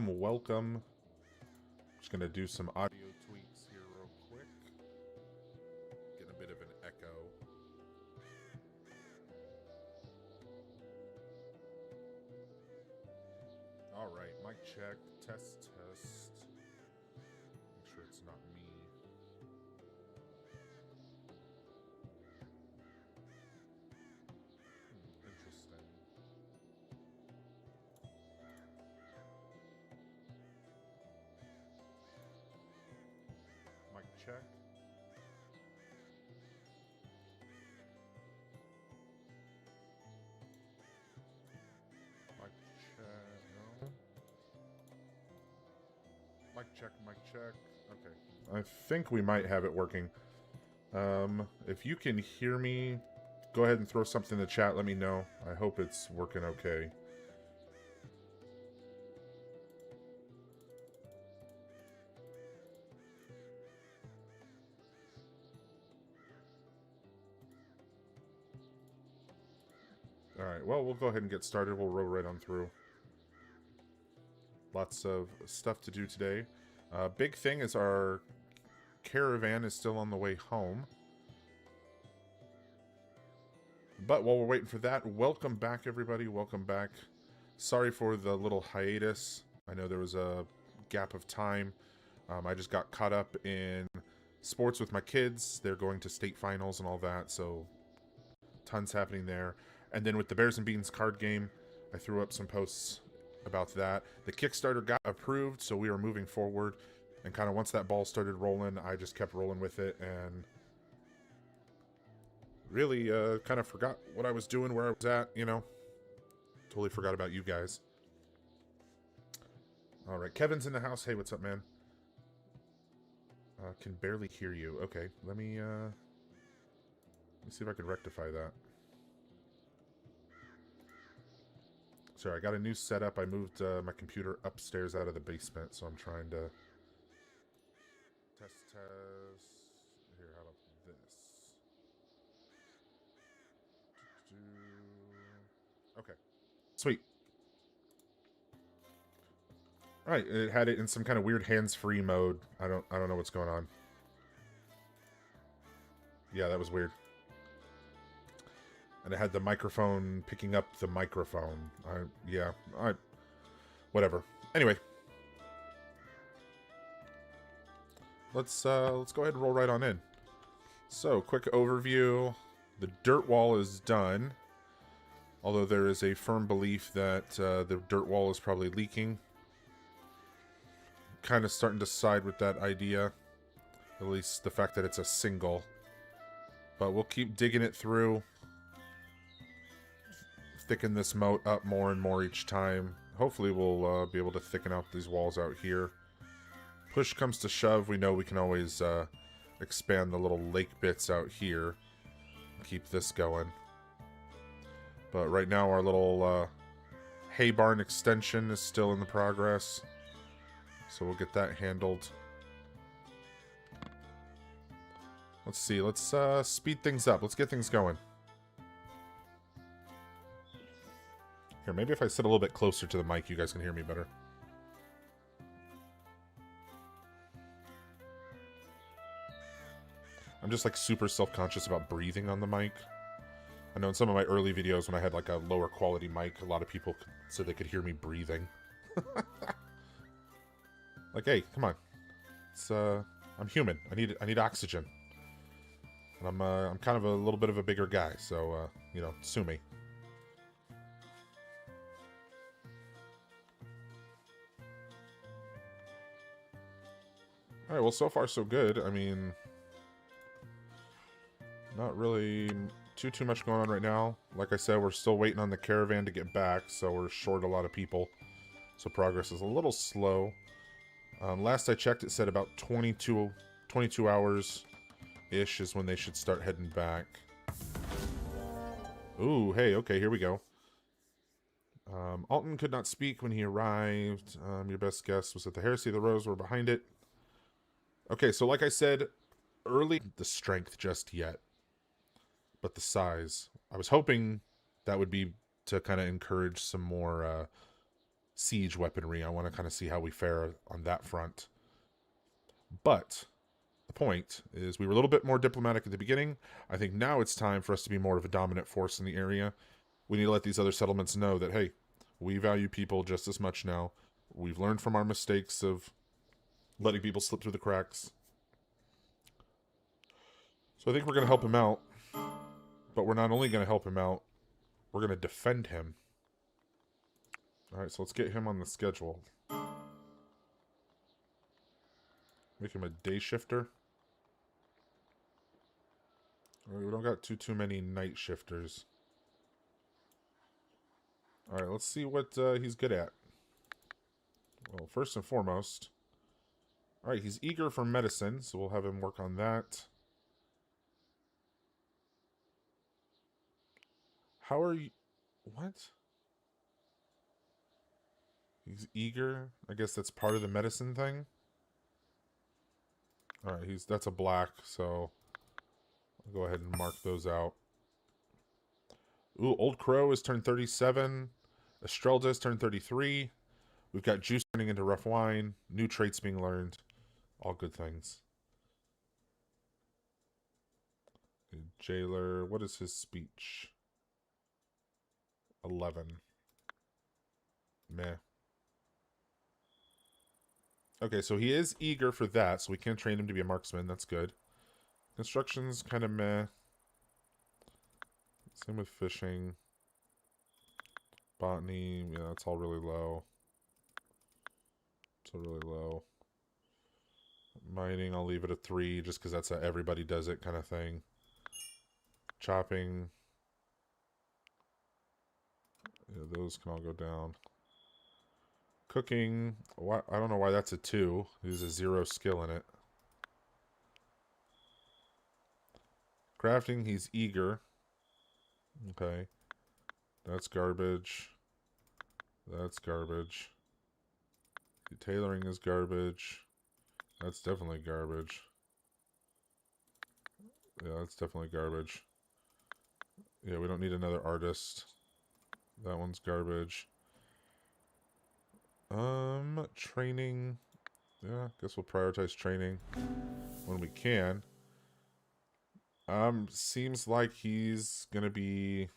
Welcome. Just going to do some audio tweaks here real quick. Get a bit of an echo. All right, mic check, test. Make sure it's not me. Interesting. Mic check. Mic check. No. Mic check. Okay. I think we might have it working. If you can hear me, go ahead and throw something in the chat. Let me know. I hope it's working okay. Alright, well, we'll go ahead and get started. We'll roll right on through. Lots of stuff to do today. Big thing is our caravan is still on the way home. But while we're waiting for that, welcome back, everybody. Welcome back. Sorry for the little hiatus. I know there was a gap of time. I just got caught up in sports with my kids. They're going to state finals and all that, so tons happening there. And then with the Bears and Beans card game, I threw up some posts about that. The Kickstarter got approved, so we are moving forward. And kind of once that ball started rolling, I just kept rolling with it and really kind of forgot what I was doing, where I was at, you know. Totally forgot about you guys. All right, Kevin's in the house. Hey, what's up, man? Can barely hear you. Okay, let me see if I can rectify that. Sorry, I got a new setup. I moved my computer upstairs out of the basement, so I'm trying to test. Here, how about this? Okay. Sweet. Right, it had it in some kind of weird hands-free mode. I don't know what's going on. Yeah, that was weird. And it had the microphone picking up the microphone. Whatever. Anyway, let's go ahead and roll right on in. So, quick overview. The dirt wall is done. Although there is a firm belief that the dirt wall is probably leaking. Kind of starting to side with that idea. At least the fact that it's a single. But we'll keep digging it through. Thicken this moat up more and more each time. Hopefully we'll be able to thicken out these walls out here. Push comes to shove, we know we can always expand the little lake bits out here. Keep this going. But right now our little hay barn extension is still in the progress. So we'll get that handled. Let's see, let's speed things up. Let's get things going. Here, maybe if I sit a little bit closer to the mic, you guys can hear me better. I'm just like super self-conscious about breathing on the mic. I know in some of my early videos when I had like a lower quality mic, a lot of people said they could hear me breathing. Like, hey, come on. It's I'm human. I need oxygen. And I'm kind of a little bit of a bigger guy, so you know, sue me. Alright, well, so far so good. I mean, not really too much going on right now. Like I said, we're still waiting on the caravan to get back, so we're short a lot of people. So progress is a little slow. Last I checked, it said about 22 hours-ish is when they should start heading back. Ooh, hey, okay, here we go. Alton could not speak when he arrived. Your best guess was that the Heresy of the Rose were behind it. Okay, so like I said, early the strength just yet. But the size. I was hoping that would be to kind of encourage some more siege weaponry. I want to kind of see how we fare on that front. But the point is we were a little bit more diplomatic at the beginning. I think now it's time for us to be more of a dominant force in the area. We need to let these other settlements know that, hey, we value people just as much now. We've learned from our mistakes of letting people slip through the cracks. So I think we're going to help him out. But we're not only going to help him out, we're going to defend him. Alright, so let's get him on the schedule. Make him a day shifter. Alright, we don't got too many night shifters. Alright, let's see what he's good at. Well, first and foremost... Alright, he's eager for medicine, so we'll have him work on that. How are you... What? He's eager? I guess that's part of the medicine thing? Alright, that's a black, so... I'll go ahead and mark those out. Ooh, Old Crow is turned 37. Estrelda is turned 33. We've got Juice turning into Rough Wine. New traits being learned. All good things. Jailer, what is his speech? 11. Meh. Okay, so he is eager for that, so we can train him to be a marksman. That's good. Construction's kind of meh. Same with fishing. Botany, yeah, that's all really low. It's all really low. Mining, I'll leave it at 3, just because that's a everybody does it kind of thing. Chopping. Yeah, those can all go down. Cooking, I don't know why that's a 2. There's a 0 skill in it. Crafting, he's eager. Okay. That's garbage. That's garbage. Tailoring is garbage. That's definitely garbage. Yeah, that's definitely garbage. Yeah, we don't need another artist. That one's garbage. Training. Yeah, guess we'll prioritize training when we can. Seems like he's gonna be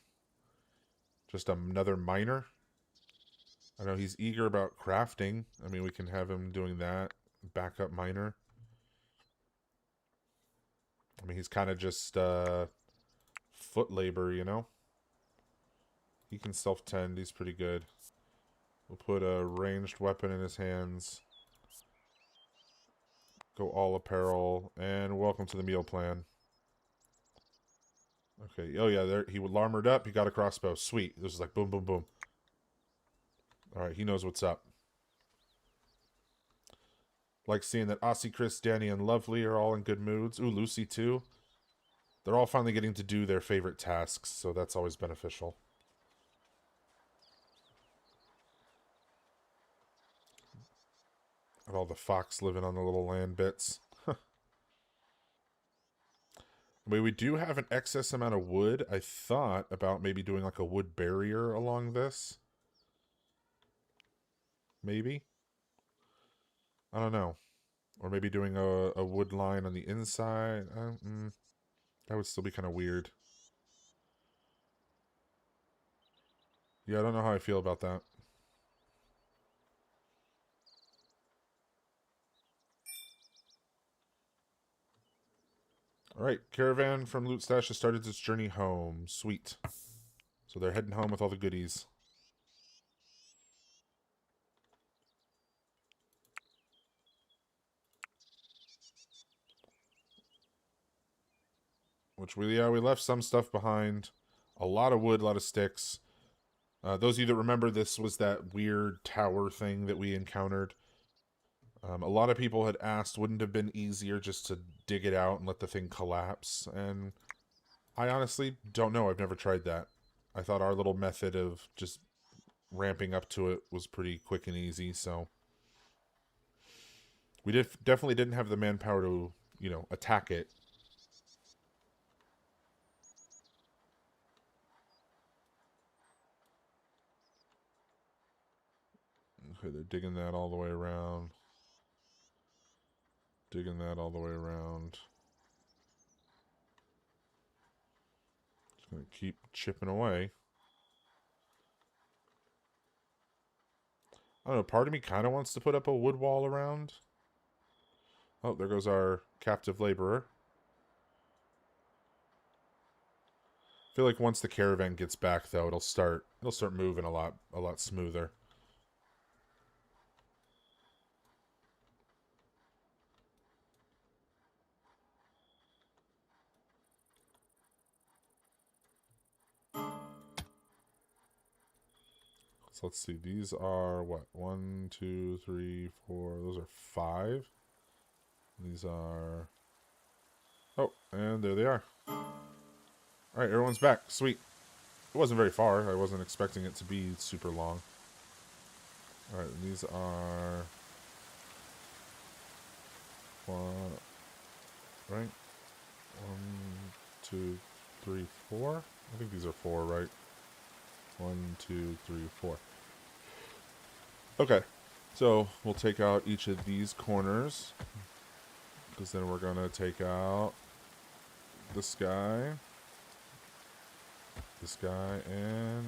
just another miner. I know he's eager about crafting. I mean, we can have him doing that. Backup miner. I mean, he's kind of just foot labor, you know? He can self-tend. He's pretty good. We'll put a ranged weapon in his hands. Go all apparel. And welcome to the meal plan. Okay. Oh, yeah. There, he was armored up. He got a crossbow. Sweet. This is like boom, boom, boom. Alright, he knows what's up. Like seeing that Aussie, Chris, Dany, and Lovely are all in good moods. Ooh, Lucy too. They're all finally getting to do their favorite tasks, so that's always beneficial. And all the fox living on the little land bits. I mean, we do have an excess amount of wood. I thought about maybe doing like a wood barrier along this. Maybe? I don't know. Or maybe doing a wood line on the inside. That would still be kind of weird. Yeah, I don't know how I feel about that. Alright, caravan from Loot Stash has started its journey home. Sweet. So they're heading home with all the goodies. Which we left some stuff behind. A lot of wood, a lot of sticks. Those of you that remember, this was that weird tower thing that we encountered. A lot of people had asked, wouldn't it have been easier just to dig it out and let the thing collapse? And I honestly don't know. I've never tried that. I thought our little method of just ramping up to it was pretty quick and easy, so... We definitely didn't have the manpower to, you know, attack it. Okay, they're digging that all the way around. Digging that all the way around. Just gonna keep chipping away. I don't know, part of me kind of wants to put up a wood wall around. Oh, there goes our captive laborer. I feel like once the caravan gets back, though, it'll start moving a lot smoother. So let's see. These are what? 1, 2, 3, 4. Those are 5. These are... Oh, and there they are. Alright, everyone's back. Sweet. It wasn't very far. I wasn't expecting it to be super long. Alright, these are... 1... Right? 1, 2, 3, 4? I think these are 4, right? 1, 2, 3, 4. Okay. So, we'll take out each of these corners. Because then we're going to take out this guy, and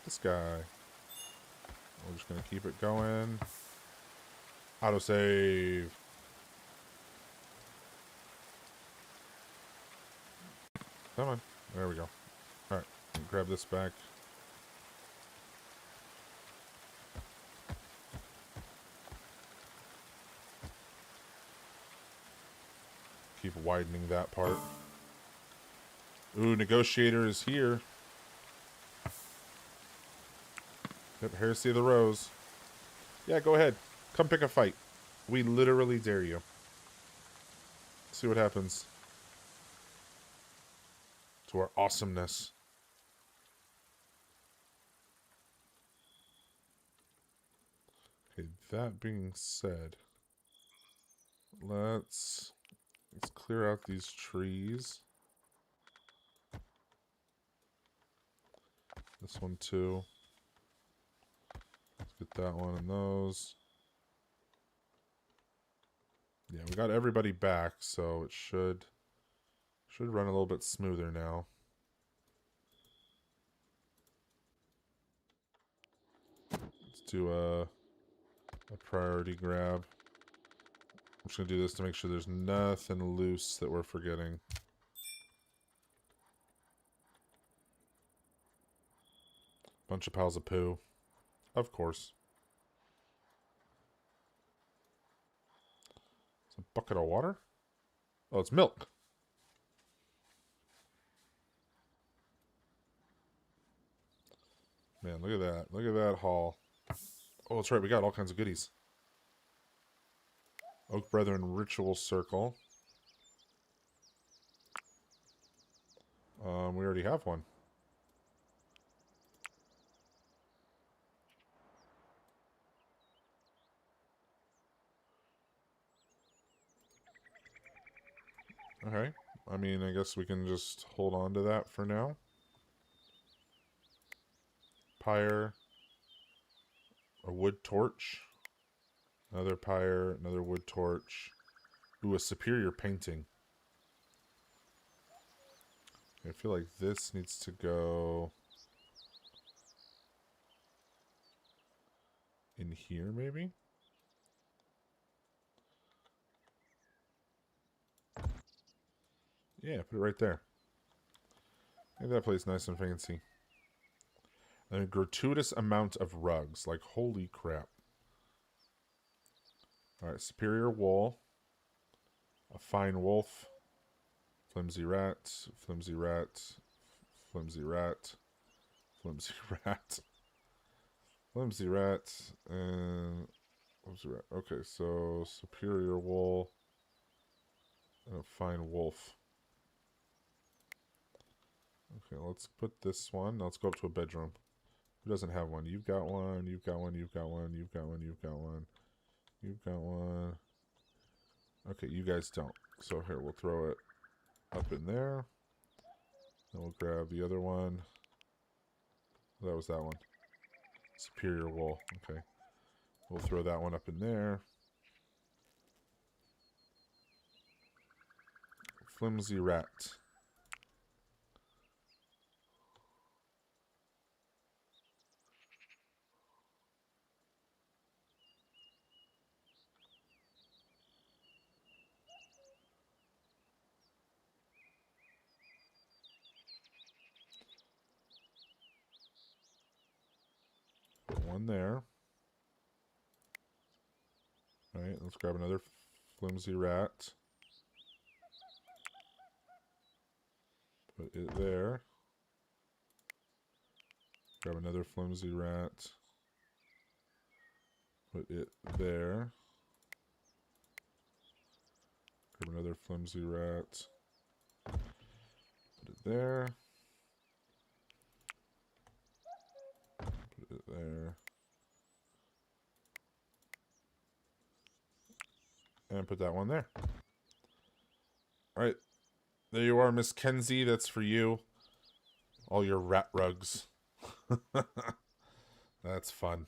this guy. We're just going to keep it going. Autosave. Come on. There we go. Alright. Grab this back. Keep widening that part. Ooh, Negotiator is here. Yep, Heresy of the Rose. Yeah, go ahead. Come pick a fight. We literally dare you. See what happens. To our awesomeness. Okay, that being said, let's clear out these trees. This one too. that one in those. Yeah, we got everybody back, so it should run a little bit smoother now. Let's do a priority grab. I'm just going to do this to make sure there's nothing loose that we're forgetting. Bunch of piles of poo. Of course. It's a bucket of water? Oh, it's milk. Man, look at that. Look at that haul. Oh, that's right. We got all kinds of goodies. Oak Brethren Ritual Circle. We already have one. Okay. I mean, I guess we can just hold on to that for now. Pyre. A wood torch. Another pyre. Another wood torch. Ooh, a superior painting. I feel like this needs to go in here, maybe? Yeah, put it right there. Make that place nice and fancy. And a gratuitous amount of rugs. Like, holy crap. Alright, superior wool. A fine wolf. Flimsy rat. Flimsy rat. Flimsy rat. Flimsy rat. Flimsy rat. And flimsy rat. Okay, so superior wool. And a fine wolf. Okay, let's put this one. Let's go up to a bedroom. Who doesn't have one? You've got one, you've got one, you've got one, you've got one, you've got one. You've got one. Okay, you guys don't. So here, we'll throw it up in there. Then we'll grab the other one. That was that one. Superior wool. Okay. We'll throw that one up in there. Flimsy rat. Put one there. Alright, let's grab another flimsy rat. Put it there. Grab another flimsy rat. Put it there. Grab another flimsy rat. Put it there. Put it there. And put that one there. Alright. There you are, Miss Kenzie. That's for you. All your rat rugs. That's fun.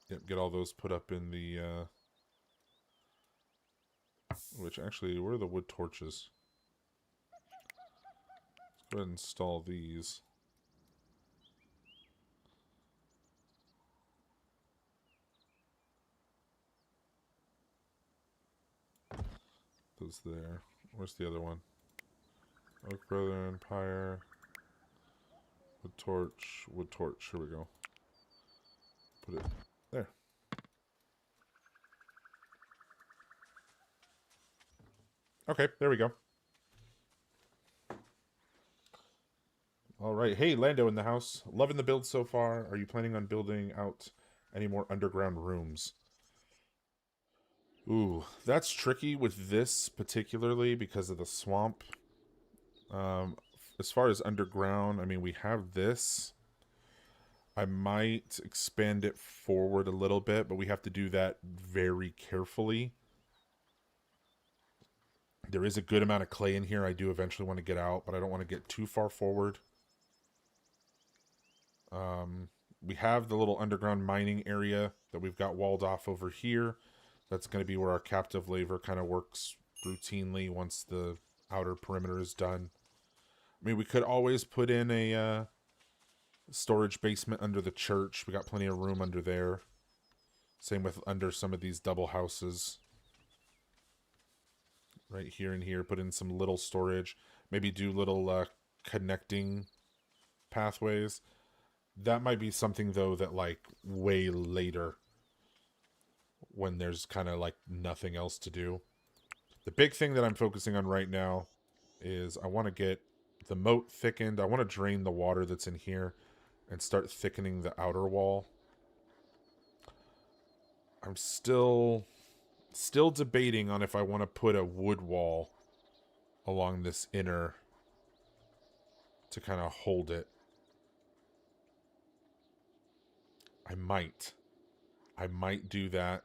Yep, get all those put up in the, which actually, where are the wood torches? Let's go ahead and install these. Those there. Where's the other one? Oak Brother Empire. Wood torch. Wood torch. Here we go. Put it there. Okay, there we go. Alright, hey, Lando in the house. Loving the build so far. Are you planning on building out any more underground rooms? Ooh, that's tricky with this particularly because of the swamp. As far as underground, I mean, we have this. I might expand it forward a little bit, but we have to do that very carefully. There is a good amount of clay in here. I do eventually want to get out, but I don't want to get too far forward. We have the little underground mining area that we've got walled off over here. That's going to be where our captive laver kind of works routinely once the outer perimeter is done. I mean, we could always put in a storage basement under the church. We got plenty of room under there. Same with under some of these double houses. Right here and here, put in some little storage. Maybe do little connecting pathways. That might be something, though, that, like, way later, when there's kind of, like, nothing else to do. The big thing that I'm focusing on right now is I want to get the moat thickened. I want to drain the water that's in here and start thickening the outer wall. I'm still debating on if I want to put a wood wall along this inner to kind of hold it. I might do that.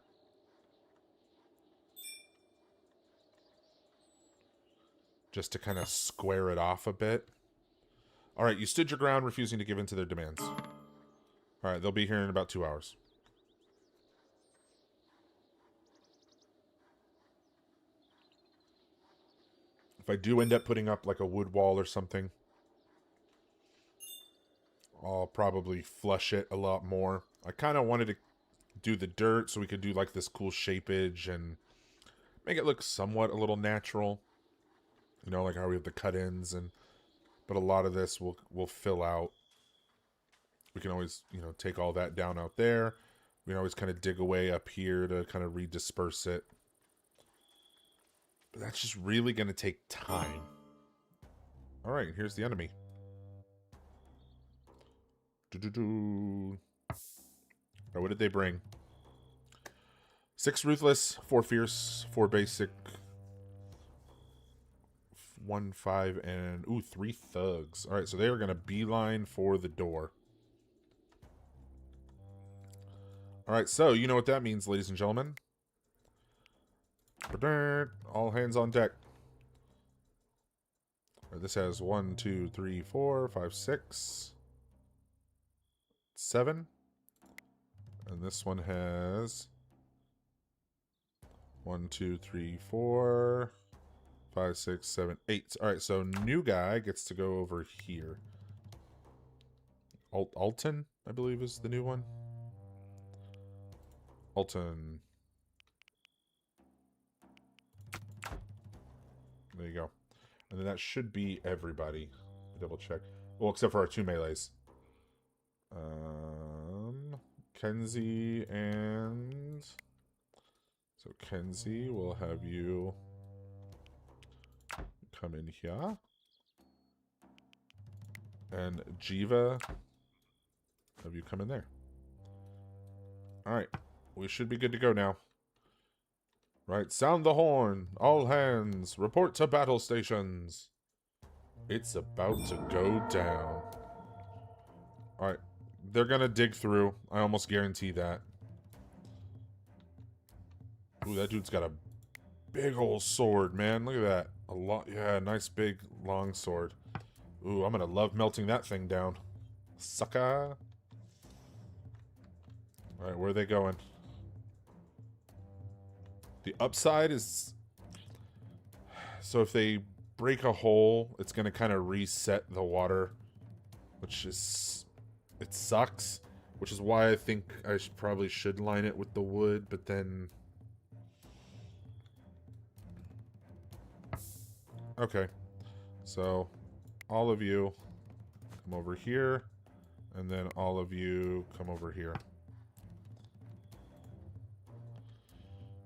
Just to kind of square it off a bit. Alright, you stood your ground, refusing to give in to their demands. Alright, they'll be here in about 2 hours. If I do end up putting up like a wood wall or something, I'll probably flush it a lot more. I kind of wanted to do the dirt so we could do like this cool shapeage and make it look somewhat a little natural. You know, like how we have the cut-ins, but a lot of this will fill out. We can always, you know, take all that down out there. We can always kind of dig away up here to kind of redisperse it. But that's just really going to take time. All right, here's the enemy. Right, what did they bring? 6 ruthless, 4 fierce, 4 basic, 1 5, and 3 thugs. All right, so they are going to beeline for the door. All right, so you know what that means, ladies and gentlemen. All hands on deck. All right, this has 1 2 3 4 5 6 7, and this one has 1 2 3 4 5 6 7 8. All right, so new guy gets to go over here. Alton, I believe, is the new one. Alton. There you go. And then that should be everybody. Double check. Well, except for our 2 melees. Kenzie and... So Kenzie, will have you come in here. And Jiva, have you come in there. Alright. We should be good to go now. Right, sound the horn. All hands, report to battle stations. It's about to go down. Alright, they're gonna dig through. I almost guarantee that. Ooh, that dude's got a big old sword, man. Look at that. A lot, yeah, nice big long sword. Ooh, I'm gonna love melting that thing down. Sica. Alright, where are they going? The upside is... So if they break a hole, it's going to kind of reset the water. Which is... It sucks. Which is why I think I probably should line it with the wood, but then... Okay. So, all of you come over here. And then all of you come over here.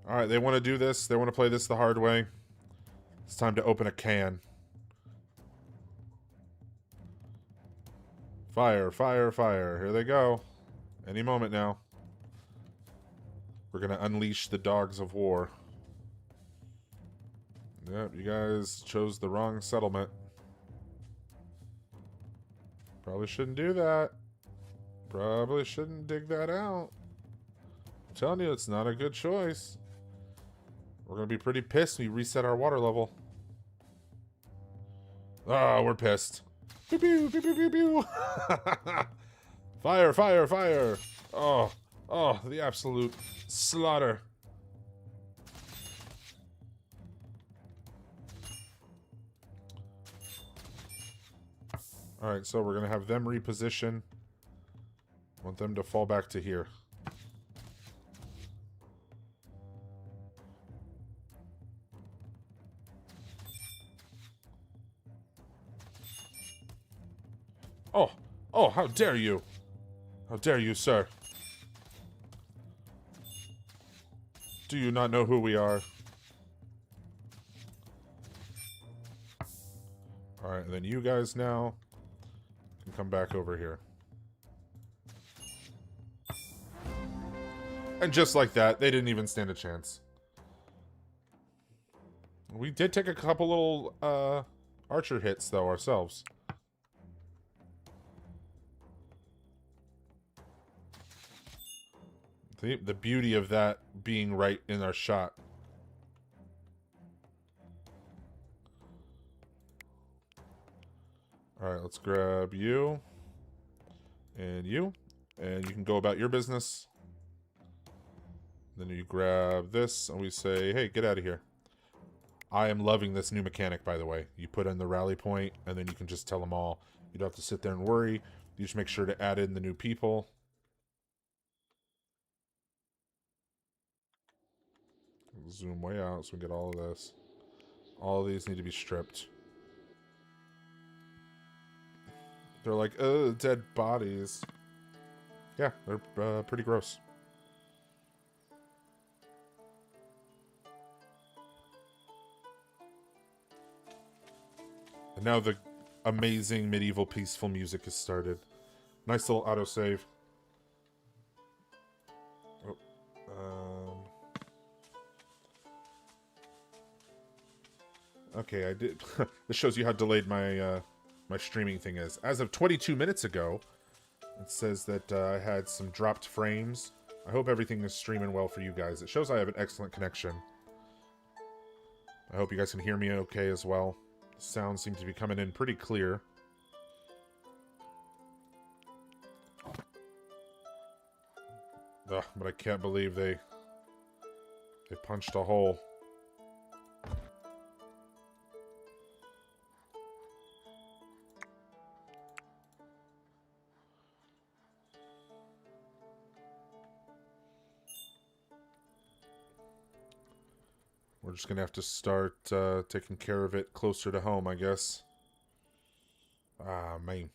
Alright, they want to do this. They want to play this the hard way. It's time to open a can. Fire, fire, fire. Here they go. Any moment now. We're going to unleash the dogs of war. Yep, you guys chose the wrong settlement. Probably shouldn't do that. Probably shouldn't dig that out. I'm telling you, it's not a good choice. We're going to be pretty pissed when we reset our water level. Oh, we're pissed. Pew, pew, pew, pew, pew, pew. Fire, fire, fire. Oh, oh, the absolute slaughter. Alright, so we're going to have them reposition. Want them to fall back to here. Oh, oh, how dare you? How dare you, sir? Do you not know who we are? Alright, and then you guys now can come back over here. And just like that, they didn't even stand a chance. We did take a couple little, archer hits, though, ourselves. The beauty of that being right in our shot. Alright, let's grab you. And you. And you can go about your business. Then you grab this, and we say, hey, get out of here. I am loving this new mechanic, by the way. You put in the rally point, and then you can just tell them all. You don't have to sit there and worry. You just make sure to add in the new people. Zoom way out so we get all of this. All of these need to be stripped. They're like, oh, dead bodies. Yeah, they're pretty gross. And now the amazing medieval peaceful music has started. Nice little autosave. Oh, okay, I did. This shows you how delayed my my streaming thing is. As of 22 minutes ago, it says that I had some dropped frames. I hope everything is streaming well for you guys. It shows I have an excellent connection. I hope you guys can hear me okay as well. Sound seems to be coming in pretty clear. Ugh, but I can't believe they punched a hole. We're just gonna have to start taking care of it closer to home, I guess. Ah, man.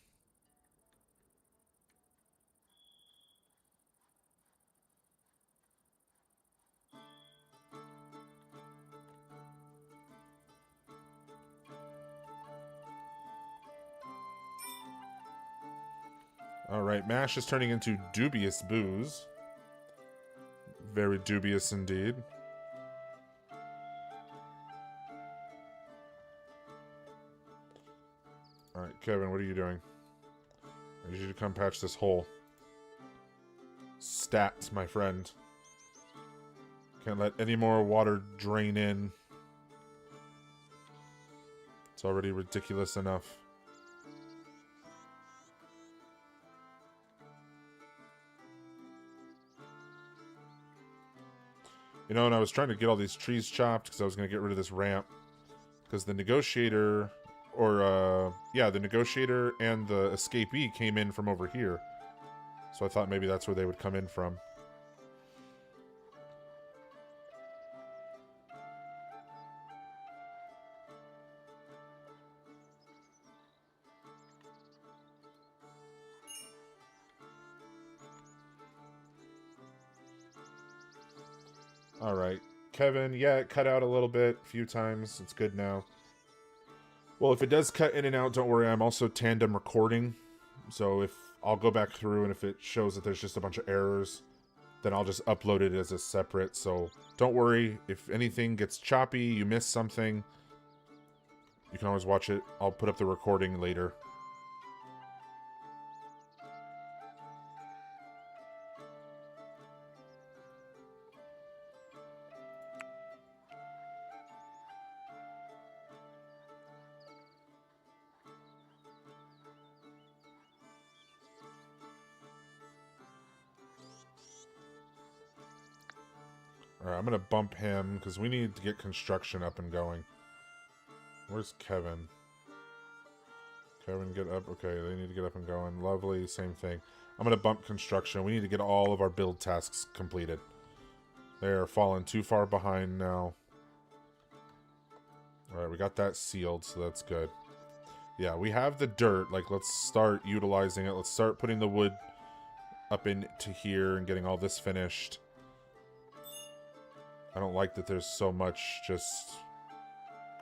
Alright, MASH is turning into dubious booze. Very dubious indeed. Alright, Kevin, what are you doing? I need you to come patch this hole. Stats, my friend. Can't let any more water drain in. It's already ridiculous enough. You know, and I was trying to get all these trees chopped because I was going to get rid of this ramp. Because the negotiator, or, yeah, the negotiator and the escapee came in from over here. So I thought maybe that's where they would come in from. Alright. Kevin, yeah, it cut out a little bit, a few times. It's good now. Well, if it does cut in and out, don't worry. I'm also tandem recording. So if I'll go back through, and if it shows that there's just a bunch of errors, then I'll just upload it as a separate. So don't worry. If anything gets choppy, you miss something, you can always watch it. I'll put up the recording later. Alright, I'm gonna bump him, because we need to get construction up and going. Where's Kevin? Kevin, get up. Okay, they need to get up and going. Lovely, same thing. I'm gonna bump construction. We need to get all of our build tasks completed. They're falling too far behind now. Alright, we got that sealed, so that's good. Yeah, we have the dirt. Like, let's start utilizing it. Let's start putting the wood up into here and getting all this finished. I don't like that there's so much just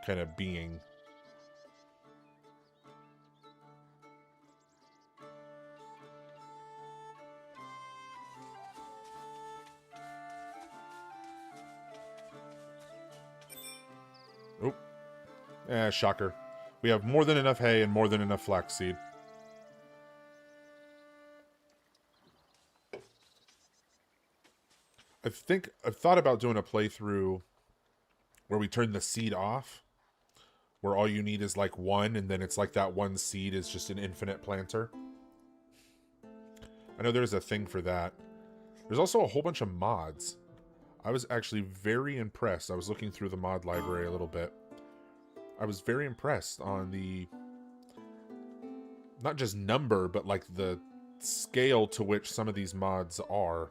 kind of being. Oh. Shocker. We have more than enough hay and more than enough flaxseed. I've thought about doing a playthrough where we turn the seed off, where all you need is like one, and then it's like that one seed is just an infinite planter. I know there's a thing for that. There's also a whole bunch of mods. I was actually very impressed. I was looking through the mod library a little bit. I was very impressed on the, not just number, but like the scale to which some of these mods are.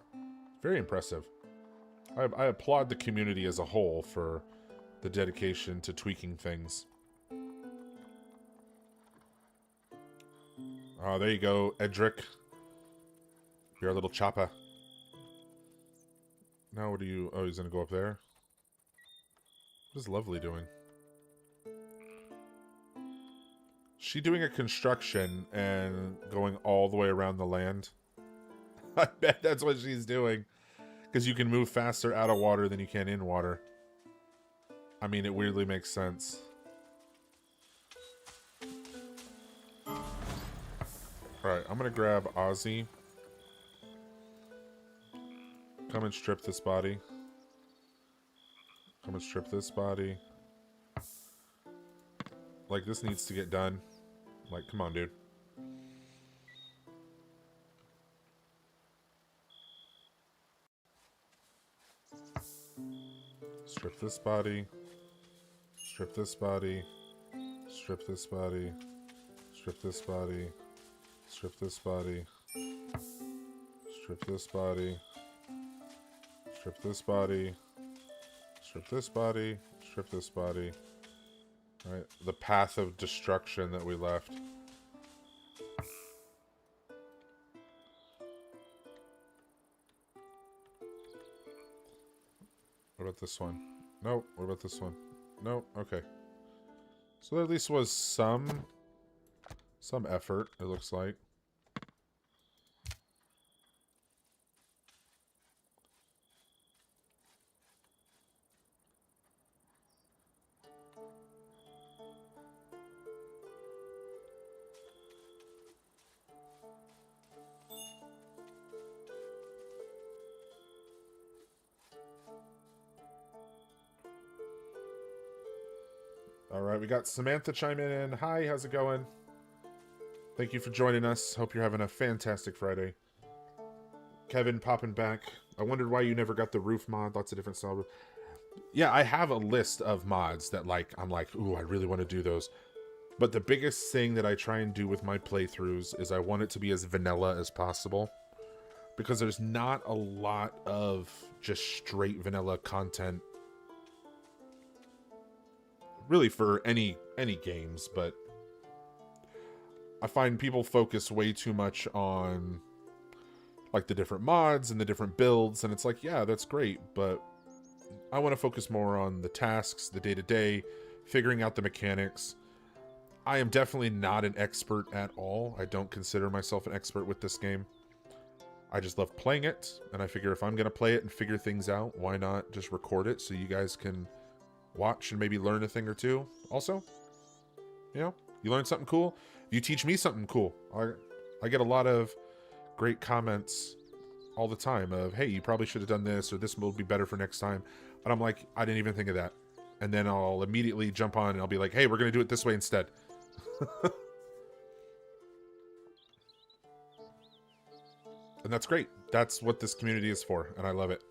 Very impressive. I applaud the community as a whole for the dedication to tweaking things. Oh, there you go, Edric. You're a little chopper. Now what do you... Oh, he's gonna go up there? What is Lovely doing? She doing a construction and going all the way around the land? I bet that's what she's doing. Because you can move faster out of water than you can in water. I mean, it weirdly makes sense. Alright, I'm gonna grab Ozzy. Come and strip this body. Come and strip this body. Like, this needs to get done. Like, come on, dude. Strip this body. Strip this body. Strip this body. Strip this body. Strip this body. Strip this body. Strip this body. Strip this body. Strip this body. Right, the path of destruction that we left. What about this one? No. What about this one? No. Okay. So there at least was some effort, it looks like. Alright, we got Samantha chiming in. Hi, how's it going? Thank you for joining us. Hope you're having a fantastic Friday. Kevin popping back. I wondered why you never got the roof mod. Lots of different style. Yeah, I have a list of mods that I'm like, ooh, I really want to do those. But the biggest thing that I try and do with my playthroughs is I want it to be as vanilla as possible. Because there's not a lot of just straight vanilla content really for any games, but I find people focus way too much on like the different mods and the different builds, and it's like, yeah, that's great, but I want to focus more on the tasks, the day-to-day, figuring out the mechanics. I am definitely not an expert at all. I don't consider myself an expert with this game. I just love playing it, and I figure if I'm going to play it and figure things out, why not just record it so you guys can watch and maybe learn a thing or two. Also, you know, you learn something cool, you teach me something cool. I get a lot of great comments all the time of, hey, you probably should have done this, or this will be better for next time. And I'm like, I didn't even think of that. And then I'll immediately jump on and I'll be like, hey, we're going to do it this way instead. And that's great. That's what this community is for, and I love it.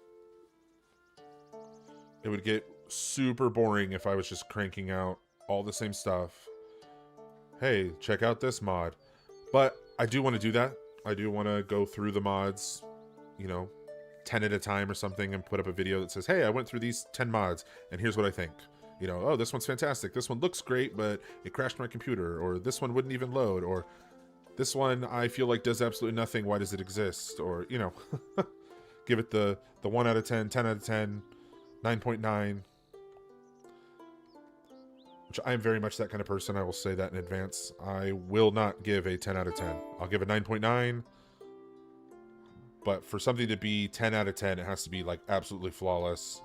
It would get super boring if I was just cranking out all the same stuff. Hey, check out this mod. But I do want to do that. I do want to go through the mods, you know, 10 at a time or something, and put up a video that says, hey, I went through these 10 mods, and here's what I think. You know, oh, this one's fantastic. This one looks great, but it crashed my computer. Or this one wouldn't even load. Or this one I feel like does absolutely nothing. Why does it exist? Or, you know, give it the 1 out of 10, 10 out of 10, 9.9. Which I am very much that kind of person. I will say that in advance. I will not give a 10 out of 10. I'll give a 9.9. But for something to be 10 out of 10, it has to be like absolutely flawless.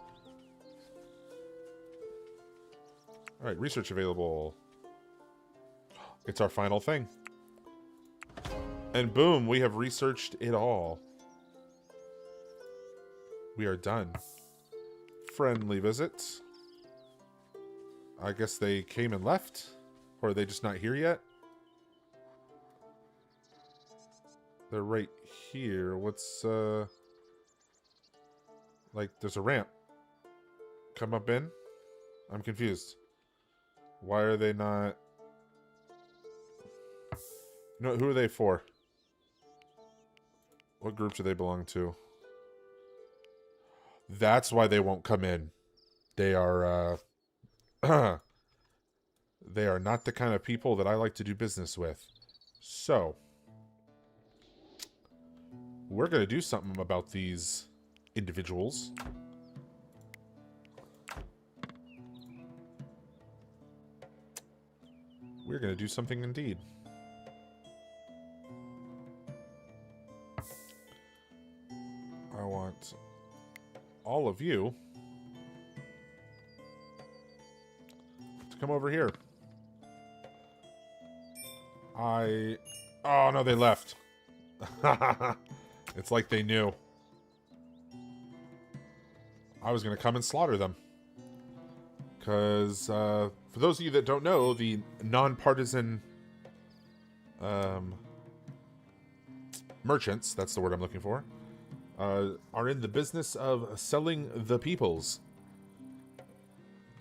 Alright, research available. It's our final thing. And boom, we have researched it all. We are done. Friendly visit. I guess they came and left? Or are they just not here yet? They're right here. What's, like, there's a ramp. Come up in? I'm confused. Why are they not... No, who are they for? What group do they belong to? That's why they won't come in. They are, they are not the kind of people that I like to do business with. So, we're going to do something about these individuals. We're going to do something indeed. I want all of you to come over here. Oh no, they left. It's like they knew. I was going to come and slaughter them. Because, for those of you that don't know, the non-partisan merchants, that's the word I'm looking for, are in the business of selling the peoples.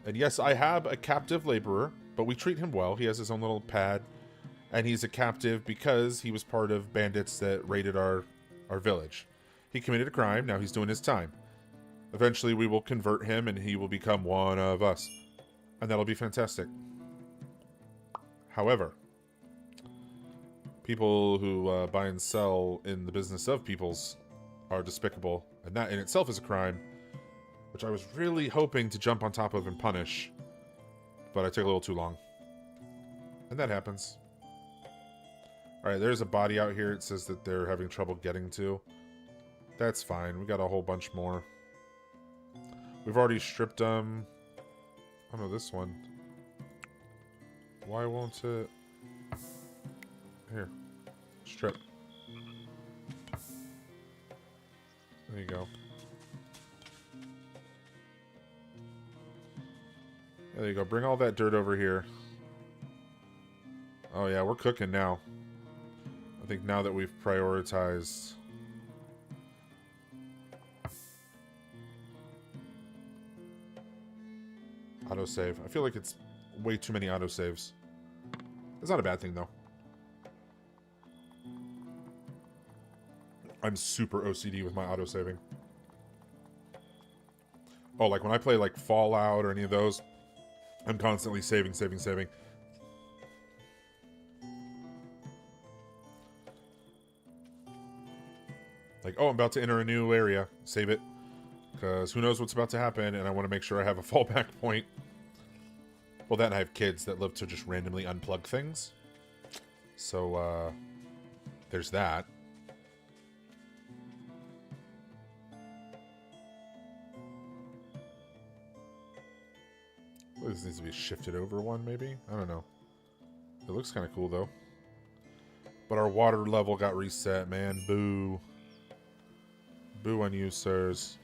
And yes, I have a captive laborer, but we treat him well. He has his own little pad, and he's a captive because he was part of bandits that raided our village. He committed a crime, now he's doing his time. Eventually we will convert him and he will become one of us. And that'll be fantastic. However, people who buy and sell in the business of peoples are despicable, and that in itself is a crime, which I was really hoping to jump on top of and punish, but I took a little too long. And that happens. Alright, there's a body out here. It says that they're having trouble getting to. That's fine. We got a whole bunch more. We've already stripped them. Oh no, this one. Why won't it... Here. Strip. There you go. There you go. Bring all that dirt over here. Oh yeah, we're cooking now. I think now that we've prioritized... Autosave. I feel like it's way too many autosaves. It's not a bad thing, though. I'm super OCD with my autosaving. Oh, like when I play like Fallout or any of those, I'm constantly saving. Like, oh, I'm about to enter a new area. Save it. Because who knows what's about to happen, and I want to make sure I have a fallback point. Well, then I have kids that love to just randomly unplug things. So, there's that. Well, this needs to be shifted over one, maybe? I don't know. It looks kind of cool, though. But our water level got reset, man. Boo. Boo on you, sirs.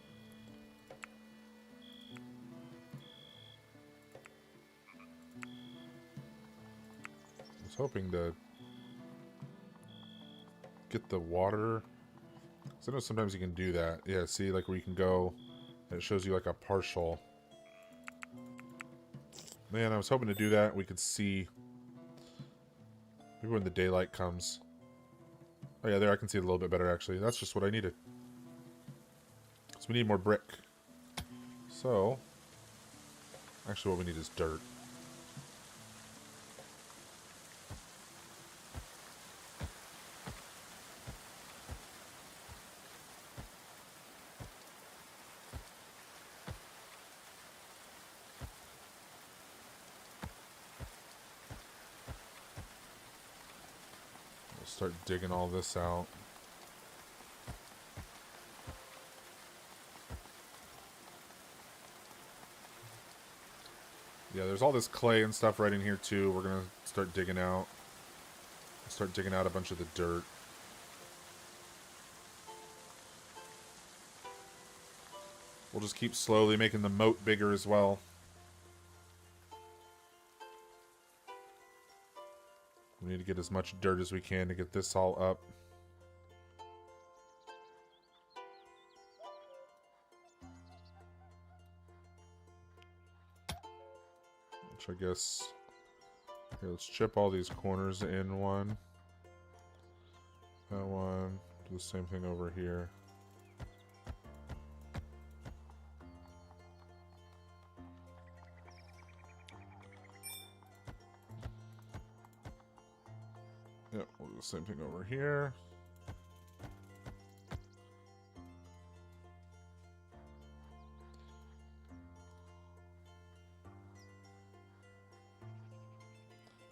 I was hoping to get the water. So I know sometimes you can do that. Yeah, see, like where you can go, and it shows you like a partial. Man, I was hoping to do that. We could see. Maybe when the daylight comes. Oh yeah, there I can see it a little bit better actually. That's just what I needed. So we need more brick. So, actually what we need is dirt. We'll start digging all this out. Yeah, there's all this clay and stuff right in here too. We're gonna start digging out. Start digging out a bunch of the dirt. We'll just keep slowly making the moat bigger as well. We need to get as much dirt as we can to get this all up. Which I guess... Here, let's chip all these corners in one. That one. Do the same thing over here. Yep, we'll do the same thing over here.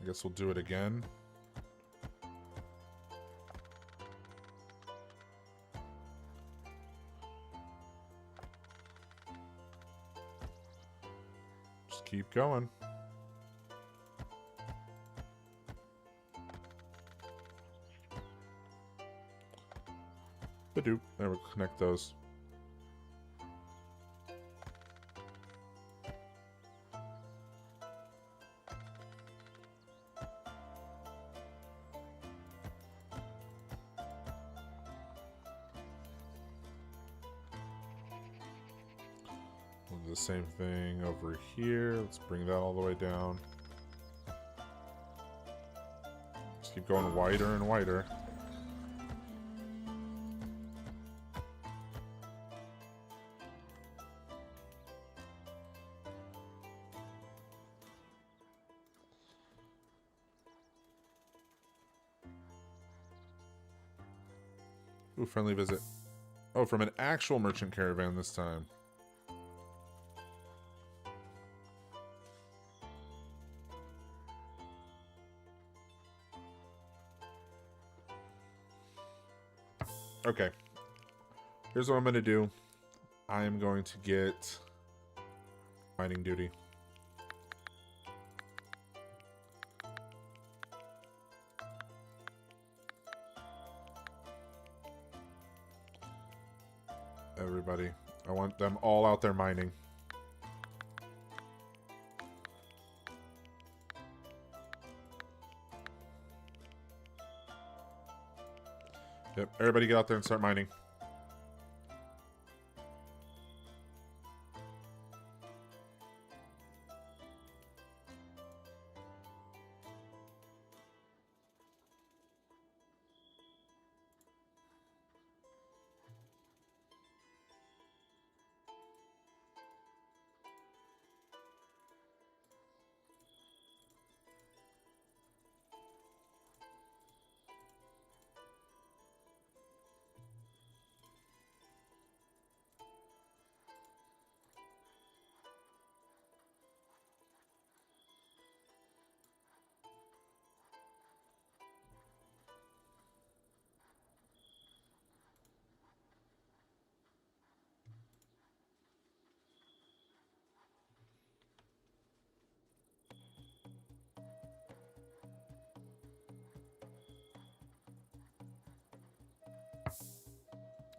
I guess we'll do it again. Just keep going. Ba-doop. There, we'll connect those. We'll do the same thing over here. Let's bring that all the way down. Just keep going wider and wider. Ooh, friendly visit. Oh, from an actual merchant caravan this time. Okay. Here's what I'm going to do. I am going to get mining duty. Everybody. I want them all out there mining. Yep, everybody get out there and start mining.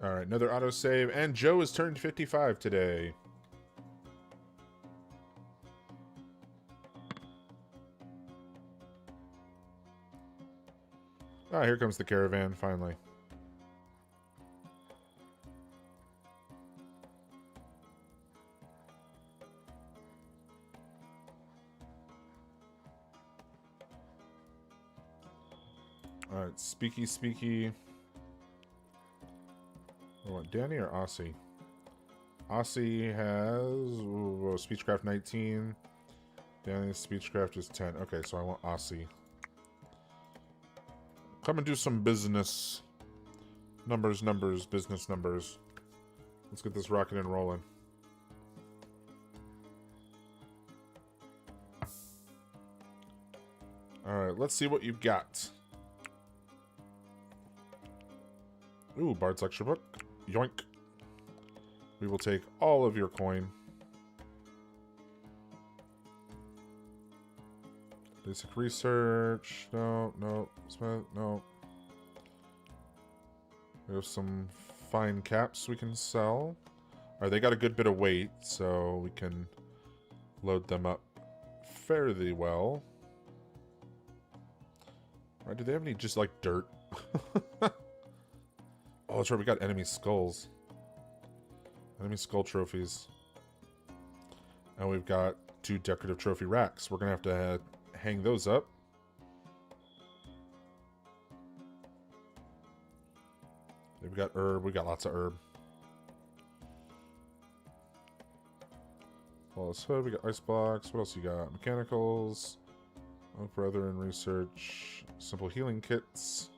Alright, another autosave, and Joe has turned 55 today. Ah, here comes the caravan, finally. Alright, Speaky. I want Dany or Aussie? Aussie has Speechcraft 19. Dany's Speechcraft is 10. Okay, so I want Aussie. Come and do some business. Numbers, business numbers. Let's get this rocking and rolling. Alright, let's see what you've got. Ooh, Bard's Lecture Book. Yoink. We will take all of your coin. Basic research. No. Smith, no. We have some fine caps we can sell. Alright, they got a good bit of weight, so we can load them up fairly well. Alright, do they have any just like dirt? Oh, that's right, we got enemy skulls. Enemy skull trophies. And we've got 2 decorative trophy racks. We're going to have to hang those up. We've got herb. We got lots of herb. Flawless hood. We got ice blocks. What else you got? Mechanicals. Oh, brother in research. Simple healing kits.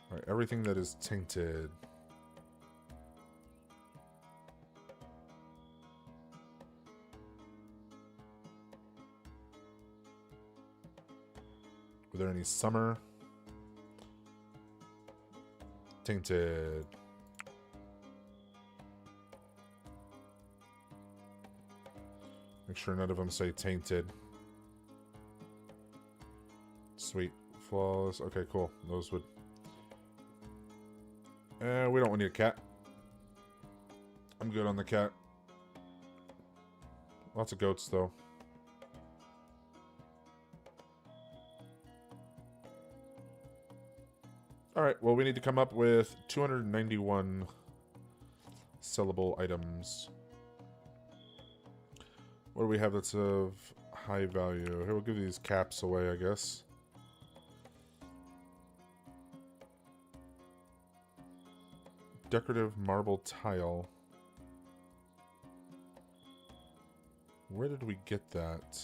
Alright, everything that is tainted. Were there any summer? Tainted. Make sure none of them say tainted. Sweet. Flawless. Okay, cool. Those would... we don't need a cat. I'm good on the cat. Lots of goats, though. Alright, well, we need to come up with 291 sellable items. What do we have that's of high value? Here, we'll give these caps away, I guess. Decorative marble tile. Where did we get that?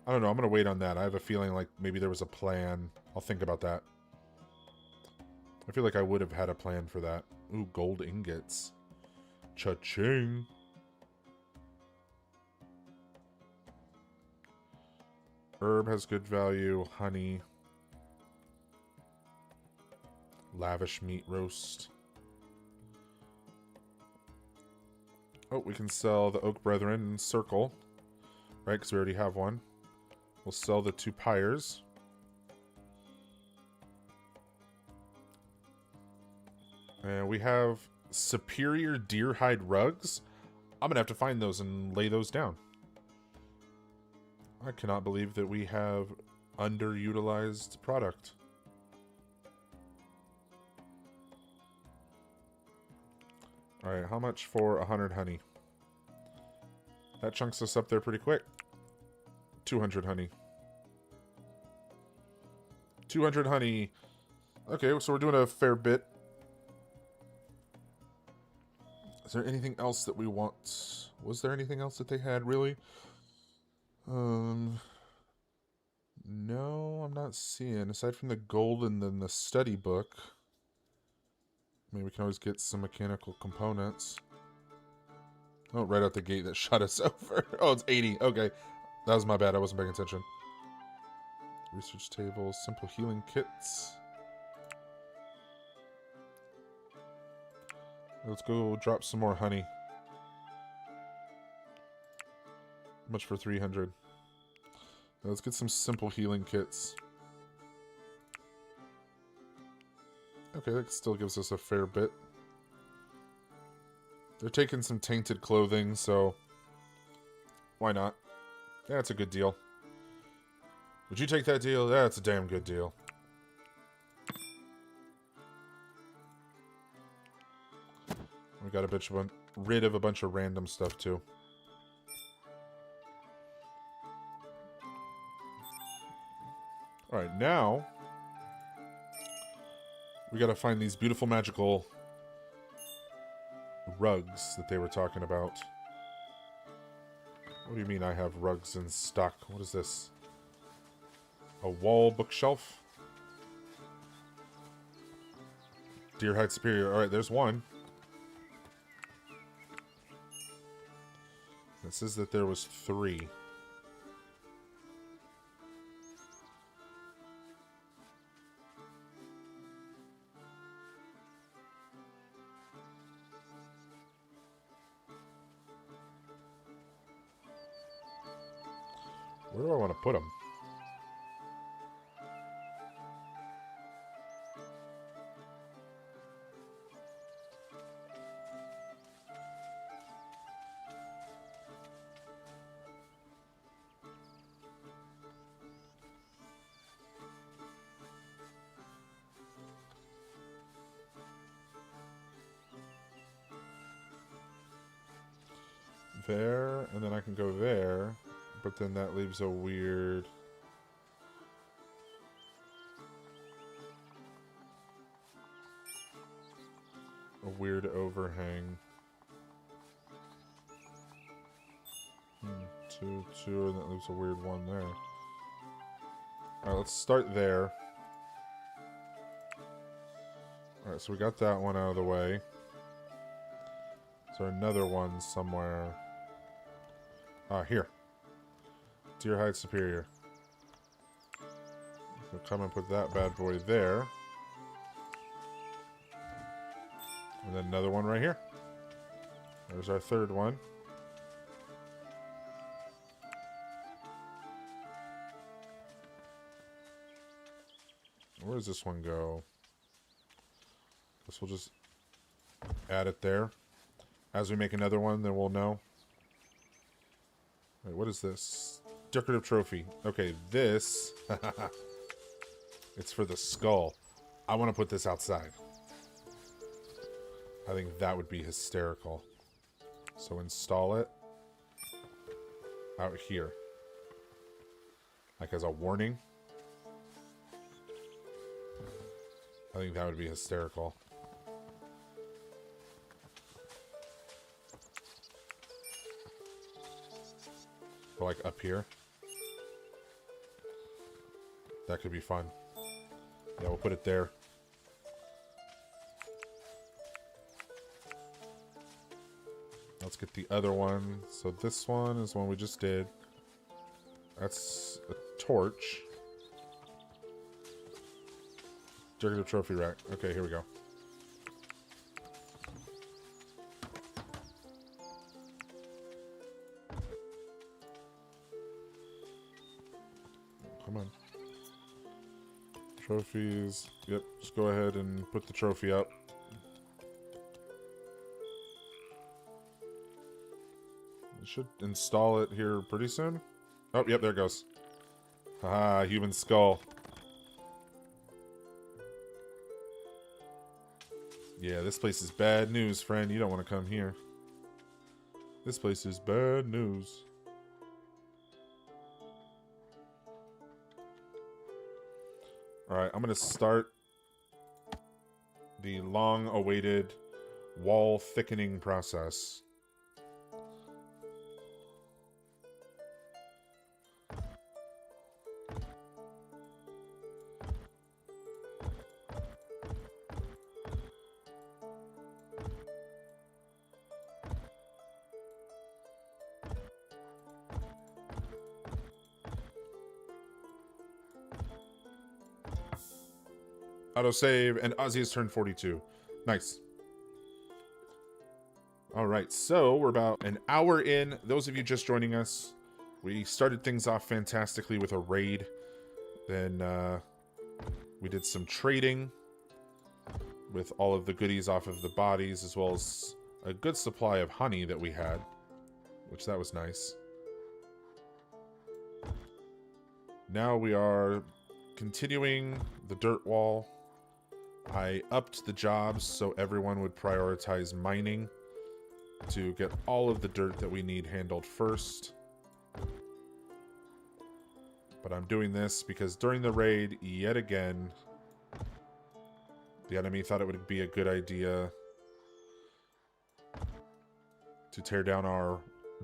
I don't know. I'm going to wait on that. I have a feeling like maybe there was a plan. I'll think about that. I feel like I would have had a plan for that. Ooh, gold ingots. Cha-ching. Herb has good value. Honey. Lavish meat roast. Oh, we can sell the Oak Brethren Circle. Right, because we already have one. We'll sell the 2 pyres. And we have superior deer hide rugs. I'm going to have to find those and lay those down. I cannot believe that we have underutilized product. Alright, how much for 100 honey? That chunks us up there pretty quick. 200 honey. 200 honey. Okay, so we're doing a fair bit. Is there anything else that we want? Was there anything else that they had, really? No, I'm not seeing. Aside from the gold and then the study book. I mean, we can always get some mechanical components. Oh, right out the gate that shot us over. Oh, it's 80. Okay. That was my bad. I wasn't paying attention. Research tables. Simple healing kits. Let's go drop some more honey. How much for 300? Now let's get some simple healing kits. Okay, that still gives us a fair bit. They're taking some tainted clothing, so why not? Yeah, it's a good deal. Would you take that deal? Yeah, it's a damn good deal. We got rid of a bunch of random stuff, too. Alright, now we gotta find these beautiful magical rugs that they were talking about. What do you mean I have rugs in stock? What is this? A wall bookshelf? Deer Hide Superior. Alright, there's one. It says that there was 3. Where do I want to put them? There, and then I can go there, but then that leaves a weird... overhang. 2, 2, and that leaves a weird one there. Alright, let's start there. Alright, so we got that one out of the way. Is there another one somewhere? Here. Deer Hide Superior. So come and put that bad boy there. And then another one right here. There's our third one. Where does this one go? Guess we'll just add it there. As we make another one, then we'll know. Wait, what is this? Decorative trophy. Okay, this... it's for the skull. I want to put this outside. I think that would be hysterical. So install it out here. Like as a warning. I think that would be hysterical. Or like up here. That could be fun. Yeah, we'll put it there. Let's get the other one. So this one is one we just did. That's a torch. Decorative trophy rack. Okay, here we go. Come on. Trophies. Yep, just go ahead and put the trophy up. Should install it here pretty soon. Oh, yep, there it goes. Haha, human skull. Yeah, this place is bad news, friend. You don't want to come here. This place is bad news. Alright, I'm going to start the long-awaited wall thickening process. Autosave, and Ozzy has turned 42. Nice. Alright, so we're about an hour in. Those of you just joining us, we started things off fantastically with a raid. Then we did some trading with all of the goodies off of the bodies, as well as a good supply of honey that we had, which that was nice. Now we are continuing the dirt wall. I upped the jobs so everyone would prioritize mining to get all of the dirt that we need handled first. But I'm doing this because during the raid, yet again, the enemy thought it would be a good idea to tear down our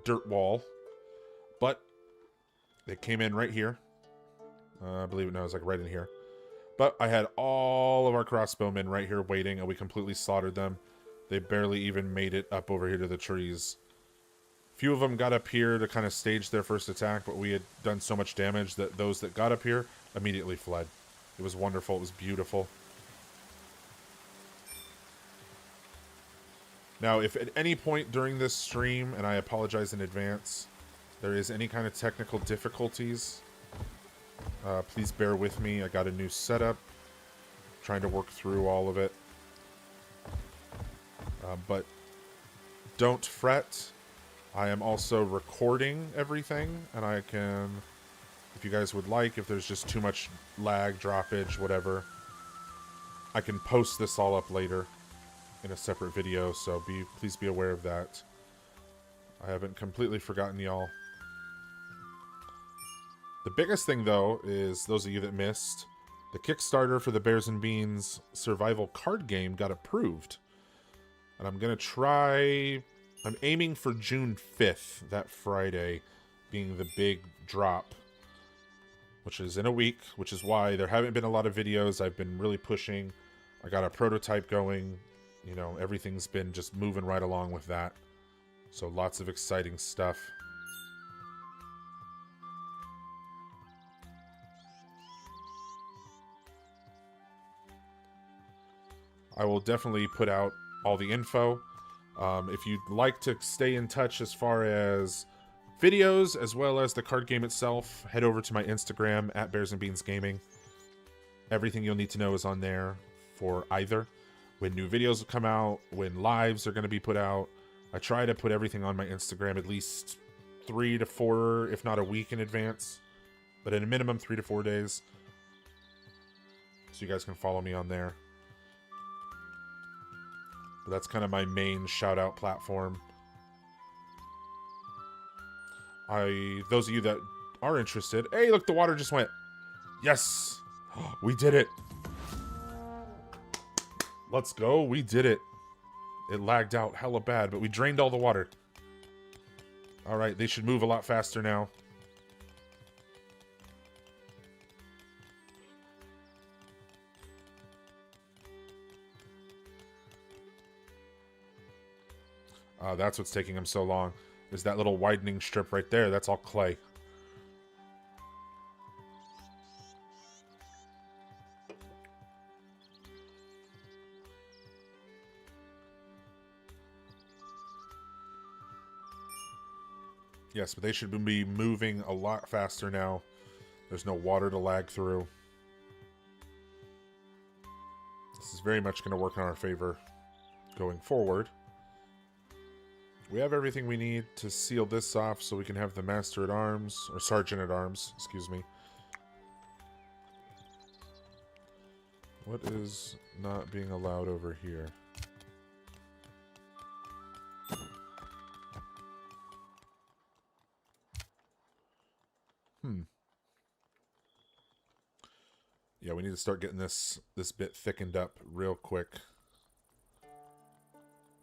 dirt wall. But they came in right here. I believe it now is like right in here. But I had all of our crossbowmen right here waiting, and we completely slaughtered them. They barely even made it up over here to the trees. Few of them got up here to kind of stage their first attack, but we had done so much damage that those that got up here immediately fled. It was wonderful. It was beautiful. Now, if at any point during this stream, and I apologize in advance, there is any kind of technical difficulties, please bear with me. I got a new setup. Trying to work through all of it. But don't fret. I am also recording everything, and I can, if you guys would like, if there's just too much lag, droppage, whatever, I can post this all up later in a separate video, so please be aware of that. I haven't completely forgotten y'all. The biggest thing, though, is those of you that missed, the Kickstarter for the Bears and Beans survival card game got approved. And I'm going to try... I'm aiming for June 5th, that Friday, being the big drop, which is in a week, which is why there haven't been a lot of videos. I've been really pushing. I got a prototype going. You know, everything's been just moving right along with that. So lots of exciting stuff. I will definitely put out all the info. If you'd like to stay in touch as far as videos as well as the card game itself, head over to my Instagram at Bears and Beans Gaming. Everything you'll need to know is on there for either when new videos will come out, when lives are going to be put out. I try to put everything on my Instagram at least 3 to 4, if not a week in advance, but at a minimum 3 to 4 days, so you guys can follow me on there. But that's kind of my main shout-out platform. Those of you that are interested... Hey, look, the water just went. Yes! We did it! Let's go, we did it. It lagged out hella bad, but we drained all the water. Alright, they should move a lot faster now. That's what's taking them so long. Is that little widening strip right there. That's all clay. Yes, but they should be moving a lot faster now. There's no water to lag through. This is very much going to work in our favor going forward. We have everything we need to seal this off so we can have the Master at Arms, or Sergeant at Arms, excuse me. What is not being allowed over here? Yeah, we need to start getting this bit thickened up real quick.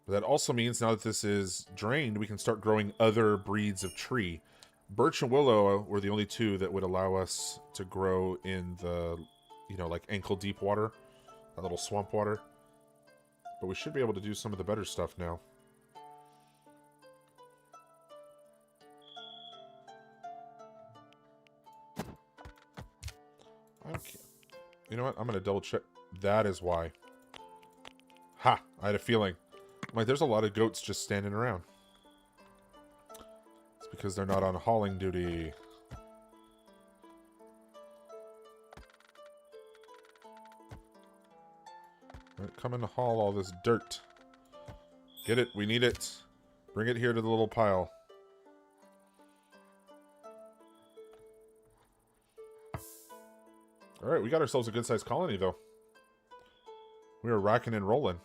But that also means now that this is drained, we can start growing other breeds of tree. Birch and willow were the only two that would allow us to grow in the, you know, like ankle deep water, that little swamp water. But we should be able to do some of the better stuff now. Okay. You know what? I'm going to double check. That is why. Ha! I had a feeling. I'm like, there's a lot of goats just standing around. It's because they're not on hauling duty. Right, come in to haul all this dirt. Get it? We need it. Bring it here to the little pile. Alright, we got ourselves a good-sized colony, though. We are rocking and rolling.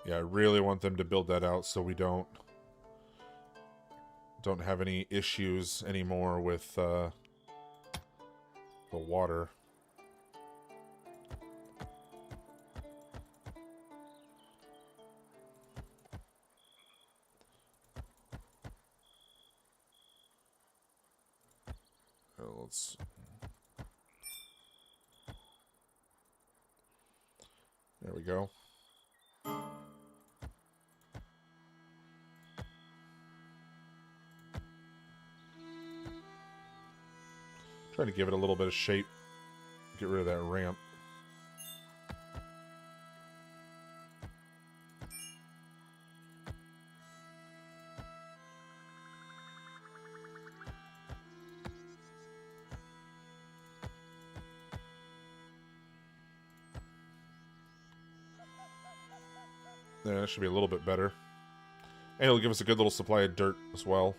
Yeah, I really want them to build that out so we don't have any issues anymore with the water. Let's... There we go. Trying to give it a little bit of shape. Get rid of that ramp. Yeah, that should be a little bit better. And it'll give us a good little supply of dirt as well.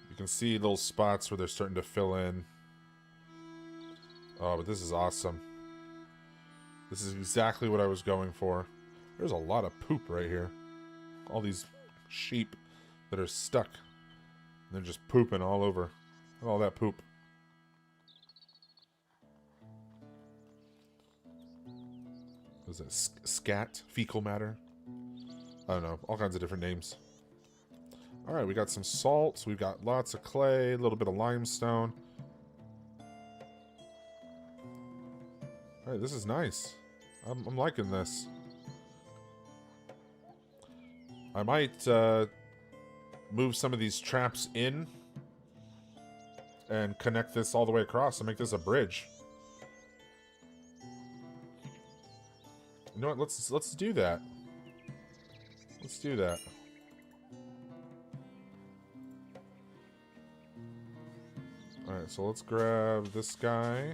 You can see little spots where they're starting to fill in. Oh, but this is awesome. This is exactly what I was going for. There's a lot of poop right here. All these sheep that are stuck. They're just pooping all over. Look at all that poop. What is it? Scat? Fecal matter? I don't know. All kinds of different names. Alright, we got some salt. We've got lots of clay. A little bit of limestone. Alright, this is nice. I'm liking this. I might move some of these traps in and connect this all the way across and make this a bridge. You know what? Let's do that. Let's do that. Alright, so let's grab this guy.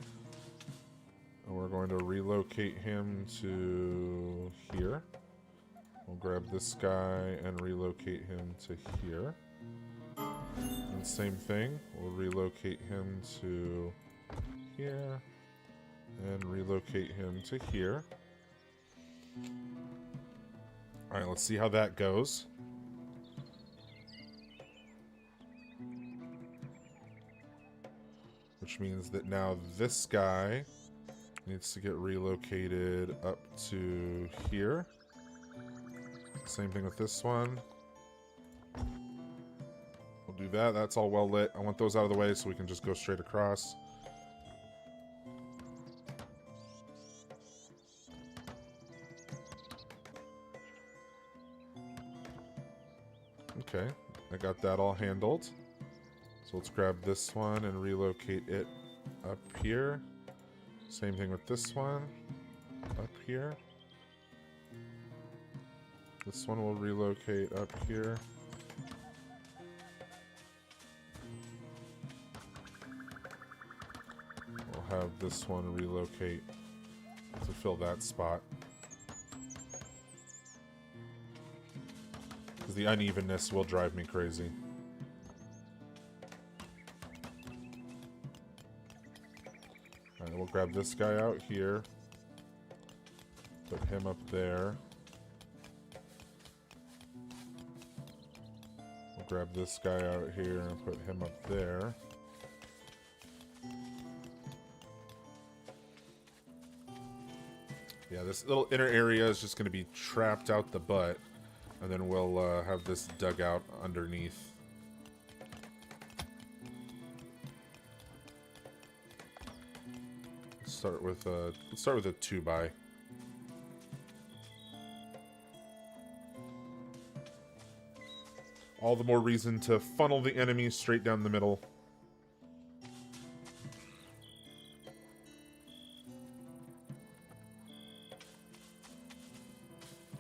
And we're going to relocate him to here. We'll grab this guy and relocate him to here. And same thing, we'll relocate him to here. And relocate him to here. Alright, let's see how that goes. Which means that now this guy needs to get relocated up to here. Same thing with this one. We'll do that. That's all well lit. I want those out of the way so we can just go straight across. Okay, I got that all handled. So let's grab this one and relocate it up here. Same thing with this one. Up here. This one will relocate up here. We'll have this one relocate to fill that spot. Because the unevenness will drive me crazy. Alright, we'll grab this guy out here. Put him up there. We'll grab this guy out here and put him up there. Yeah, this little inner area is just going to be trapped out the butt. And then we'll have this dug out underneath. Let's start with a 2x. All the more reason to funnel the enemy straight down the middle.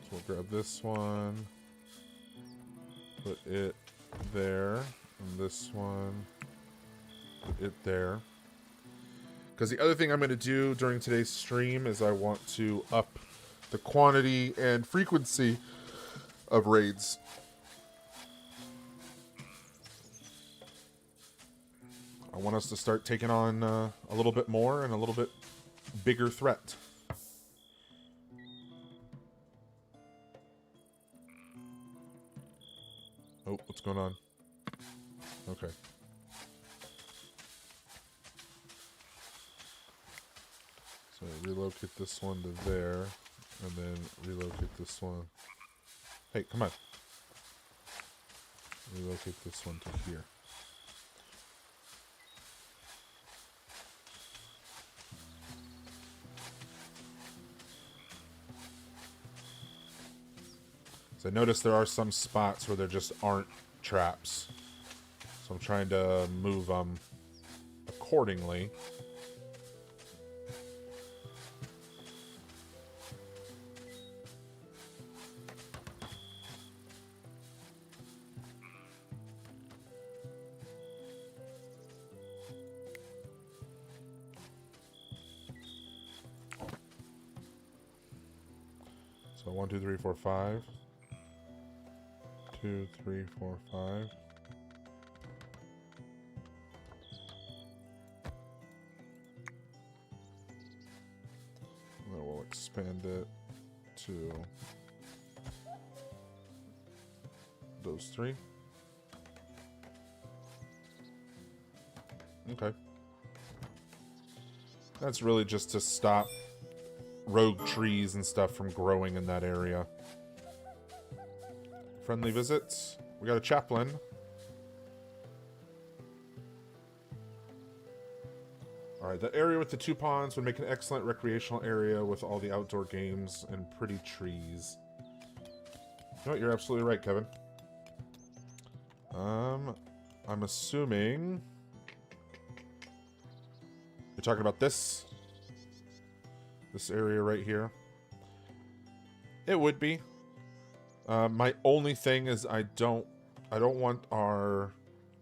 So we'll grab this one, put it there, and this one, put it there. Because the other thing I'm going to do during today's stream is I want to up the quantity and frequency of raids. I want us to start taking on a little bit more and a little bit bigger threat. Oh, what's going on? Okay. So relocate this one to there, and then relocate this one. Hey, come on. Relocate this one to here. So I noticed there are some spots where there just aren't traps. So I'm trying to move them accordingly. So 1, 2, 3, 4, 5. 2, 3, 4, 5. Then we'll expand it to those 3. Okay. That's really just to stop rogue trees and stuff from growing in that area. Friendly visits. We got a chaplain. Alright, the area with the 2 ponds would make an excellent recreational area with all the outdoor games and pretty trees. You know what? You're absolutely right, Kevin. I'm assuming you're talking about this area right here. It would be. My only thing is I don't want our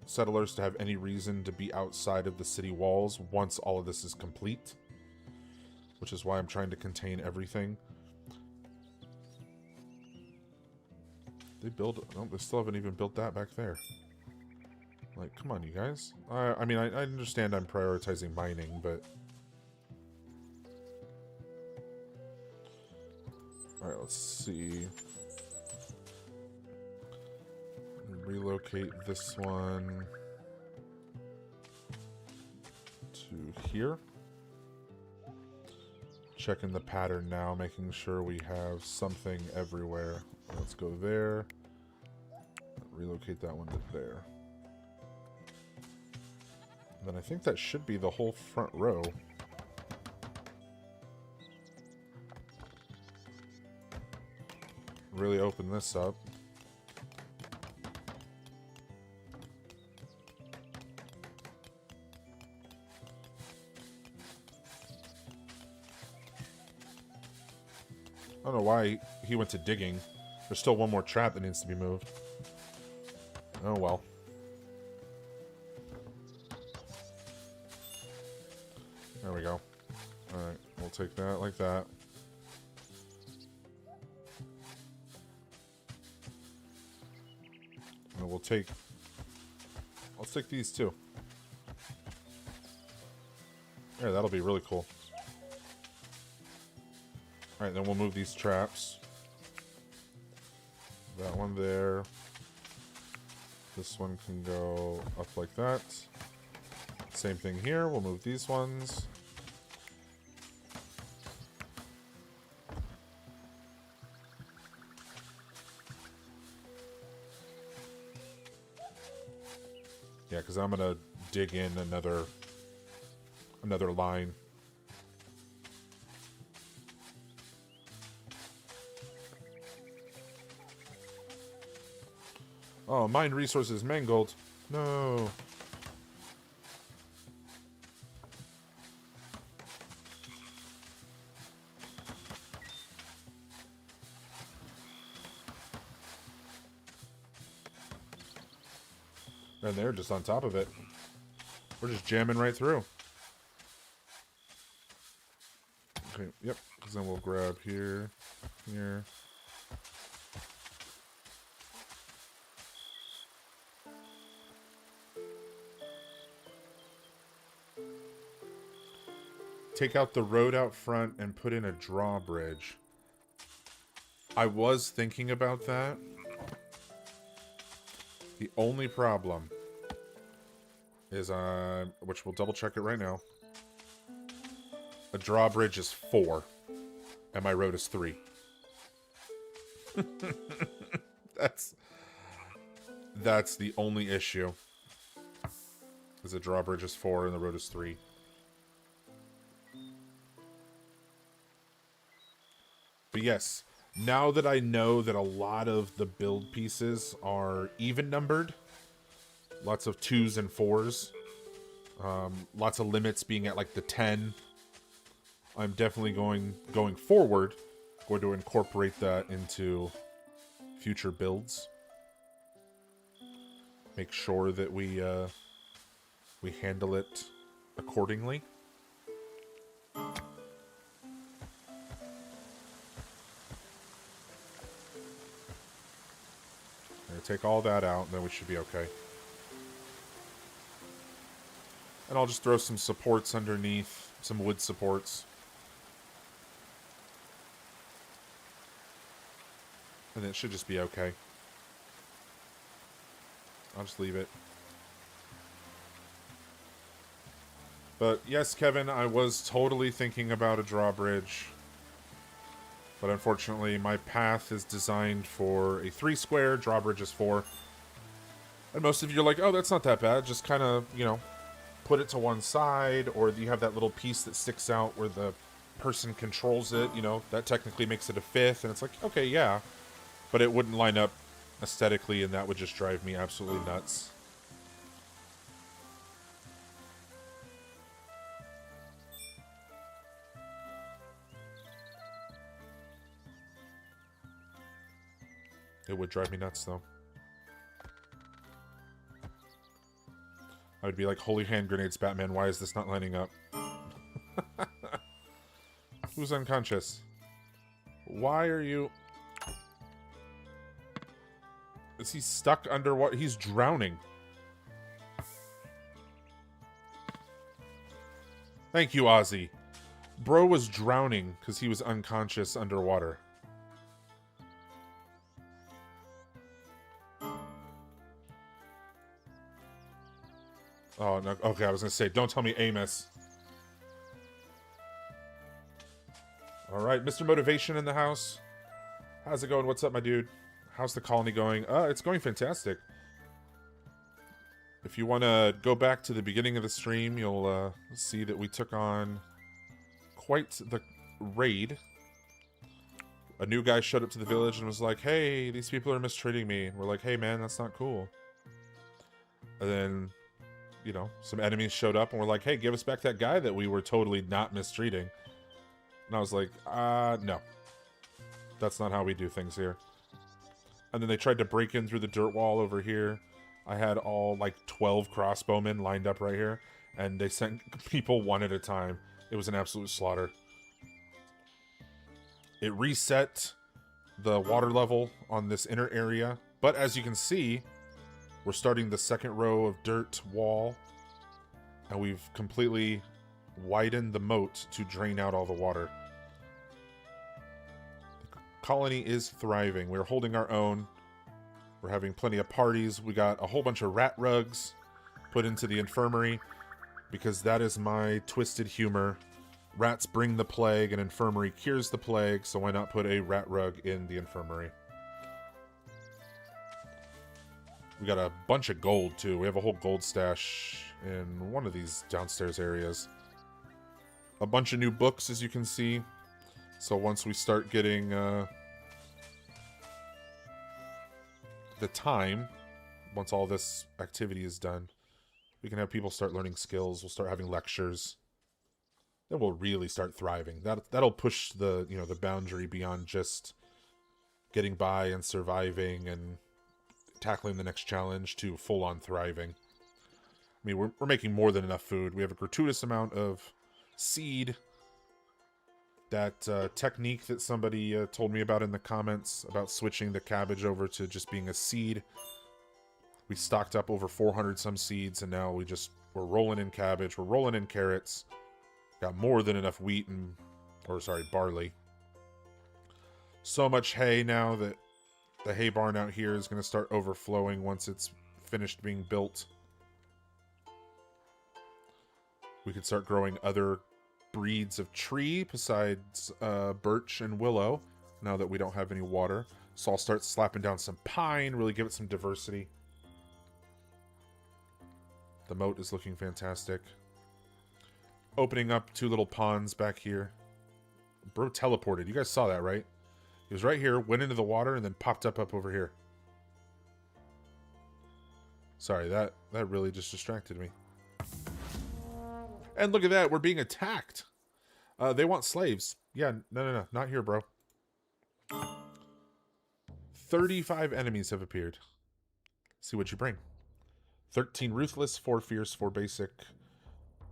settlers to have any reason to be outside of the city walls once all of this is complete, which is why I'm trying to contain everything. They build... No, they still haven't even built that back there. Like, come on, you guys. I mean, I understand I'm prioritizing mining, but... Alright, let's see. Relocate this one to here. Checking the pattern now, making sure we have something everywhere. Let's go there. Relocate that one to there. Then I think that should be the whole front row. Really open this up. I don't know why he went to digging. There's still one more trap that needs to be moved. Oh well. There we go. Alright, we'll take that like that. And we'll take... Let's take these too. Yeah, that'll be really cool. Alright, then we'll move these traps. That one there. This one can go up like that. Same thing here. We'll move these ones. Yeah, because I'm going to dig in another line. Oh, mine resources mangled. No. And they're just on top of it. We're just jamming right through. Okay, yep. Because then we'll grab here, here. Take out the road out front and put in a drawbridge. I was thinking about that. The only problem is, which we'll double check it right now. A drawbridge is 4, and my road is 3. That's the only issue. Is the drawbridge is 4 and the road is 3. But yes, now that I know that a lot of the build pieces are even numbered, lots of 2s and 4s, lots of limits being at like the 10, I'm definitely going forward, going to incorporate that into future builds. Make sure that we handle it accordingly. Take all that out, and then we should be okay. And I'll just throw some supports underneath, some wood supports. And it should just be okay. I'll just leave it. But yes, Kevin, I was totally thinking about a drawbridge. But unfortunately, my path is designed for a 3 square, drawbridge is 4. And most of you are like, oh, that's not that bad. Just kind of, you know, put it to one side. Or you have that little piece that sticks out where the person controls it. You know, that technically makes it a 5th. And it's like, okay, yeah. But it wouldn't line up aesthetically, and that would just drive me absolutely nuts. It would drive me nuts, though. I would be like, holy hand grenades, Batman, why is this not lining up? Who's unconscious? Why are you... Is he stuck underwater? He's drowning. Thank you, Ozzy. Bro was drowning because he was unconscious underwater. Oh, no. Okay, I was going to say, don't tell me Amos. Alright, Mr. Motivation in the house. How's it going? What's up, my dude? How's the colony going? It's going fantastic. If you want to go back to the beginning of the stream, you'll see that we took on quite the raid. A new guy showed up to the village and was like, hey, these people are mistreating me. And we're like, hey, man, that's not cool. And then... you know, some enemies showed up and were like, hey, give us back that guy that we were totally not mistreating. And I was like, no. That's not how we do things here. And then they tried to break in through the dirt wall over here. I had all, like, 12 crossbowmen lined up right here. And they sent people one at a time. It was an absolute slaughter. It reset the water level on this inner area. But as you can see... we're starting the second row of dirt wall, and we've completely widened the moat to drain out all the water. The colony is thriving. We're holding our own. We're having plenty of parties. We got a whole bunch of rat rugs put into the infirmary, because that is my twisted humor. Rats bring the plague, and infirmary cures the plague, so why not put a rat rug in the infirmary? We got a bunch of gold, too. We have a whole gold stash in one of these downstairs areas. A bunch of new books, as you can see. So once we start getting the time, once all this activity is done, we can have people start learning skills. We'll start having lectures. Then we'll really start thriving. That'll push the, you know, the boundary beyond just getting by and surviving and tackling the next challenge to full-on thriving. I mean, we're making more than enough food. We have a gratuitous amount of seed. That technique that somebody told me about in the comments about switching the cabbage over to just being a seed. We stocked up over 400 some seeds, and now we're rolling in cabbage. We're rolling in carrots. Got more than enough wheat and, barley. So much hay now that the hay barn out here is going to start overflowing once it's finished being built. We could start growing other breeds of tree besides birch and willow, now that we don't have any water. So I'll start slapping down some pine, really give it some diversity. The moat is looking fantastic. Opening up 2 little ponds back here. Bro teleported. You guys saw that, right? He was right here, went into the water, and then popped up over here. Sorry, that really just distracted me. And look at that, we're being attacked. They want slaves. Yeah, no, not here, bro. 35 enemies have appeared. See what you bring. 13 ruthless, 4 fierce, 4 basic.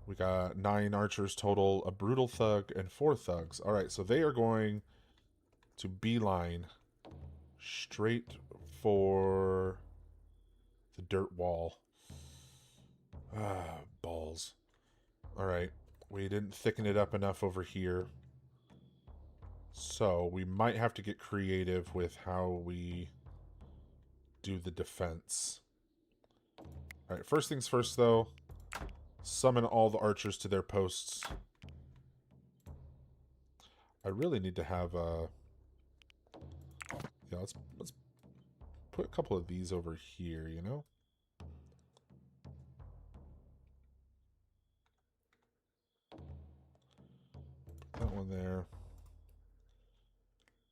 We got 9 archers total, a brutal thug, and 4 thugs. Alright, so they are going to beeline straight for the dirt wall. Ah, balls. Alright, we didn't thicken it up enough over here. So, we might have to get creative with how we do the defense. Alright, first things first, though. Summon all the archers to their posts. I really need to have a... Yeah, let's put a couple of these over here, you know? That one there.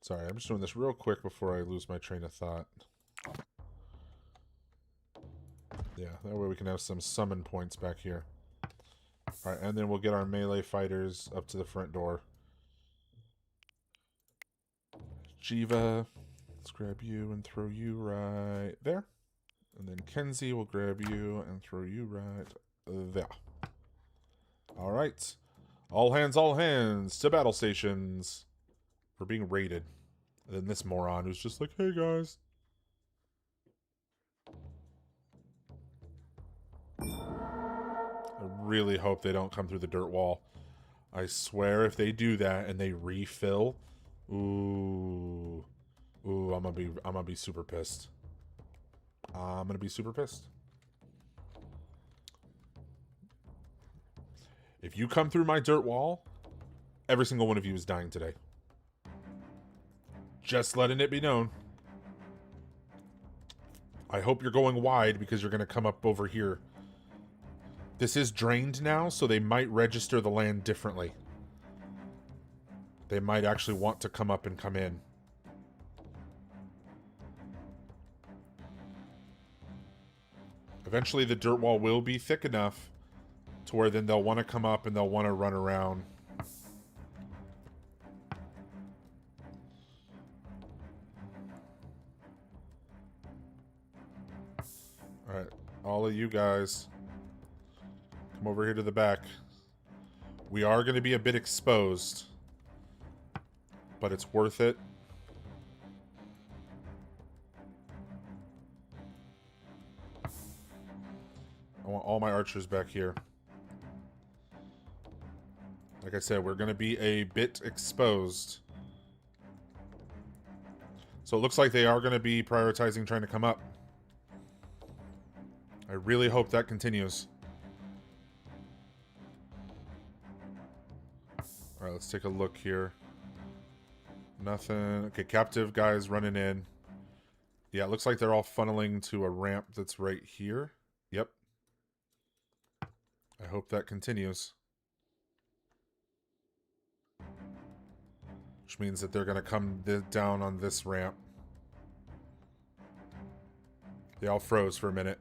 Sorry, I'm just doing this real quick before I lose my train of thought. Yeah, that way we can have some summon points back here. Alright, and then we'll get our melee fighters up to the front door. Jiva, let's grab you and throw you right there. And then Kenzie will grab you and throw you right there. Alright. All hands to battle stations. We're being raided. And then this moron who's just like, hey guys. I really hope they don't come through the dirt wall. I swear if they do that and they refill, ooh, I'm gonna be super pissed. I'm gonna be super pissed. If you come through my dirt wall, every single one of you is dying today. Just letting it be known. I hope you're going wide because you're gonna come up over here. This is drained now, so they might register the land differently. They might actually want to come up and come in. Eventually the dirt wall will be thick enough to where then they'll want to come up and they'll want to run around. Alright, all of you guys, come over here to the back. We are going to be a bit exposed, but it's worth it. I want all my archers back here. Like I said, we're going to be a bit exposed. So it looks like they are going to be prioritizing trying to come up. I really hope that continues. Alright, let's take a look here. Nothing. Okay, captive guys running in. Yeah, it looks like they're all funneling to a ramp that's right here. Yep. I hope that continues. Which means that they're going to come down on this ramp. They all froze for a minute.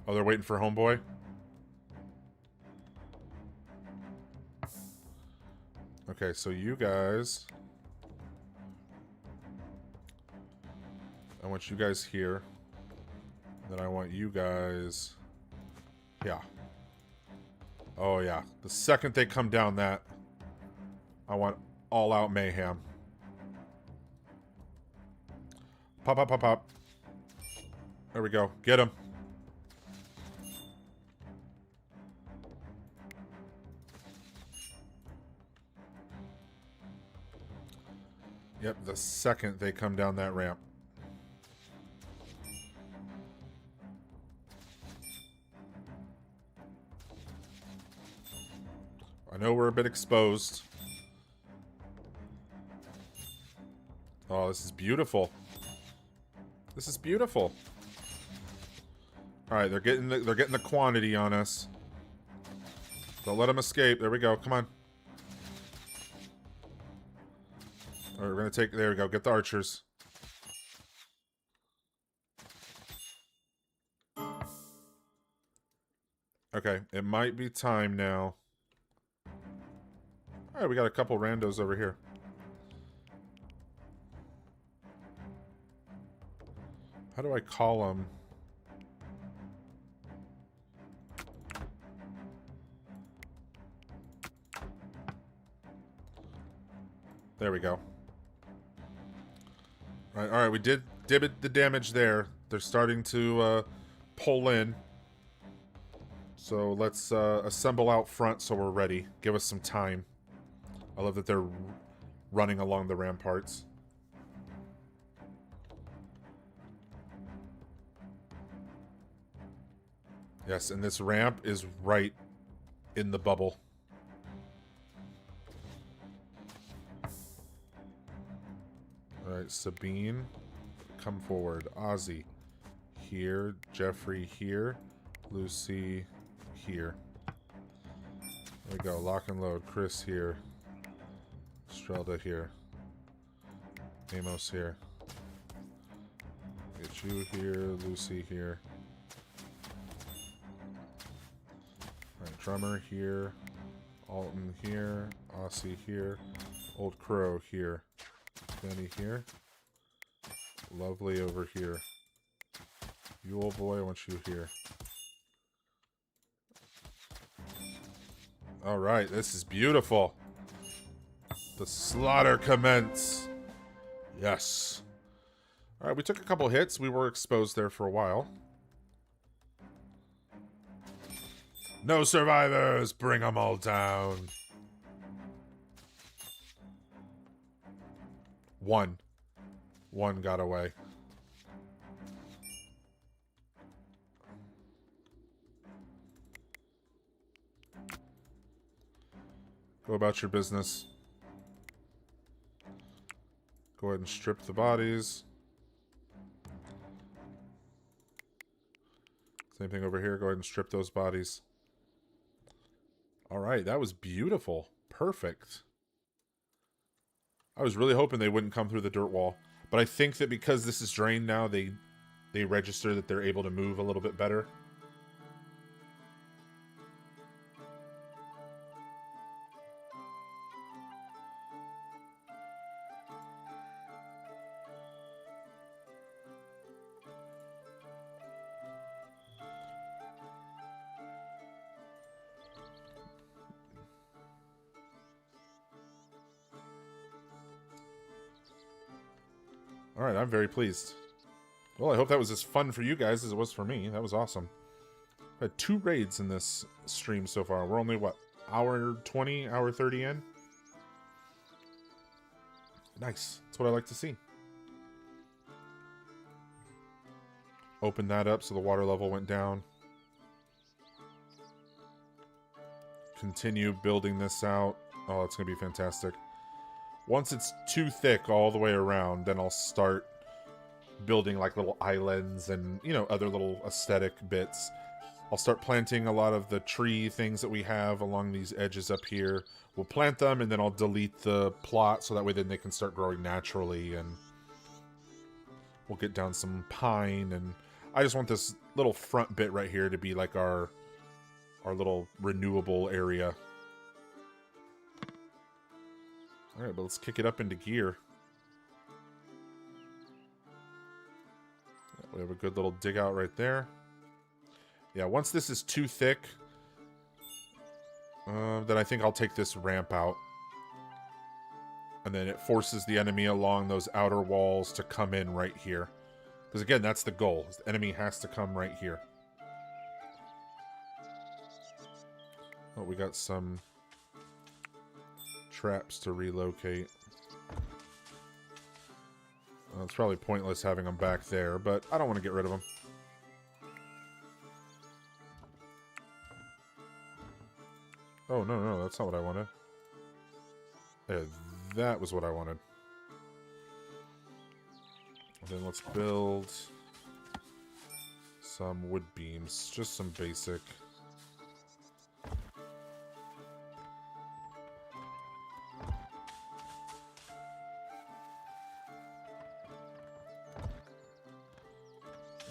Oh, they're waiting for homeboy? Okay, so you guys... I want you guys here. Then I want you guys... Yeah. Oh, yeah. The second they come down that, I want all-out mayhem. Pop, pop, pop, pop. There we go. Get him. Yep, the second they come down that ramp. I know we're a bit exposed. Oh, this is beautiful. This is beautiful. All right, they're getting the quantity on us. Don't let them escape. There we go. Come on. All right, we're gonna take. There we go. Get the archers. Okay, it might be time now. All right, we got a couple randos over here. How do I call them? There we go. All right, we did the damage there. They're starting to pull in. So let's assemble out front so we're ready. Give us some time. I love that they're running along the ramparts. Yes, and this ramp is right in the bubble. Alright, Sabine, come forward. Ozzy, here. Jeffrey, here. Lucy, here. There we go. Lock and load. Chris, here. Strelda, here. Amos, here. Get you here. Lucy, here. Alright, Drummer, here. Alton, here. Aussie, here. Old Crow, here. Dany here. Lovely over here. You old boy, I want you here. Alright, this is beautiful. The slaughter commence. Yes. Alright, we took a couple hits. We were exposed there for a while. No survivors! Bring them all down. One got away. Go about your business. Go ahead and strip the bodies. Same thing over here. Go ahead and strip those bodies. Alright, that was beautiful. Perfect. I was really hoping they wouldn't come through the dirt wall. But I think that because this is drained now, they register that they're able to move a little bit better. Alright, I'm very pleased. Well, I hope that was as fun for you guys as it was for me. That was awesome. I had 2 raids in this stream so far. We're only, what, hour 20, hour 30 in? Nice. That's what I like to see. Open that up so the water level went down. Continue building this out. Oh, it's going to be fantastic. Once it's too thick all the way around, then I'll start building like little islands and, you know, other little aesthetic bits. I'll start planting a lot of the tree things that we have along these edges up here. We'll plant them and then I'll delete the plot so that way then they can start growing naturally, and we'll get down some pine. And I just want this little front bit right here to be like our little renewable area. Alright, but let's kick it up into gear. We have a good little dig out right there. Yeah, once this is too thick, then I think I'll take this ramp out. And then it forces the enemy along those outer walls to come in right here. Because again, that's the goal. The enemy has to come right here. Oh, we got some traps to relocate. Well, it's probably pointless having them back there, but I don't want to get rid of them. Oh, no, no, that's not what I wanted. Yeah, that was what I wanted. And then let's build some wood beams. Just some basic.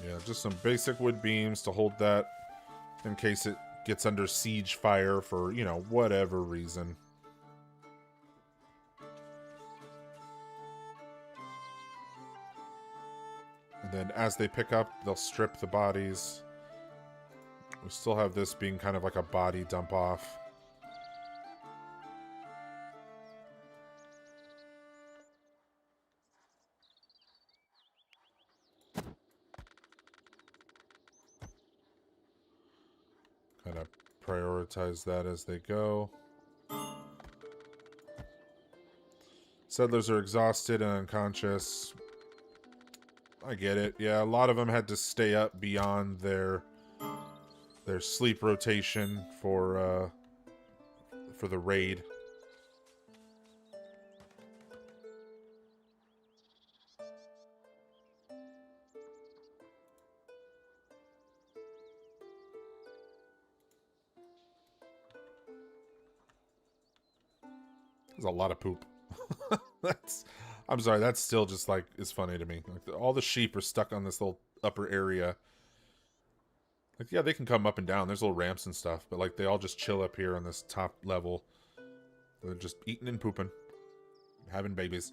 Yeah, just some basic wood beams to hold that in case it gets under siege fire for, you know, whatever reason. And then as they pick up, they'll strip the bodies. We still have this being kind of like a body dump off. Kind of prioritize that as they go. Settlers are exhausted and unconscious. I get it. Yeah, a lot of them had to stay up beyond their sleep rotation for the raid. There's a lot of poop. I'm sorry, that's still just like, is funny to me. Like, all the sheep are stuck on this little upper area. Like, yeah, they can come up and down. There's little ramps and stuff, but like, they all just chill up here on this top level. They're just eating and pooping. Having babies.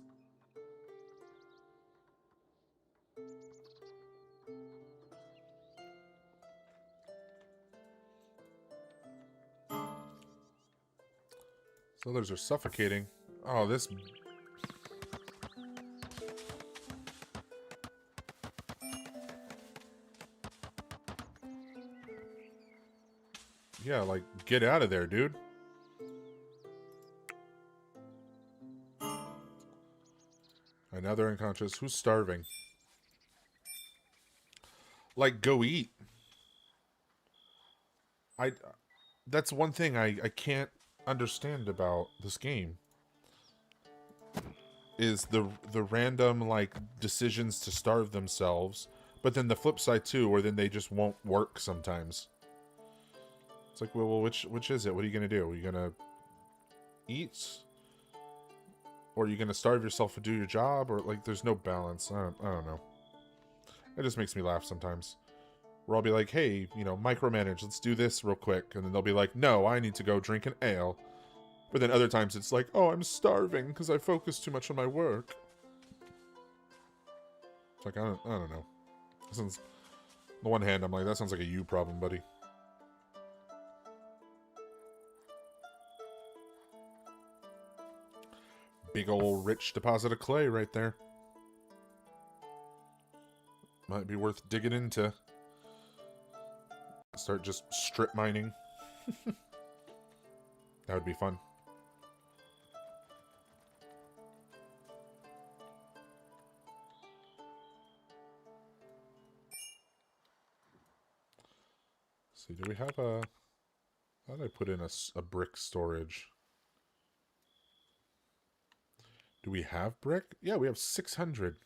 So others are suffocating. Oh, this... Yeah, like, get out of there, dude. And now they're unconscious. Who's starving? Like, go eat. That's one thing I can't understand about this game. Is the random, like, decisions to starve themselves. But then the flip side, too, where then they just won't work sometimes. It's like, well, which is it? What are you going to do? Are you going to eat? Or are you going to starve yourself and do your job? Or, like, there's no balance. I don't know. It just makes me laugh sometimes. Where I'll be like, hey, you know, micromanage. Let's do this real quick. And then they'll be like, no, I need to go drink an ale. But then other times it's like, oh, I'm starving because I focus too much on my work. It's like, I don't know. On the one hand, I'm like, that sounds like a you problem, buddy. Big old rich deposit of clay right there. Might be worth digging into. Start just strip mining. That would be fun. See, do we have a... How did I put in a brick storage? Do we have brick? Yeah, we have 600.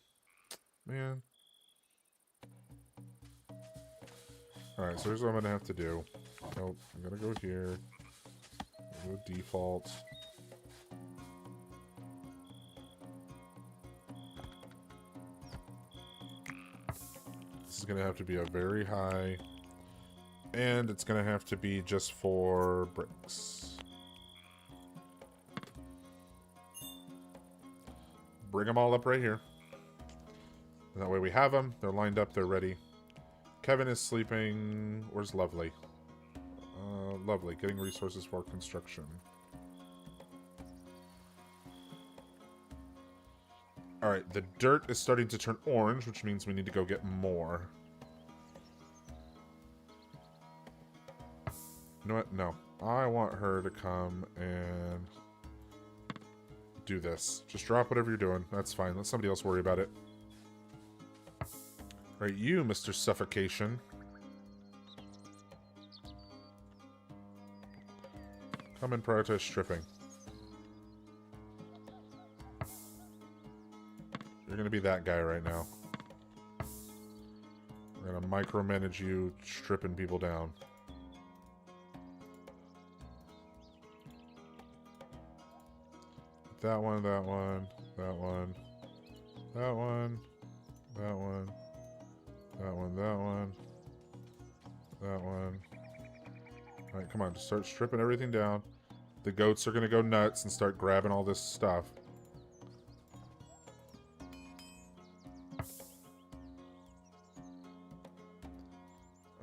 Man. Alright, so here's what I'm going to have to do. Nope, I'm going to go here. Go default. This is going to have to be a very high... And it's going to have to be just for bricks. Bring them all up right here. And that way we have them. They're lined up. They're ready. Kevin is sleeping. Where's Lovely? Lovely. Getting resources for construction. Alright, the dirt is starting to turn orange, which means we need to go get more. You know what? No. I want her to come and do this. Just drop whatever you're doing. That's fine. Let somebody else worry about it. Alright, you, Mr. Suffocation. Come and prioritize stripping. You're gonna be that guy right now. We're gonna micromanage you, stripping people down. That one, that one, that one, that one, that one, that one, that one, that one. Alright, come on, just start stripping everything down. The goats are gonna go nuts and start grabbing all this stuff.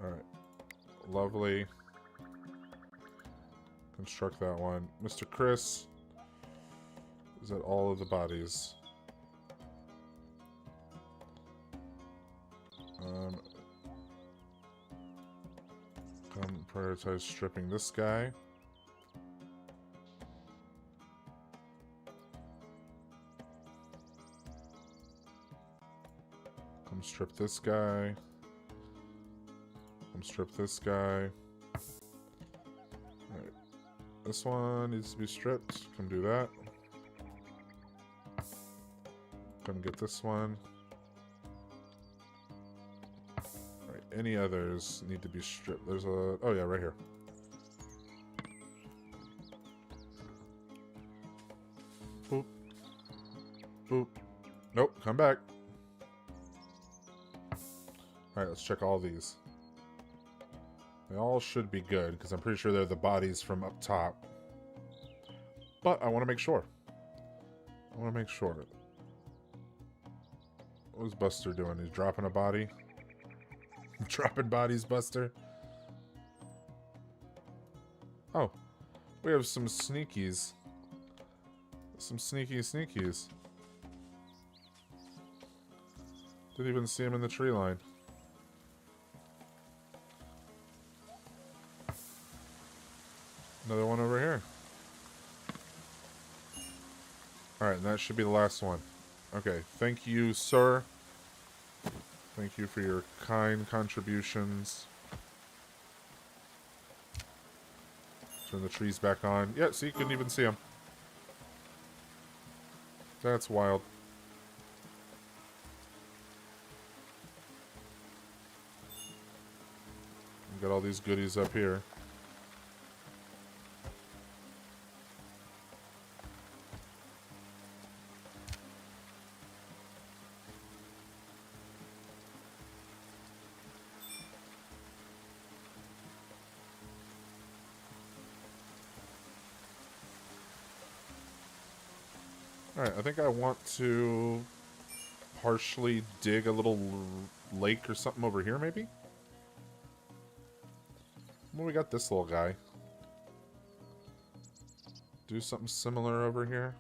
Alright. Lovely. Construct that one. Mr. Chris. Is that all of the bodies? Come prioritize stripping this guy. Come strip this guy. Come strip this guy. Alright. This one needs to be stripped. Come do that. Come get this one. Alright, any others need to be stripped. There's a... oh yeah, right here. Boop. Boop. Nope, come back. Alright, let's check all these. They all should be good, because I'm pretty sure they're the bodies from up top. But I want to make sure. I want to make sure. What is Buster doing? He's dropping a body? Dropping bodies, Buster? Oh. We have some sneakies. Some sneaky sneakies. Didn't even see him in the tree line. Another one over here. Alright, and that should be the last one. Okay, thank you, sir. Thank you for your kind contributions. Turn the trees back on. Yeah, see, couldn't even see them. That's wild. We got all these goodies up here. Alright, I think I want to partially dig a little lake or something over here, maybe? Well, we got this little guy. Do something similar over here.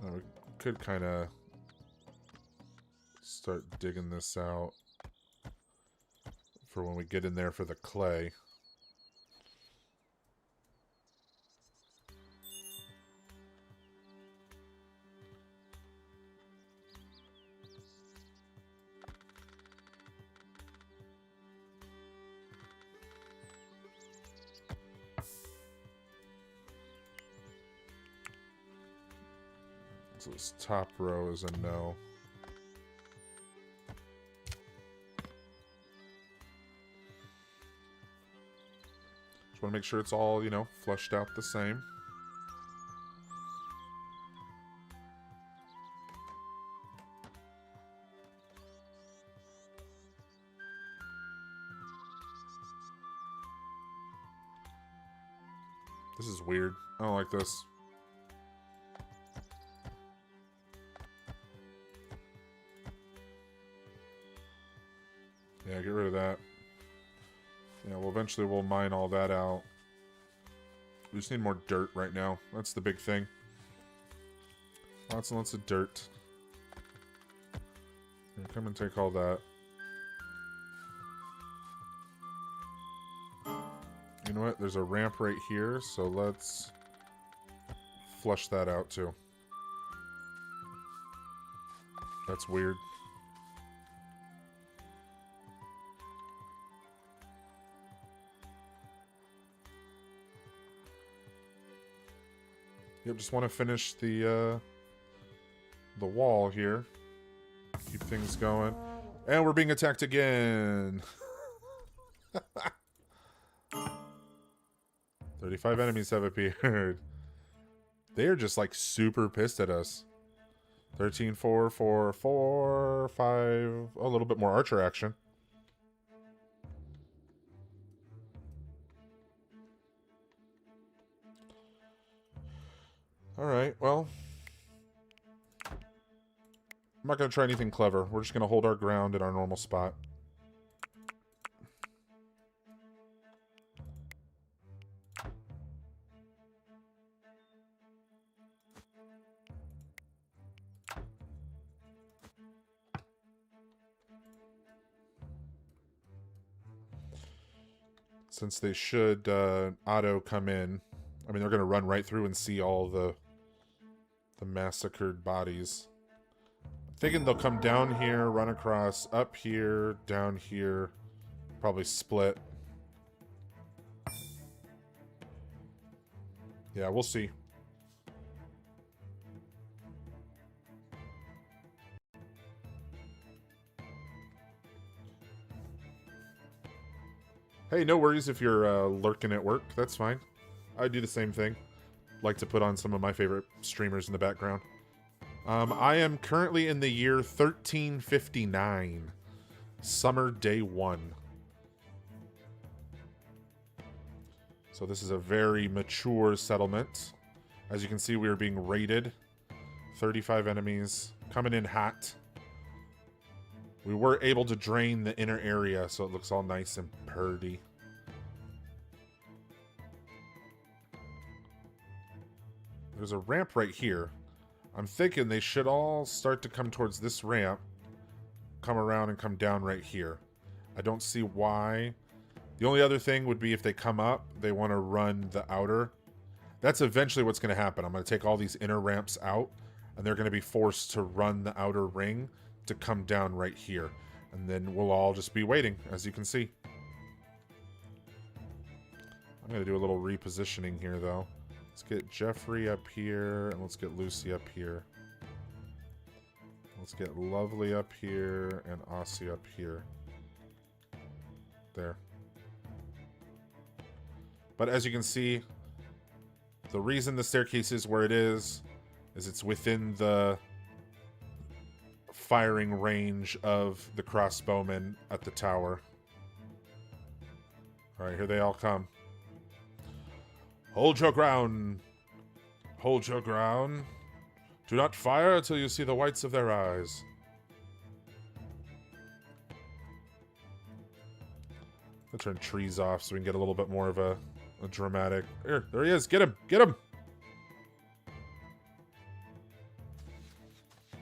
Oh, we could kind of start digging this out for when we get in there for the clay. So this top row is a no. Just want to make sure it's all, you know, flushed out the same. This is weird. I don't like this. Yeah, get rid of that. Yeah, well, eventually we'll mine all that out. We just need more dirt right now. That's the big thing. Lots and lots of dirt. Here, come and take all that. You know what? There's a ramp right here, so let's flush that out too. That's weird. Yep, just want to finish the wall here. Keep things going. And we're being attacked again. 35 enemies have appeared. They are just like super pissed at us. 13, 4, 4, 4, 5. A little bit more archer action. Alright, well. I'm not going to try anything clever. We're just going to hold our ground in our normal spot. Since they should auto come in. I mean, they're going to run right through and see all the massacred bodies. I'm thinking they'll come down here, run across, up here, down here, probably split. Yeah, we'll see. Hey, no worries if you're lurking at work. That's fine. I do the same thing. Like to put on some of my favorite streamers in the background. I am currently in the year 1359. Summer day 1. So this is a very mature settlement. As you can see, we are being raided. 35 enemies. Coming in hot. We were able to drain the inner area, so it looks all nice and purty. There's a ramp right here. I'm thinking they should all start to come towards this ramp, come around and come down right here. I don't see why. The only other thing would be if they come up, they want to run the outer. That's eventually what's going to happen. I'm going to take all these inner ramps out, and they're going to be forced to run the outer ring to come down right here. And then we'll all just be waiting, as you can see. I'm going to do a little repositioning here, though. Let's get Jeffrey up here, and let's get Lucy up here. Let's get Lovely up here, and Aussie up here. There. But as you can see, the reason the staircase is where it is it's within the firing range of the crossbowmen at the tower. Alright, here they all come. Hold your ground. Hold your ground. Do not fire until you see the whites of their eyes. I'll turn trees off so we can get a little bit more of a dramatic... Here, there he is. Get him. Get him.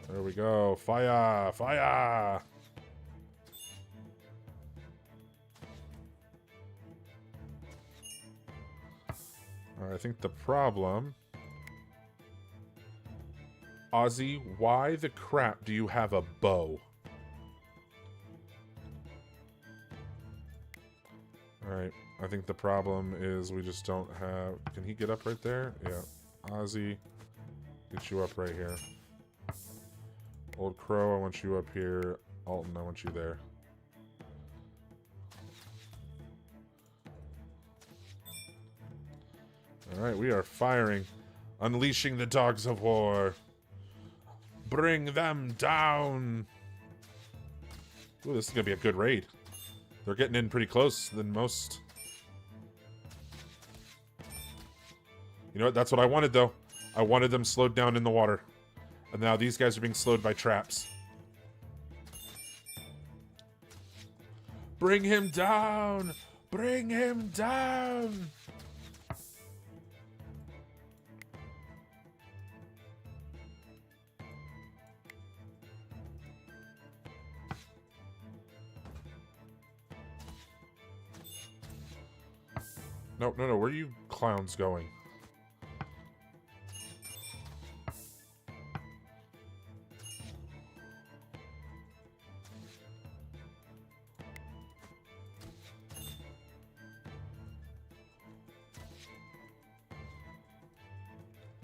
There we go. Fire. Fire. Alright, I think the problem... Ozzy, why the crap do you have a bow? Alright, I think the problem is we just don't have... Can he get up right there? Yeah. Ozzy, get you up right here. Old Crow, I want you up here. Alton, I want you there. Alright, we are firing. Unleashing the dogs of war. Bring them down. Ooh, this is going to be a good raid. They're getting in pretty close than most. You know what? That's what I wanted, though. I wanted them slowed down in the water. And now these guys are being slowed by traps. Bring him down! Bring him down! No, no, no. Where are you clowns going?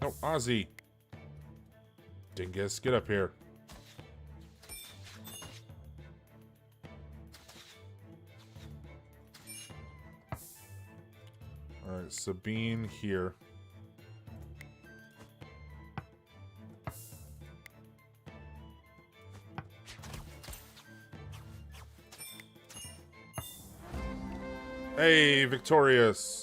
No, Ozzy. Dingus, get up here. Alright, Sabine here. Hey, Victorious.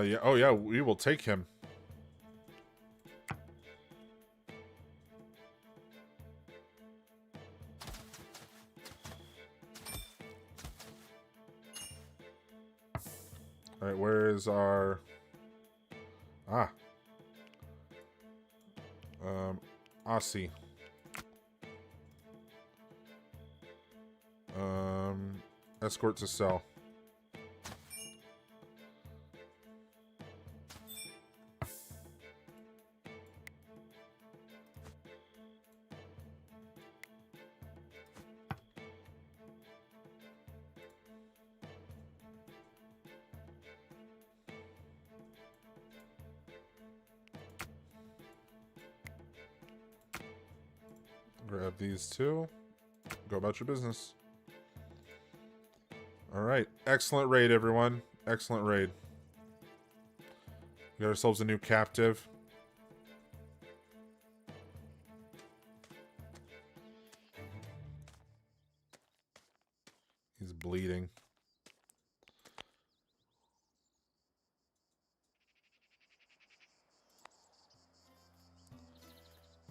Yeah. Oh, yeah. We will take him. All right. Where is our? Aussie. Escort to cell. Grab these two. Go about your business. Alright. Excellent raid, everyone. Excellent raid. We got ourselves a new captive. He's bleeding.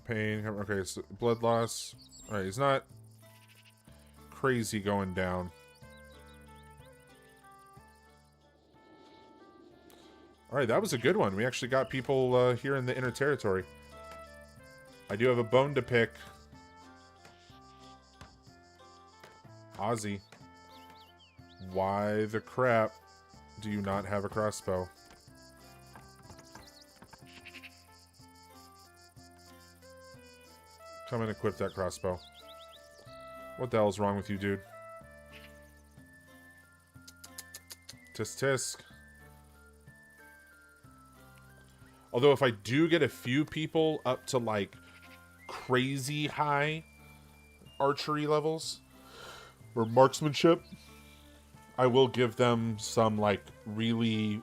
Pain. Okay, so blood loss. Alright, he's not crazy going down. Alright, that was a good one. We actually got people here in the inner territory. I do have a bone to pick. Ozzy. Why the crap do you not have a crossbow? Come and equip that crossbow. What the hell's wrong with you, dude? Tisk tisk. Although if I do get a few people up to like crazy high archery levels or marksmanship, I will give them some like really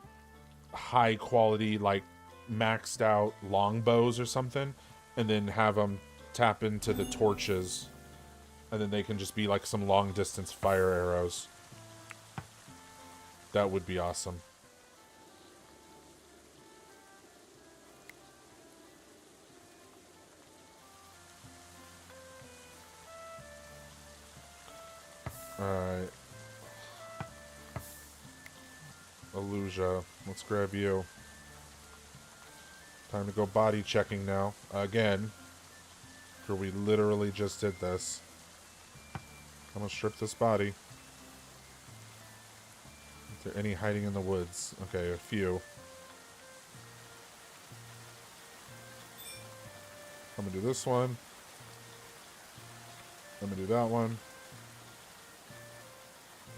high quality, like maxed out longbows or something, and then have them tap into the torches, and then they can just be like some long distance fire arrows. That would be awesome. Alright. Illusia. Let's grab you. Time to go body checking now. Again. For we literally just did this. I'm gonna strip this body. Is there any hiding in the woods? Okay, a few. I'm gonna do this one. I'm gonna do that one.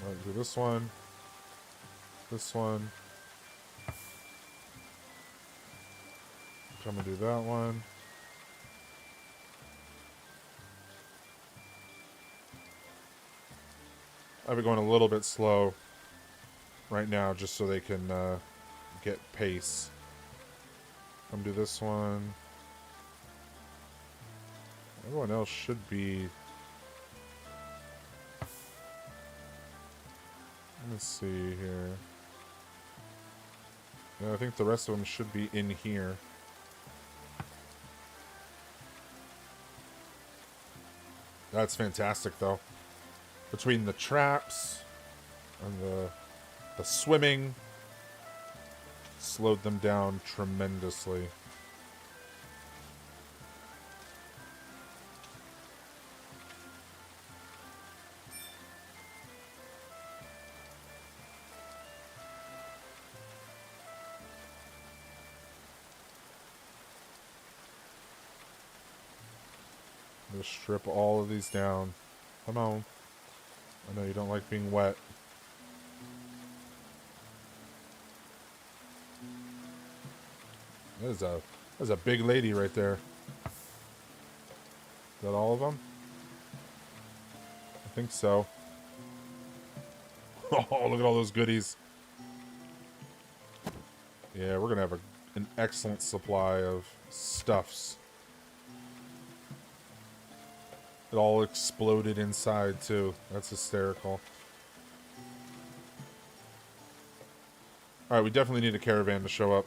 I'm gonna do this one. This one. I'm gonna do that one. I've been going a little bit slow right now just so they can get pace. I'm gonna do this one. Everyone else should be... Let's see here. Yeah, I think the rest of them should be in here. That's fantastic, though. Between the traps and the swimming, slowed them down tremendously. Just strip all of these down. Come on. I know you don't like being wet. There's a big lady right there. Is that all of them? I think so. Oh, look at all those goodies. Yeah, we're gonna have an excellent supply of stuffs. It all exploded inside too. That's hysterical. Alright, we definitely need a caravan to show up.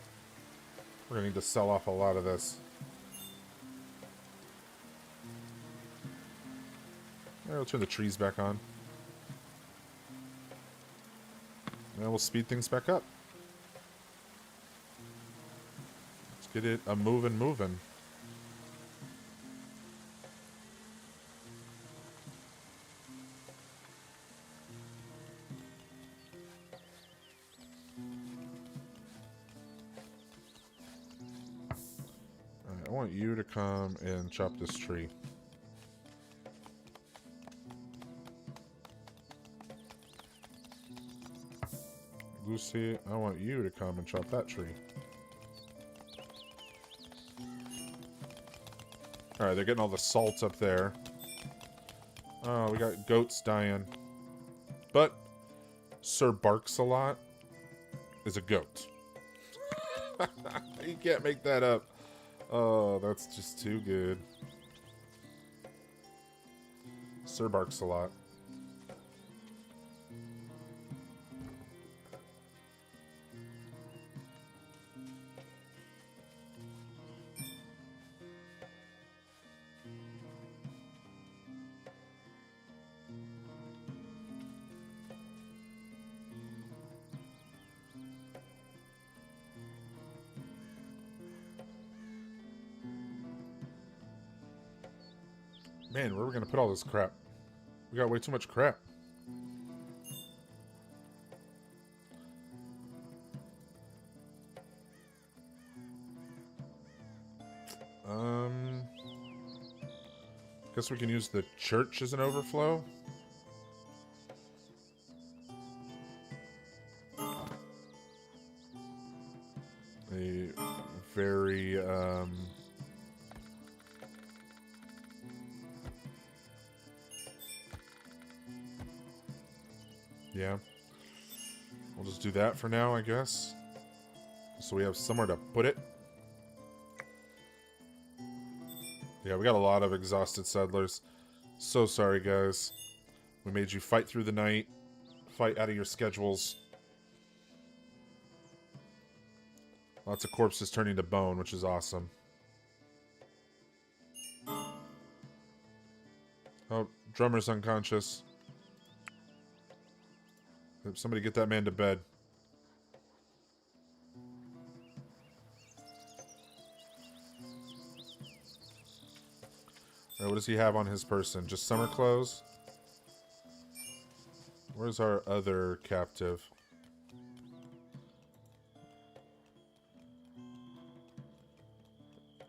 We're gonna need to sell off a lot of this. Alright, we'll turn the trees back on. And we'll speed things back up. Let's get it a moving. Alright, I want you to come and chop this tree. Lucy, I want you to come and chop that tree. Alright, they're getting all the salt up there. Oh, we got goats dying. But Sir Barks-a-Lot is a goat. You can't make that up. Oh, that's just too good. Sir Barks-a-Lot. Man, where are we going to put all this crap? We got way too much crap. Guess we can use the church as an overflow. A very, yeah. We'll just do that for now, I guess. So we have somewhere to put it. Yeah, we got a lot of exhausted settlers. So sorry, guys. We made you fight through the night. Fight out of your schedules. Lots of corpses turning to bone, which is awesome. Oh, drummer's unconscious. Somebody get that man to bed. Alright, what does he have on his person? Just summer clothes? Where's our other captive?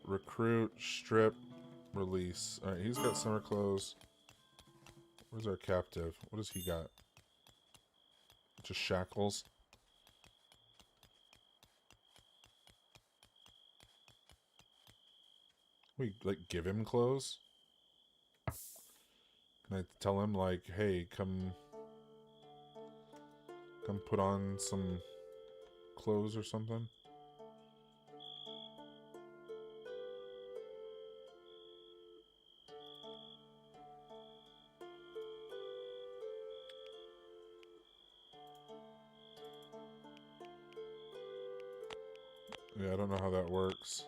Recruit, strip, release. Alright, he's got summer clothes. Where's our captive? What does he got? Just shackles. We, like, give him clothes? Can I tell him, like, hey, come put on some clothes or something? Yeah, I don't know how that works.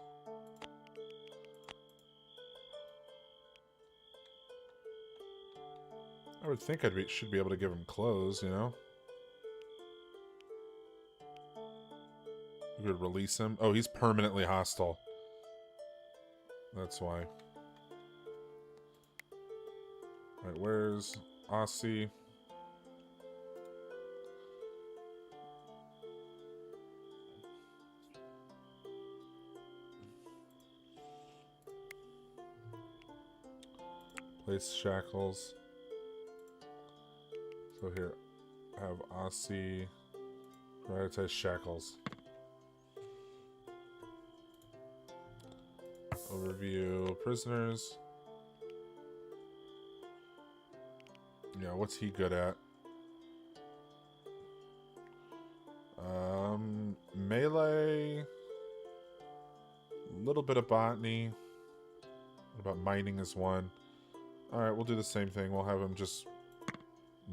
I would think should be able to give him clothes, you know? We could release him. Oh, he's permanently hostile. That's why. Alright, where's Aussie? Place shackles. So here, have Aussie prioritize shackles. Overview prisoners. Yeah, what's he good at? Melee. A little bit of botany. What about mining is one? Alright, we'll do the same thing. We'll have him just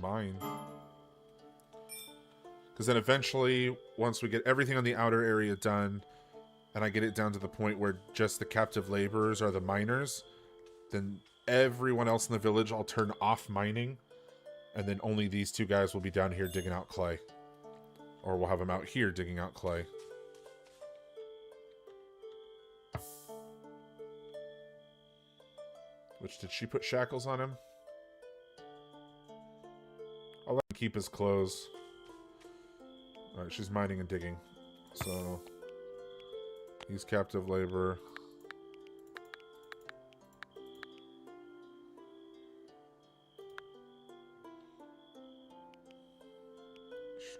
mine. Because then eventually, once we get everything on the outer area done, and I get it down to the point where just the captive laborers are the miners, then everyone else in the village I'll turn off mining, and then only these two guys will be down here digging out clay. Or we'll have them out here digging out clay. Which, did she put shackles on him? I'll let him keep his clothes. Alright, she's mining and digging. So, he's captive labor.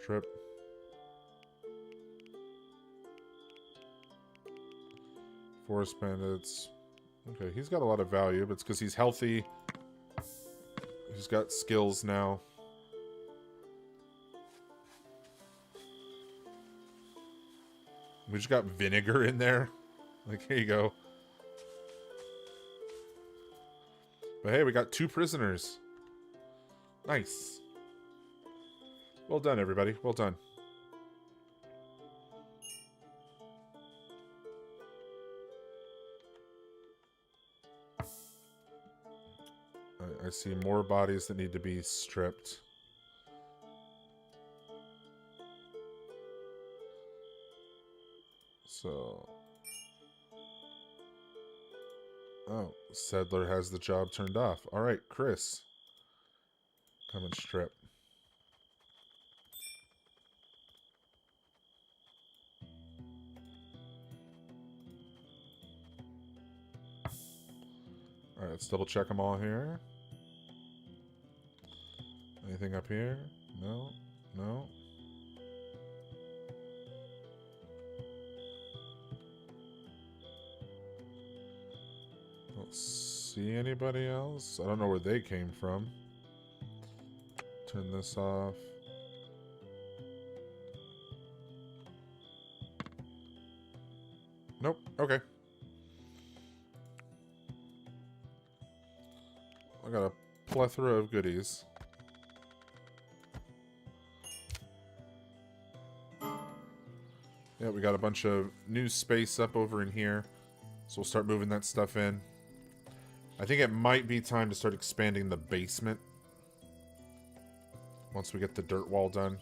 Strip. Forest bandits. Okay, he's got a lot of value, but it's because he's healthy. He's got skills now. We just got vinegar in there. Like, here you go. But hey, we got 2 prisoners. Nice. Well done, everybody. Well done. I see more bodies that need to be stripped. So... Oh, Settler has the job turned off. Alright, Chris. Come and strip. Alright, let's double check them all here. Anything up here? No? No? Don't see anybody else. I don't know where they came from. Turn this off. Nope. Okay. I got a plethora of goodies. Yeah, we got a bunch of new space up over in here. So we'll start moving that stuff in. I think it might be time to start expanding the basement. Once we get the dirt wall done.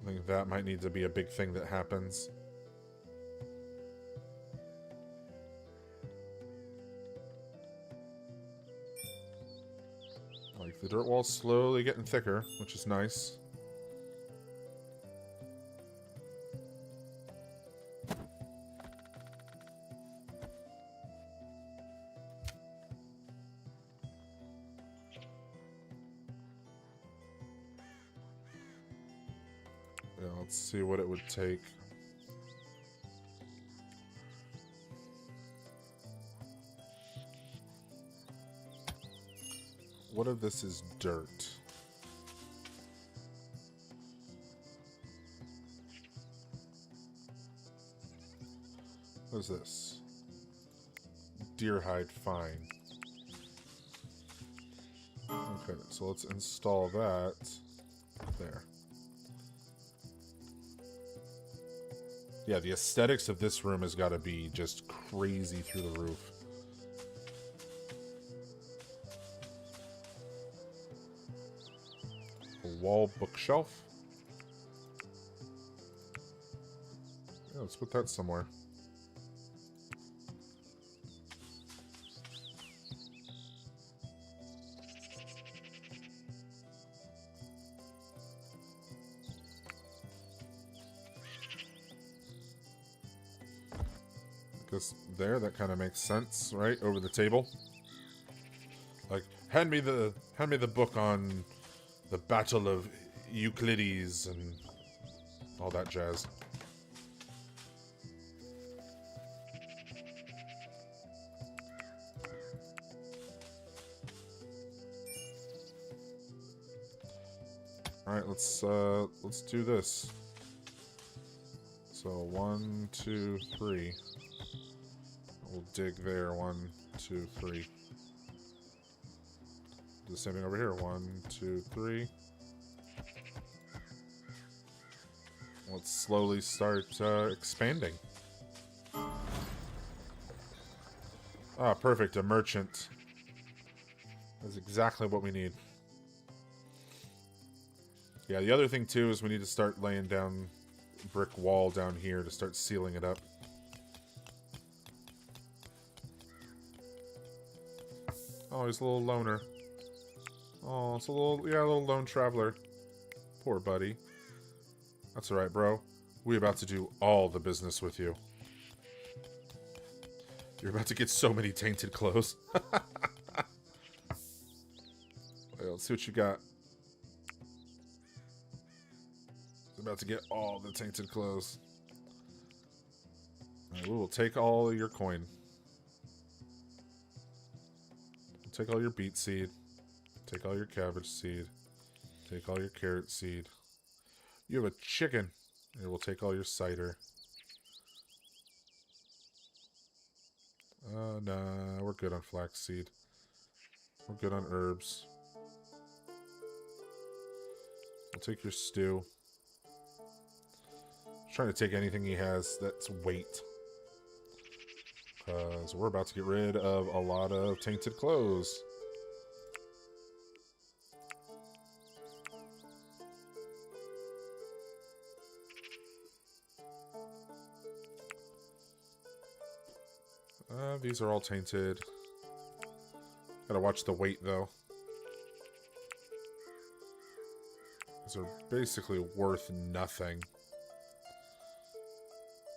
I think that might need to be a big thing that happens. Like, the dirt wall's slowly getting thicker, which is nice. Yeah, let's see what it would take. What if this is dirt? What is this? Deer hide, fine. Okay, so let's install that there. Yeah, the aesthetics of this room has got to be just crazy through the roof. A wall bookshelf. Yeah, let's put that somewhere. There, that kind of makes sense, right? Over the table. Like, hand me the book on the Battle of Euclides and all that jazz. Alright, let's do this. So 1, 2, 3. We'll dig there. 1, 2, 3. Do the same thing over here. 1, 2, 3. Let's slowly start expanding. Ah, perfect. A merchant. That's exactly what we need. Yeah, the other thing too is we need to start laying down brick wall down here to start sealing it up. Oh, he's a little loner. Oh, it's a little lone traveler. Poor buddy. That's alright, bro. We're about to do all the business with you. You're about to get so many tainted clothes. Let's see what you got. About to get all the tainted clothes. Right, we will take all your coin. We'll take all your beet seed. Take all your cabbage seed. Take all your carrot seed. You have a chicken. Here, we'll take all your cider. Nah, we're good on flaxseed. We're good on herbs. We'll take your stew. Trying to take anything he has that's weight. Because we're about to get rid of a lot of tainted clothes. These are all tainted. Gotta watch the weight though. These are basically worth nothing.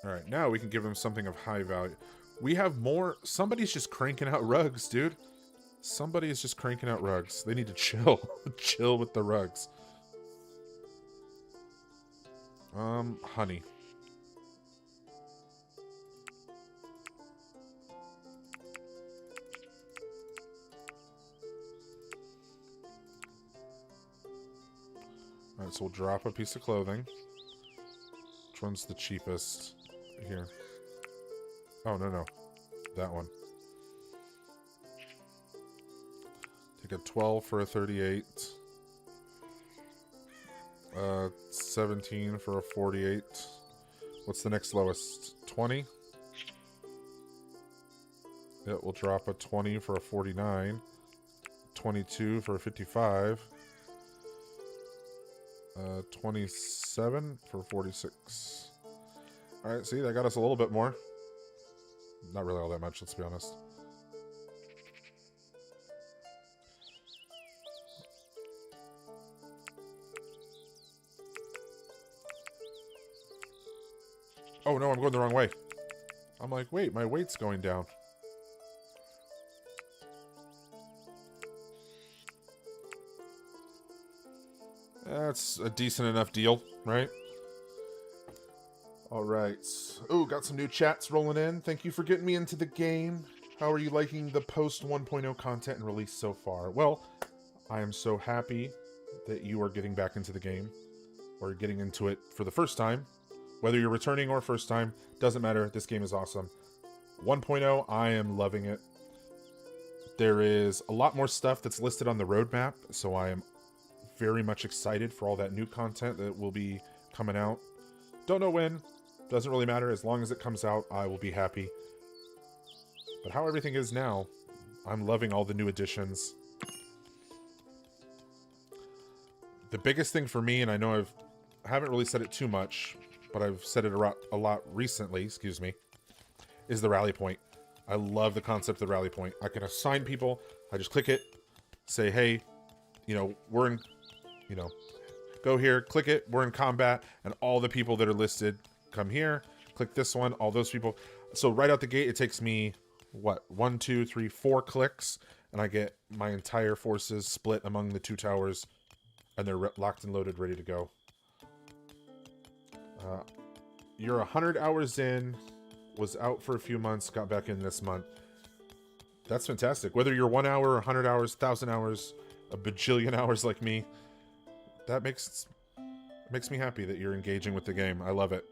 Alright, now we can give them something of high value. We have more... Somebody's just cranking out rugs, dude. Somebody is just cranking out rugs. They need to chill. Chill with the rugs. Honey. Alright, so we'll drop a piece of clothing. Which one's the cheapest? Here. Oh, no. That one. Take a 12 for a 38. 17 for a 48. What's the next lowest? 20? It will drop a 20 for a 49. 22 for a 55. 27 for 46. Alright, see, that got us a little bit more. Not really all that much, let's be honest. Oh no, I'm going the wrong way. I'm like, wait, my weight's going down. That's a decent enough deal, right? Alright. Oh, got some new chats rolling in. Thank you for getting me into the game. How are you liking the post 1.0 content and release so far? Well, I am so happy that you are getting back into the game. Or getting into it for the first time. Whether you're returning or first time, doesn't matter. This game is awesome. 1.0, I am loving it. There is a lot more stuff that's listed on the roadmap, so I am very much excited for all that new content that will be coming out. Don't know when. Doesn't really matter. As long as it comes out, I will be happy. But how everything is now, I'm loving all the new additions. The biggest thing for me, and I know I haven't really said it too much, but I've said it a lot recently, excuse me, is the rally point. I love the concept of the rally point. I can assign people. I just click it, say, hey, we're in, go here, click it, we're in combat, and all the people that are listed come here, click this one, all those people. So right out the gate, it takes me, 1, 2, 3, 4 clicks, and I get my entire forces split among the 2 towers, and they're locked and loaded, ready to go. You're 100 hours in, was out for a few months, got back in this month. That's fantastic. Whether you're 1 hour, 100 hours, 1,000 hours, a bajillion hours like me, that makes me happy that you're engaging with the game. I love it.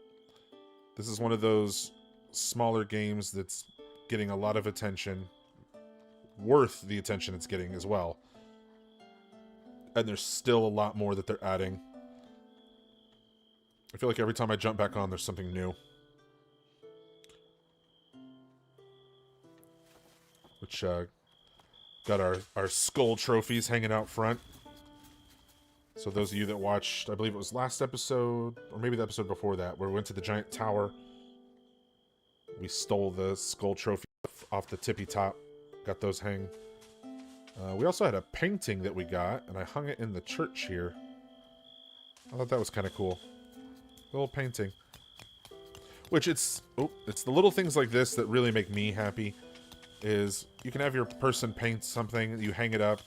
This is one of those smaller games that's getting a lot of attention, worth the attention it's getting as well. And there's still a lot more that they're adding. I feel like every time I jump back on, there's something new. Which, got our skull trophies hanging out front. So those of you that watched, I believe it was last episode, or maybe the episode before that, where we went to the giant tower. We stole the skull trophy off the tippy top. Got those hang. We also had a painting that we got, and I hung it in the church here. I thought that was kind of cool. Little painting. Which it's the little things like this that really make me happy. Is you can have your person paint something, you hang it up,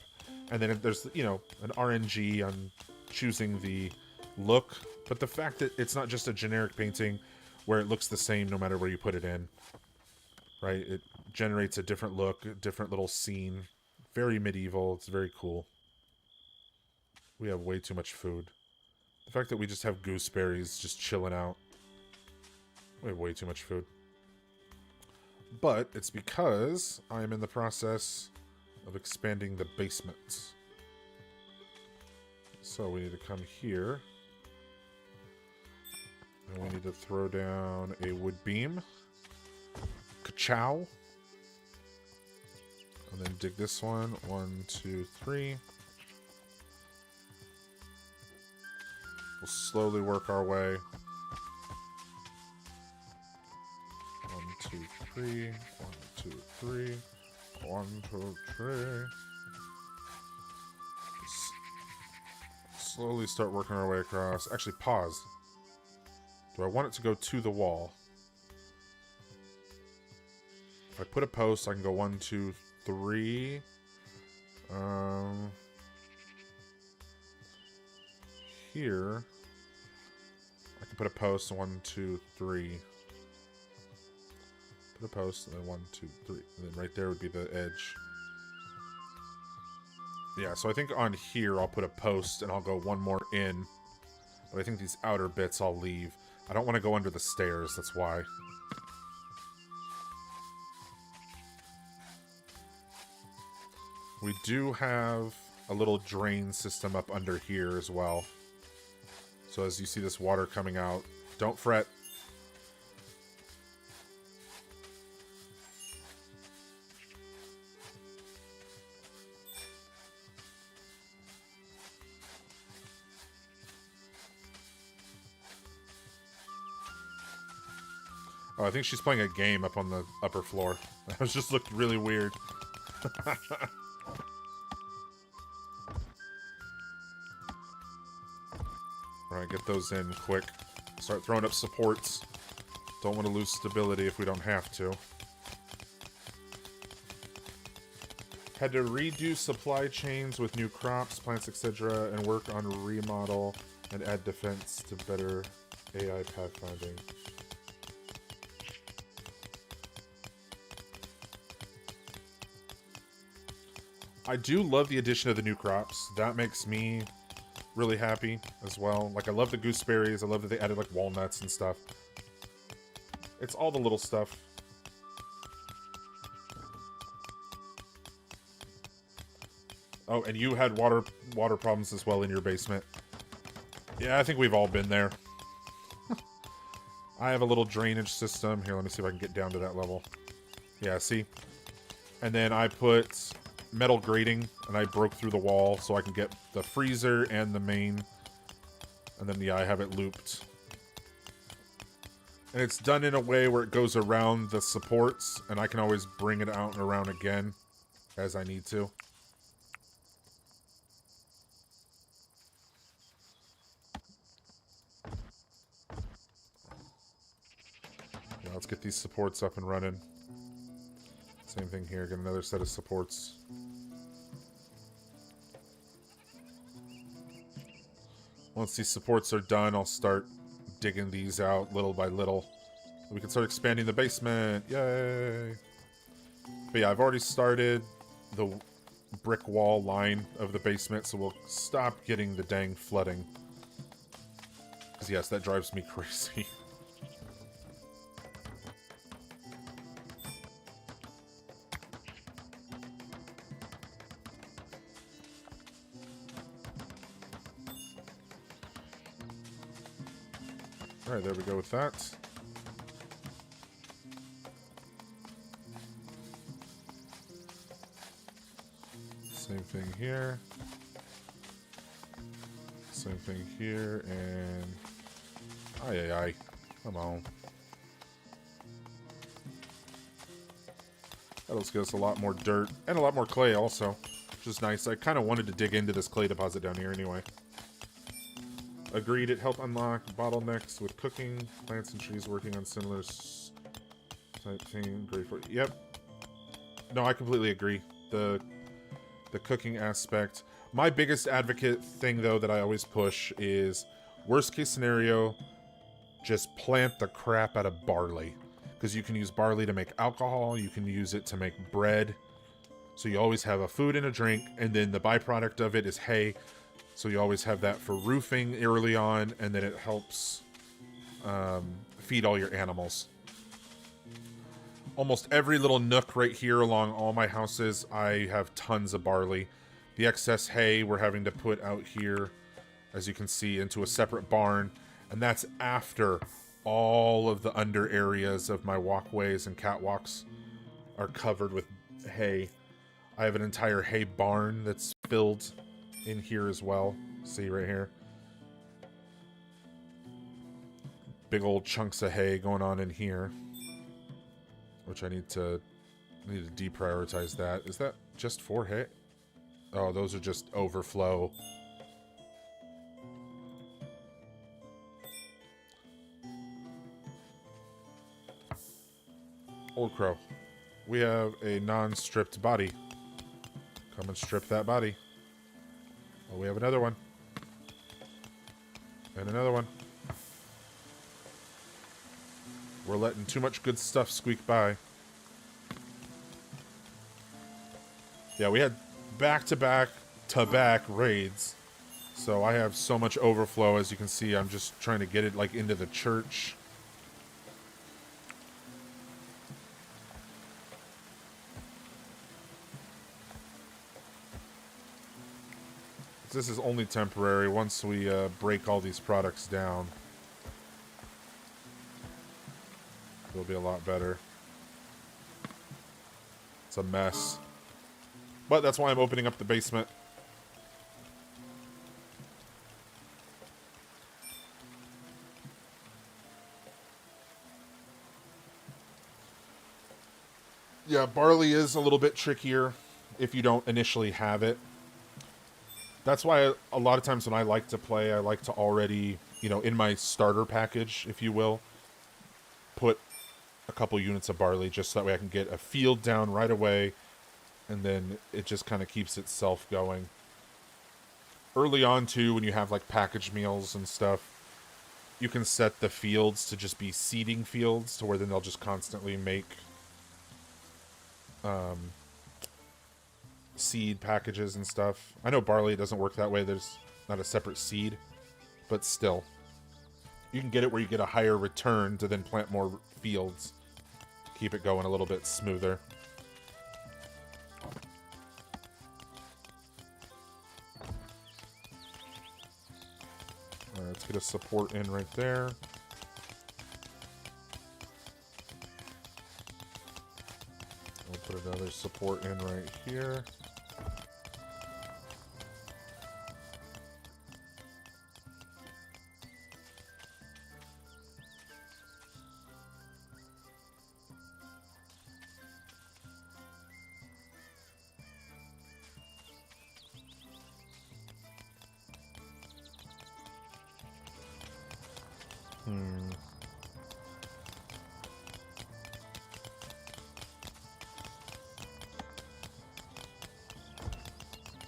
and then there's, you know, an RNG on choosing the look. But the fact that it's not just a generic painting where it looks the same no matter where you put it in. Right? It generates a different look, a different little scene. Very medieval. It's very cool. We have way too much food. The fact that we just have gooseberries just chilling out. We have way too much food. But it's because I'm in the process of expanding the basement. So we need to come here. And we need to throw down a wood beam. Ka-chow. And then dig this one. 1, 2, 3. We'll slowly work our way. 1, 2, 3. 1, 2, 3. 1, 2, 3. Slowly start working our way across. Actually, pause. Do I want it to go to the wall? If I put a post, I can go 1, 2, 3. Here, I can put a post. 1, 2, 3. Put a post, and then 1, 2, 3. And then right there would be the edge. Yeah, so I think on here I'll put a post, and I'll go one more in. But I think these outer bits I'll leave. I don't want to go under the stairs, that's why. We do have a little drain system up under here as well. So as you see this water coming out, don't fret. Oh, I think she's playing a game up on the upper floor. That just looked really weird. Alright, get those in quick. Start throwing up supports. Don't want to lose stability if we don't have to. Had to redo supply chains with new crops, plants, etc. and work on remodel and add defense to better AI pathfinding. I do love the addition of the new crops. That makes me really happy as well. Like, I love the gooseberries. I love that they added, like, walnuts and stuff. It's all the little stuff. Oh, and you had water problems as well in your basement. Yeah, I think we've all been there. I have a little drainage system. Here, let me see if I can get down to that level. Yeah, see? And then I put metal grating, and I broke through the wall so I can get the freezer and the main. And then, yeah, I have it looped. And it's done in a way where it goes around the supports, and I can always bring it out and around again as I need to. Yeah, let's get these supports up and running. Same thing here, get another set of supports. Once these supports are done, I'll start digging these out little by little. We can start expanding the basement. Yay! But yeah, I've already started the brick wall line of the basement, so we'll stop getting the dang flooding. Because yes, that drives me crazy. Alright, there we go with that. Same thing here. Same thing here, and... Aye. Come on. That'll get us a lot more dirt, and a lot more clay also, which is nice. I kind of wanted to dig into this clay deposit down here anyway. Agreed, it helped unlock bottlenecks with cooking, plants and trees working on similar type thing. Great for yep. No, I completely agree. The cooking aspect. My biggest advocate thing, though, that I always push is worst case scenario, just plant the crap out of barley. Because you can use barley to make alcohol, you can use it to make bread. So you always have a food and a drink, and then the byproduct of it is hay. So you always have that for roofing early on, and then it helps feed all your animals. Almost every little nook right here along all my houses, I have tons of barley. The excess hay we're having to put out here, as you can see, into a separate barn. And that's after all of the under areas of my walkways and catwalks are covered with hay. I have an entire hay barn that's filled in here as well. See right here. Big old chunks of hay going on in here. Which I need to deprioritize that. Is that just for hay? Oh, those are just overflow. Old Crow. We have a non-stripped body. Come and strip that body. Oh, we have another one. And another one. We're letting too much good stuff squeak by. Yeah, we had back-to-back raids. So I have so much overflow, as you can see. I'm just trying to get it like into the church. This is only temporary. Once we break all these products down, it'll be a lot better. It's a mess. But that's why I'm opening up the basement. Yeah, barley is a little bit trickier if you don't initially have it. That's why a lot of times when I like to play, I like to already, you know, in my starter package, if you will, put a couple units of barley just so that way I can get a field down right away, and then it just kind of keeps itself going. Early on, too, when you have, like, packaged meals and stuff, you can set the fields to just be seeding fields, to where then they'll just constantly make seed packages and stuff. I know barley doesn't work that way. There's not a separate seed, but still. You can get it where you get a higher return to then plant more fields. Keep it going a little bit smoother. Alright, let's get a support in right there. We'll put another support in right here.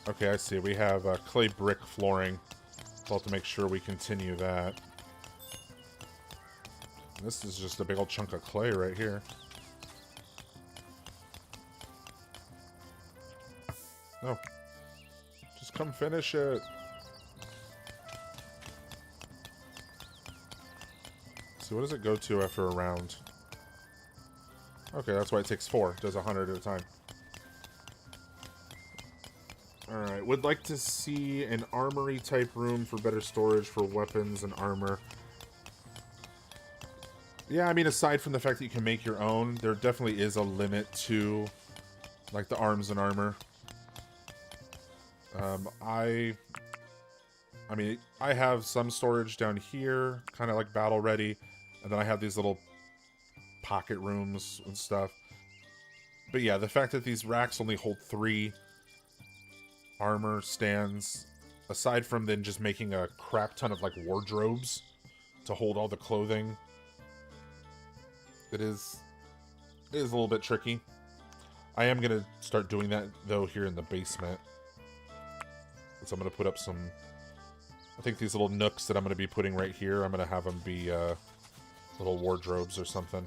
Okay, I see. We have clay brick flooring. We'll have to make sure we continue that. This is just a big old chunk of clay right here. No. Just come finish it. So what does it go to after a round? Okay, that's why it takes 4. It does 100 at a time. Alright, would like to see an armory type room for better storage for weapons and armor. Yeah, I mean, aside from the fact that you can make your own, there definitely is a limit to, like, the arms and armor. I mean, I have some storage down here, kind of like battle ready, and then I have these little pocket rooms and stuff. But yeah, the fact that these racks only hold 3 armor stands, aside from then just making a crap ton of, like, wardrobes to hold all the clothing, it is a little bit tricky. I am going to start doing that, though, here in the basement. So I'm going to put up some... I think these little nooks that I'm going to be putting right here, I'm going to have them be little wardrobes or something.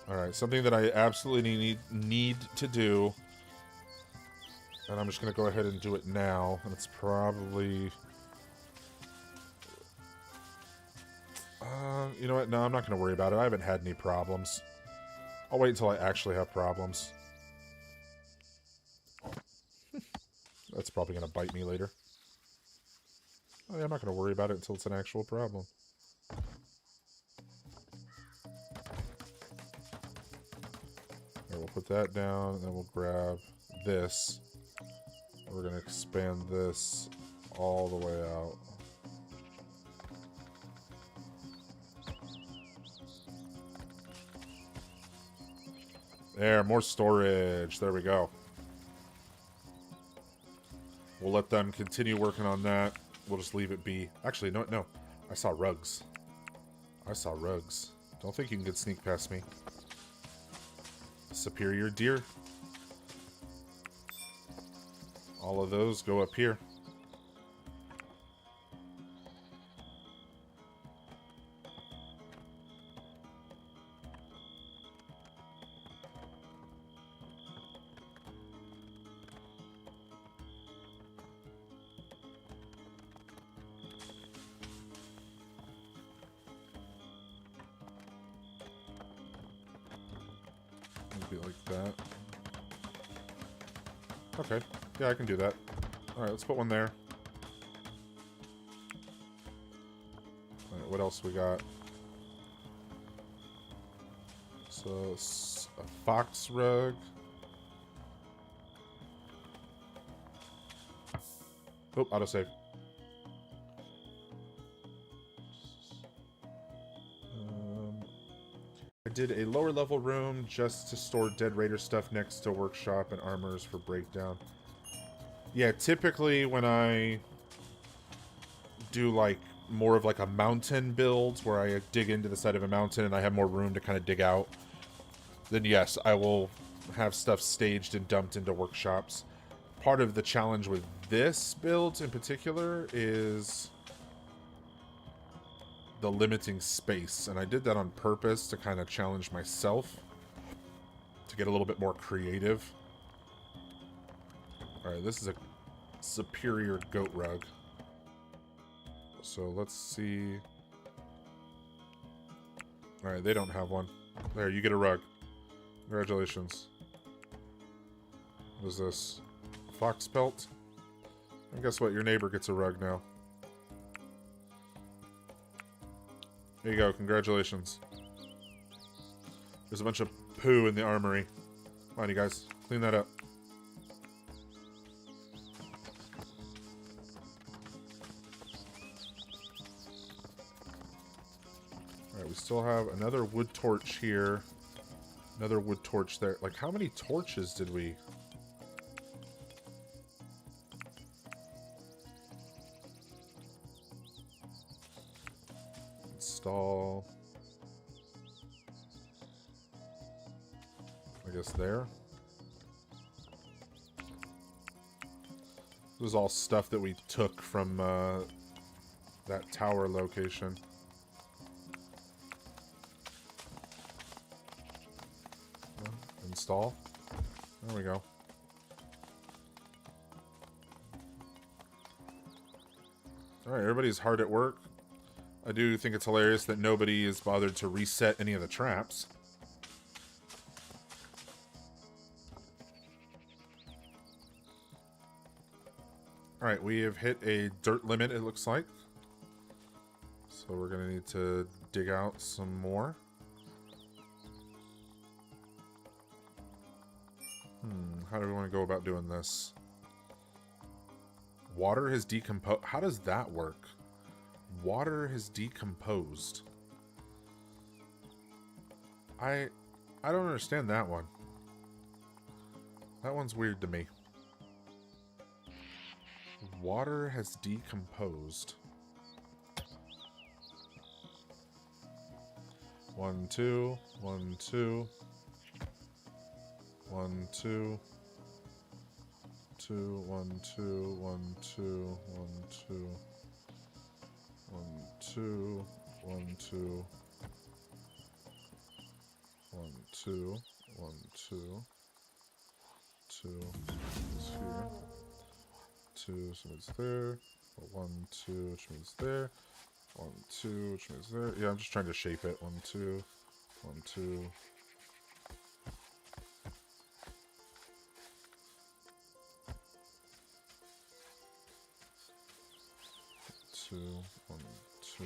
Alright, something that I absolutely need to do, and I'm just going to go ahead and do it now, and it's probably... you know what? No, I'm not going to worry about it. I haven't had any problems. I'll wait until I actually have problems. That's probably going to bite me later. Oh, yeah, I'm not going to worry about it until it's an actual problem. We'll put that down, and then we'll grab this. We're going to expand this all the way out. There, more storage. There we go. We'll let them continue working on that. We'll just leave it be. Actually, no. I saw rugs. Don't think you can get sneak past me. Superior deer. All of those go up here. Maybe like that. Okay. Yeah, I can do that. Alright, let's put one there. Alright, what else we got? So, a fox rug. Oh, autosave. I did a lower level room just to store Dead Raider stuff next to workshop and armors for breakdown. Yeah, typically when I do like more of like a mountain build where I dig into the side of a mountain and I have more room to kind of dig out, then yes, I will have stuff staged and dumped into workshops. Part of the challenge with this build in particular is the limiting space, and I did that on purpose to kind of challenge myself to get a little bit more creative. Alright, this is a superior goat rug. So let's see. Alright, they don't have one. There, you get a rug. Congratulations. What is this? Fox pelt? And guess what? Your neighbor gets a rug now. There you go. Congratulations. There's a bunch of poo in the armory. Come on, you guys. Clean that up. Alright, we still have another wood torch here. Another wood torch there. Like, how many torches did we... install? I guess there. This is all stuff that we took from that tower location. Install. There we go. Alright, everybody's hard at work. I do think it's hilarious that nobody is bothered to reset any of the traps. Alright, we have hit a dirt limit, it looks like. So we're going to need to dig out some more. How do we want to go about doing this? Water has decomposed. How does that work? Water has decomposed. I don't understand that one. That one's weird to me. Water has decomposed. 1, 2, 1, 2. 1, 2. 2, 1, 2, 1, 2, 1, 2. 1, 2, 1, 2. 1, 2, 1, 2. 2 is here. 2, so it's there. 1, 2, which means there. 1, 2, which means there. Yeah, I'm just trying to shape it. 1, 2, 1, 2. 2, 1, 2.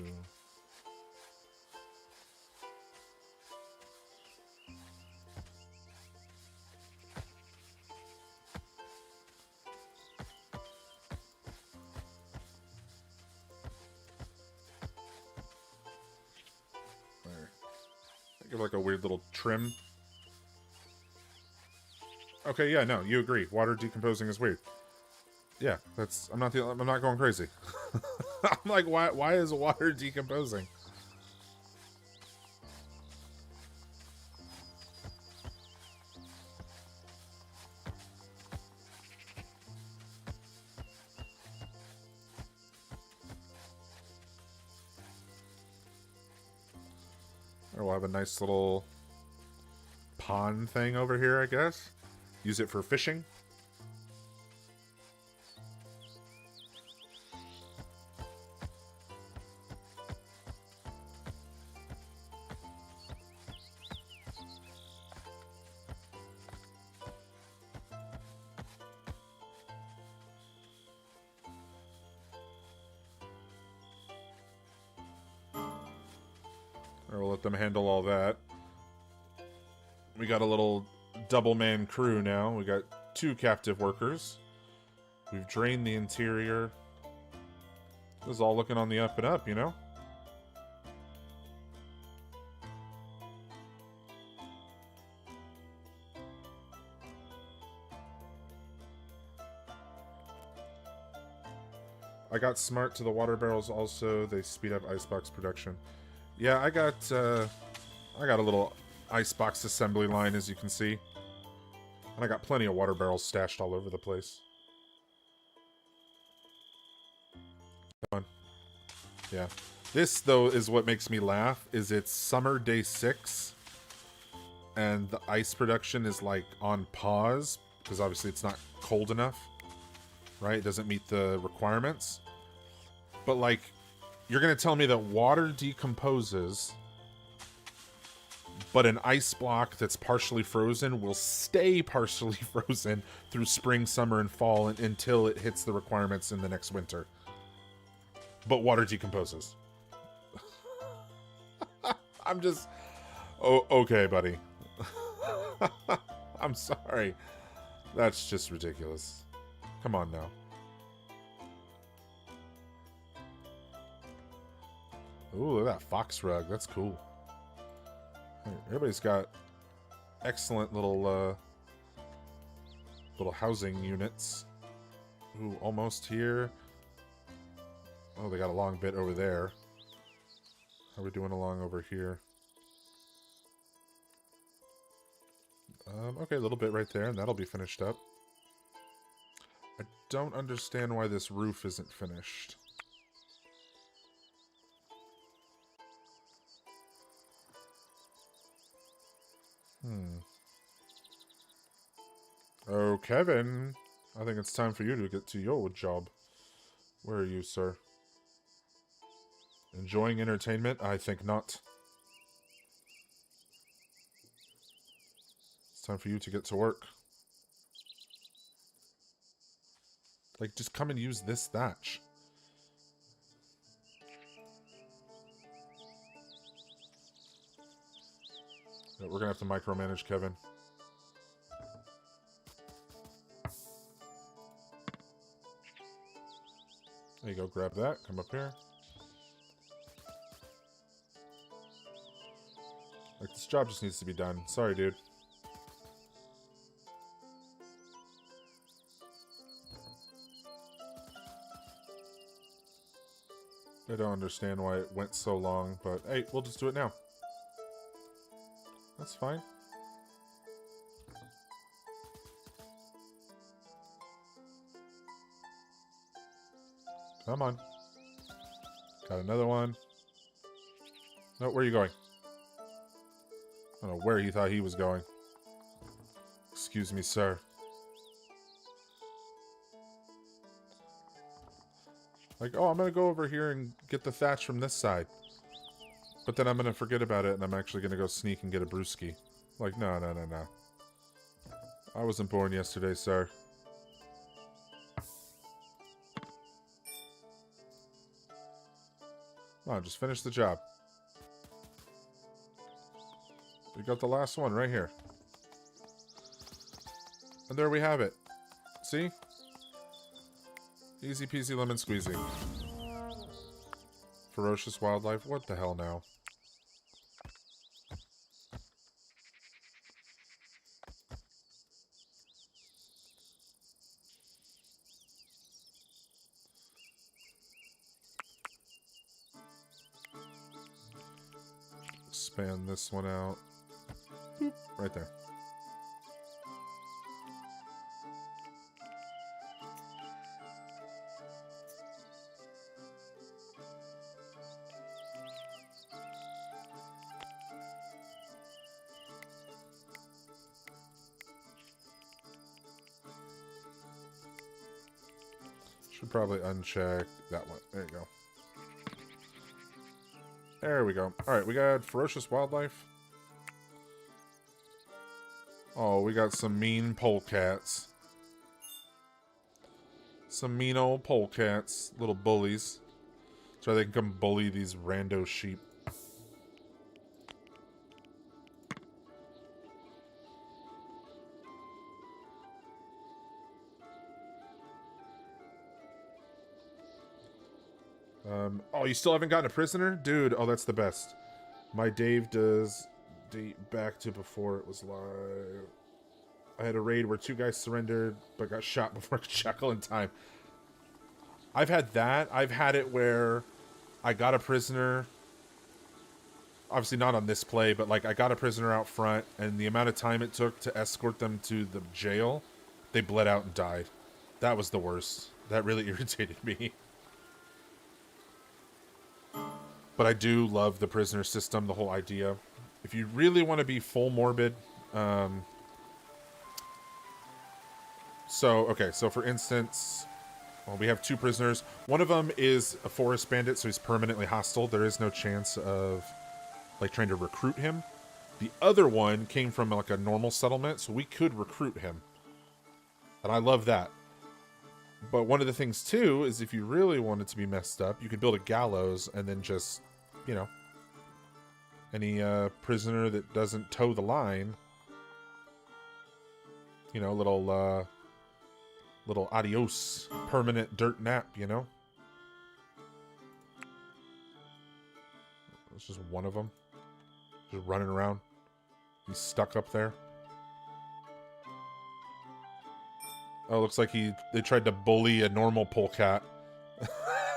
There. Give like a weird little trim. Okay, yeah, no, you agree. Water decomposing is weird. Yeah, that's. I'm not going crazy. I'm like, why is water decomposing? Or we'll have a nice little pond thing over here, I guess. Use it for fishing. Or we'll let them handle all that. We got a little double-man crew now. We got 2 captive workers. We've drained the interior. This is all looking on the up and up, you know? I got smart to the water barrels also. They speed up icebox production. Yeah, I got a little icebox assembly line, as you can see. And I got plenty of water barrels stashed all over the place. Come on. Yeah. This, though, is what makes me laugh, is it's summer day 6. And the ice production is, like, on pause. Because obviously it's not cold enough. Right? It doesn't meet the requirements. But, like, you're going to tell me that water decomposes, but an ice block that's partially frozen will stay partially frozen through spring, summer, and fall until it hits the requirements in the next winter. But water decomposes. I'm just... Oh, okay, buddy. I'm sorry. That's just ridiculous. Come on now. Ooh, look at that fox rug. That's cool. Everybody's got excellent little housing units. Ooh, almost here. Oh, they got a long bit over there. How are we doing along over here? Okay, a little bit right there, and that'll be finished up. I don't understand why this roof isn't finished. Oh, Kevin. I think it's time for you to get to your job. Where are you, sir? Enjoying entertainment? I think not. It's time for you to get to work. Like, just come and use this thatch. Yeah, we're gonna have to micromanage Kevin. There you go, grab that, come up here. Like, this job just needs to be done. Sorry, dude. I don't understand why it went so long, but hey, we'll just do it now. That's fine. Come on. Got another one. No, where are you going? I don't know where he thought he was going. Excuse me, sir. Like, oh, I'm gonna go over here and get the thatch from this side. But then I'm gonna forget about it and I'm actually gonna go sneak and get a brewski. Like, no, no, no, no. I wasn't born yesterday, sir. Come on, just finish the job. We got the last one right here. And there we have it. See? Easy peasy lemon squeezy. Ferocious wildlife? What the hell now? Expand this one out. Boop, right there. Should probably uncheck that one. There you go. There we go. Alright, we got ferocious wildlife. Oh, we got some mean polecats. Some mean old polecats. Little bullies. So they can come bully these rando sheep. Oh, you still haven't gotten a prisoner? Dude, oh, that's the best. My Dave does date back to before it was live. I had a raid where 2 guys surrendered, but got shot before I could chuckle in time. I've had that. I've had it where I got a prisoner. Obviously not on this play, but like I got a prisoner out front, and the amount of time it took to escort them to the jail, they bled out and died. That was the worst. That really irritated me. But I do love the prisoner system, the whole idea. If you really want to be full morbid, so for instance, well, we have 2 prisoners. One of them is a forest bandit, so he's permanently hostile. There is no chance of like trying to recruit him. The other one came from like a normal settlement, so we could recruit him. And I love that. But one of the things too is if you really wanted to be messed up, you could build a gallows and then just, you know, any prisoner that doesn't toe the line, you know, little adios, permanent dirt nap, you know. It's just one of them, just running around. He's stuck up there. Oh, looks like they tried to bully a normal polecat.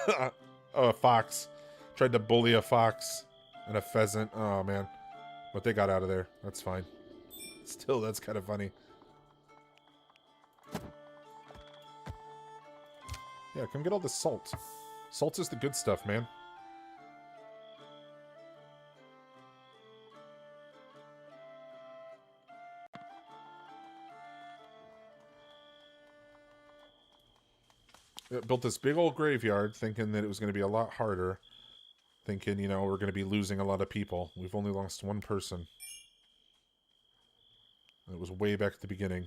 Oh, a fox. Tried to bully a fox and a pheasant. Oh, man. But they got out of there. That's fine. Still, that's kind of funny. Yeah, come get all the salt. Salt is the good stuff, man. built this big old graveyard thinking that it was going to be a lot harder. Thinking, you know, we're going to be losing a lot of people. We've only lost one person. It was way back at the beginning.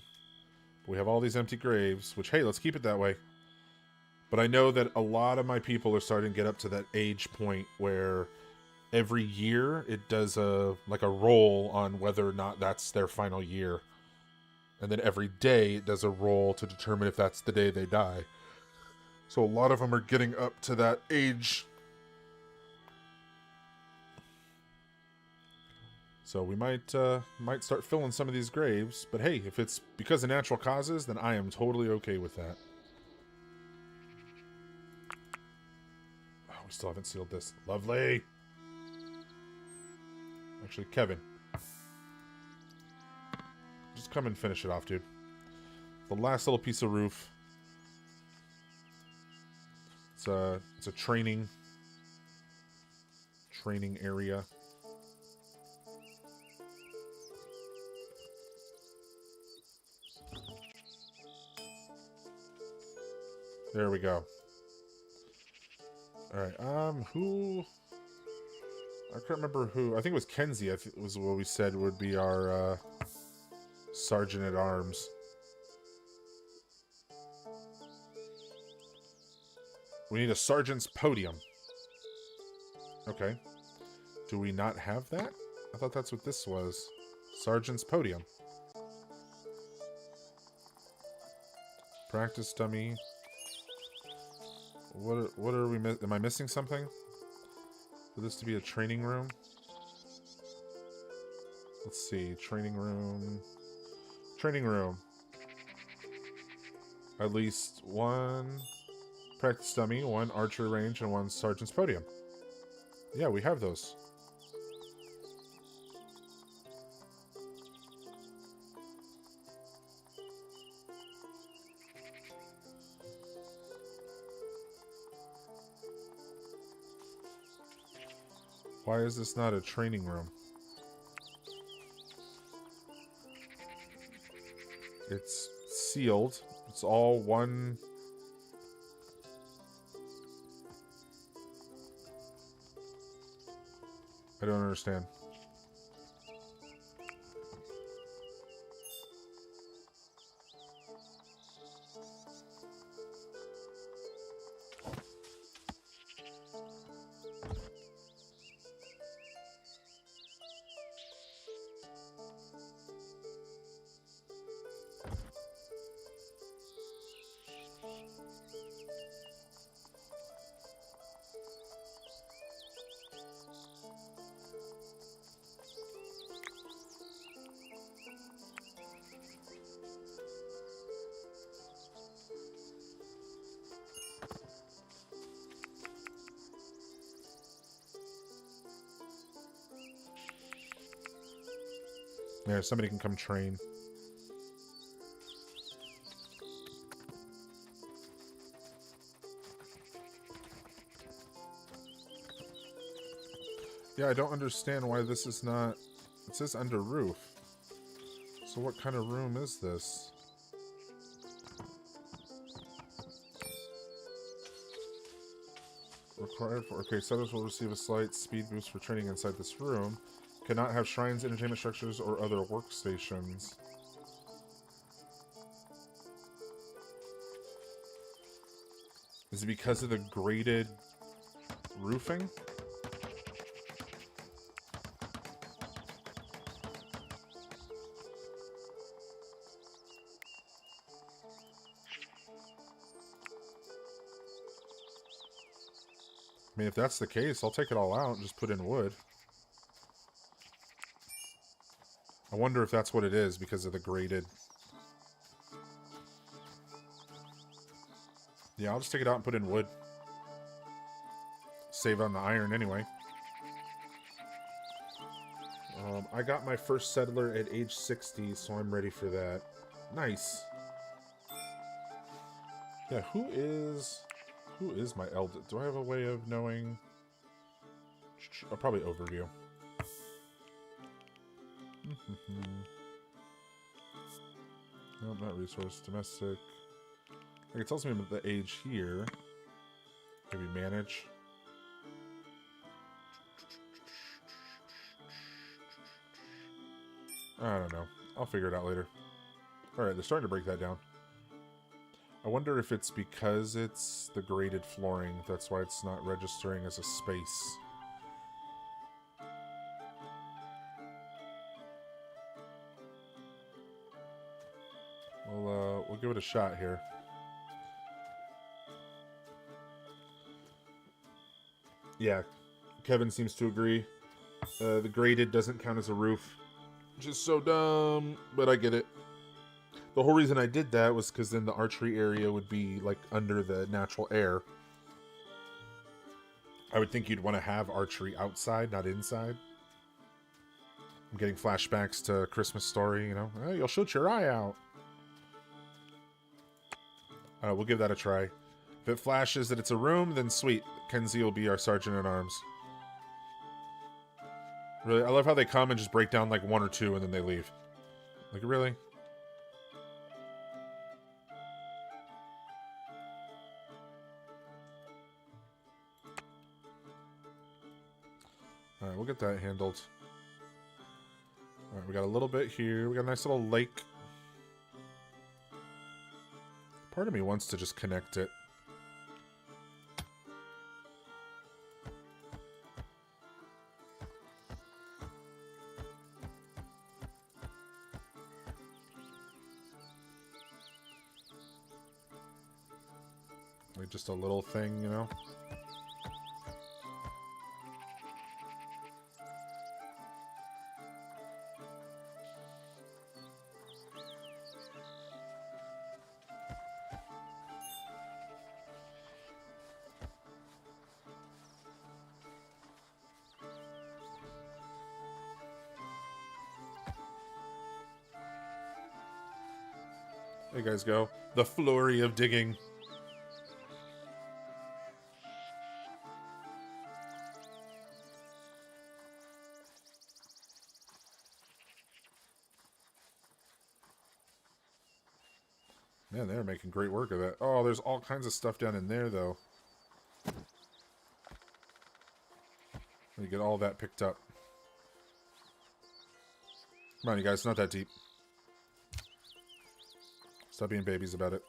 But we have all these empty graves, which, hey, let's keep it that way. But I know that a lot of my people are starting to get up to that age point where every year it does a roll on whether or not that's their final year. And then every day it does a roll to determine if that's the day they die. So a lot of them are getting up to that age. So we might start filling some of these graves. But hey, if it's because of natural causes, then I am totally okay with that. Oh, we still haven't sealed this. Lovely. Actually, Kevin. Just come and finish it off, dude. The last little piece of roof. It's a training area. There we go. All right. Who? I can't remember who. I think it was Kenzie. It was what we said would be our sergeant at arms. We need a sergeant's podium. Okay. Do we not have that? I thought that's what this was. Sergeant's podium. Practice dummy. What are we am I missing something? For this to be a training room? Let's see. Training room. Training room. At least one practice dummy, one archery range, and one sergeant's podium. Yeah, we have those. Why is this not a training room? It's sealed. It's all one. I don't understand. Yeah, somebody can come train. Yeah, I don't understand why this is not... It says under roof. So what kind of room is this? Required for... Okay, settlers will receive a slight speed boost for training inside this room. Cannot have shrines, entertainment structures, or other workstations. Is it because of the graded roofing? I mean, if that's the case, I'll take it all out and just put in wood. I wonder if that's what it is because of the graded. Yeah, I'll just take it out and put in wood. Save on the iron anyway. I got my first settler at age 60, so I'm ready for that. Nice. Yeah, who is my eldest? Do I have a way of knowing? I'll probably overview. No, not resource. Domestic. Like it tells me about the age here. Maybe manage. I don't know. I'll figure it out later. Alright, they're starting to break that down. I wonder if it's because it's the graded flooring. That's why it's not registering as a space. We'll give it a shot here. Yeah, Kevin seems to agree. The graded doesn't count as a roof. Which is so dumb, but I get it. The whole reason I did that was because then the archery area would be like under the natural air. I would think you'd want to have archery outside, not inside. I'm getting flashbacks to Christmas Story, you know. Oh, you'll shoot your eye out. We'll give that a try. If it flashes that it's a room, then sweet. Kenzie will be our sergeant-at-arms. Really, I love how they come and just break down like one or two and then they leave. Like, really? Alright, we'll get that handled. Alright, we got a little bit here. We got a nice little lake. Part of me wants to just connect it. Like just a little thing, you know? There you guys go. The flurry of digging. Man, they're making great work of it. Oh, there's all kinds of stuff down in there, though. Let me get all that picked up. Come on, you guys. It's not that deep. Stop being babies about it.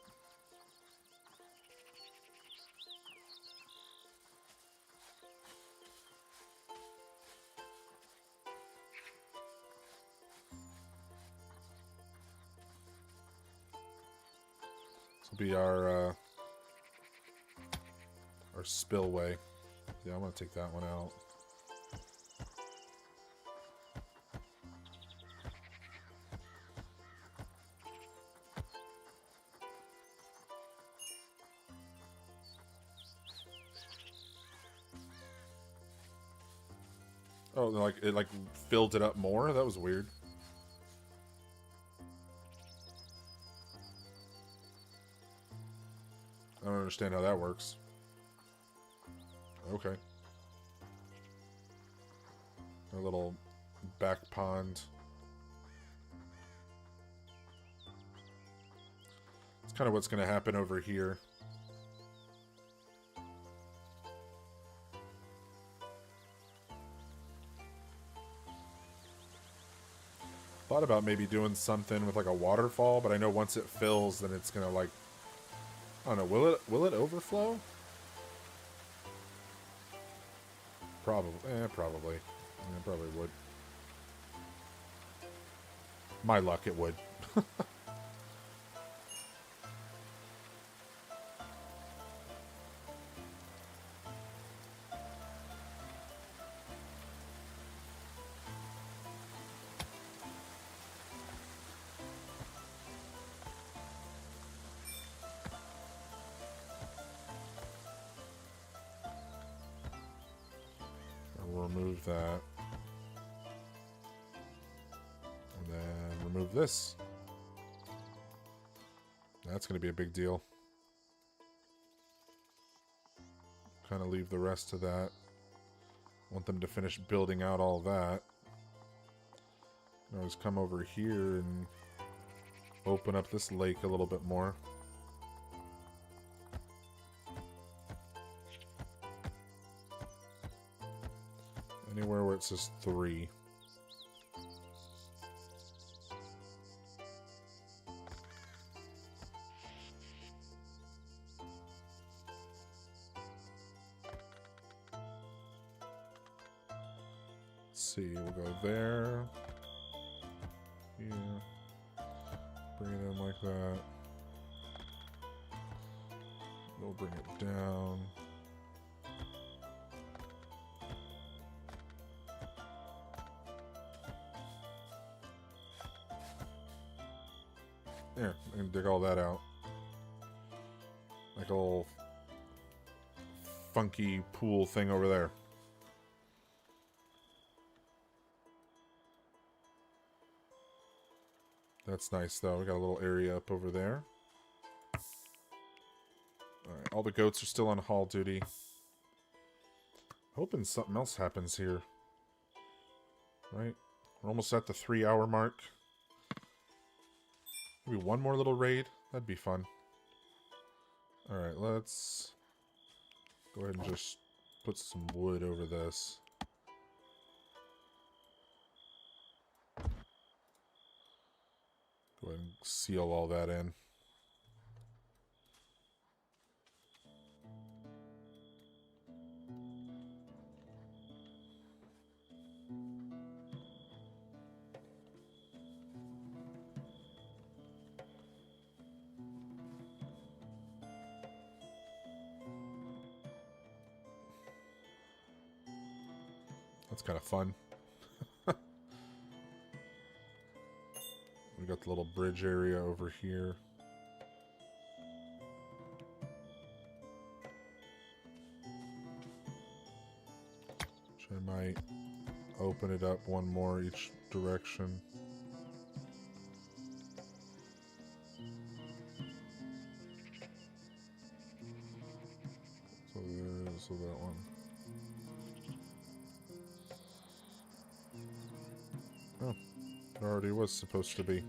This will be our spillway. Yeah, I'm gonna take that one out. Oh, like it like filled it up more? That was weird. I don't understand how that works. Okay. A little back pond. It's kind of what's going to happen over here. Thought about maybe doing something with like a waterfall, but I know once it fills, then it's gonna like, I don't know. Will it overflow? Probably. Probably. Yeah, probably would. My luck, it would. Remove that. And then remove this. That's going to be a big deal. Kind of leave the rest to that. Want them to finish building out all that. I'll just come over here and open up this lake a little bit more. Anywhere where it says 3. Let's see, we'll go there. Here. Bring it in like that. We'll bring it down. There, I can dig all that out. Like a little funky pool thing over there. That's nice though, we got a little area up over there. Alright, all the goats are still on haul duty. Hoping something else happens here. Right? We're almost at the 3-hour mark. Maybe one more little raid? That'd be fun. Alright, let's go ahead and just put some wood over this. Go ahead and seal all that in. That's kind of fun. We got the little bridge area over here. Which I might open it up one more each direction. So that one. Oh, it already was supposed to be.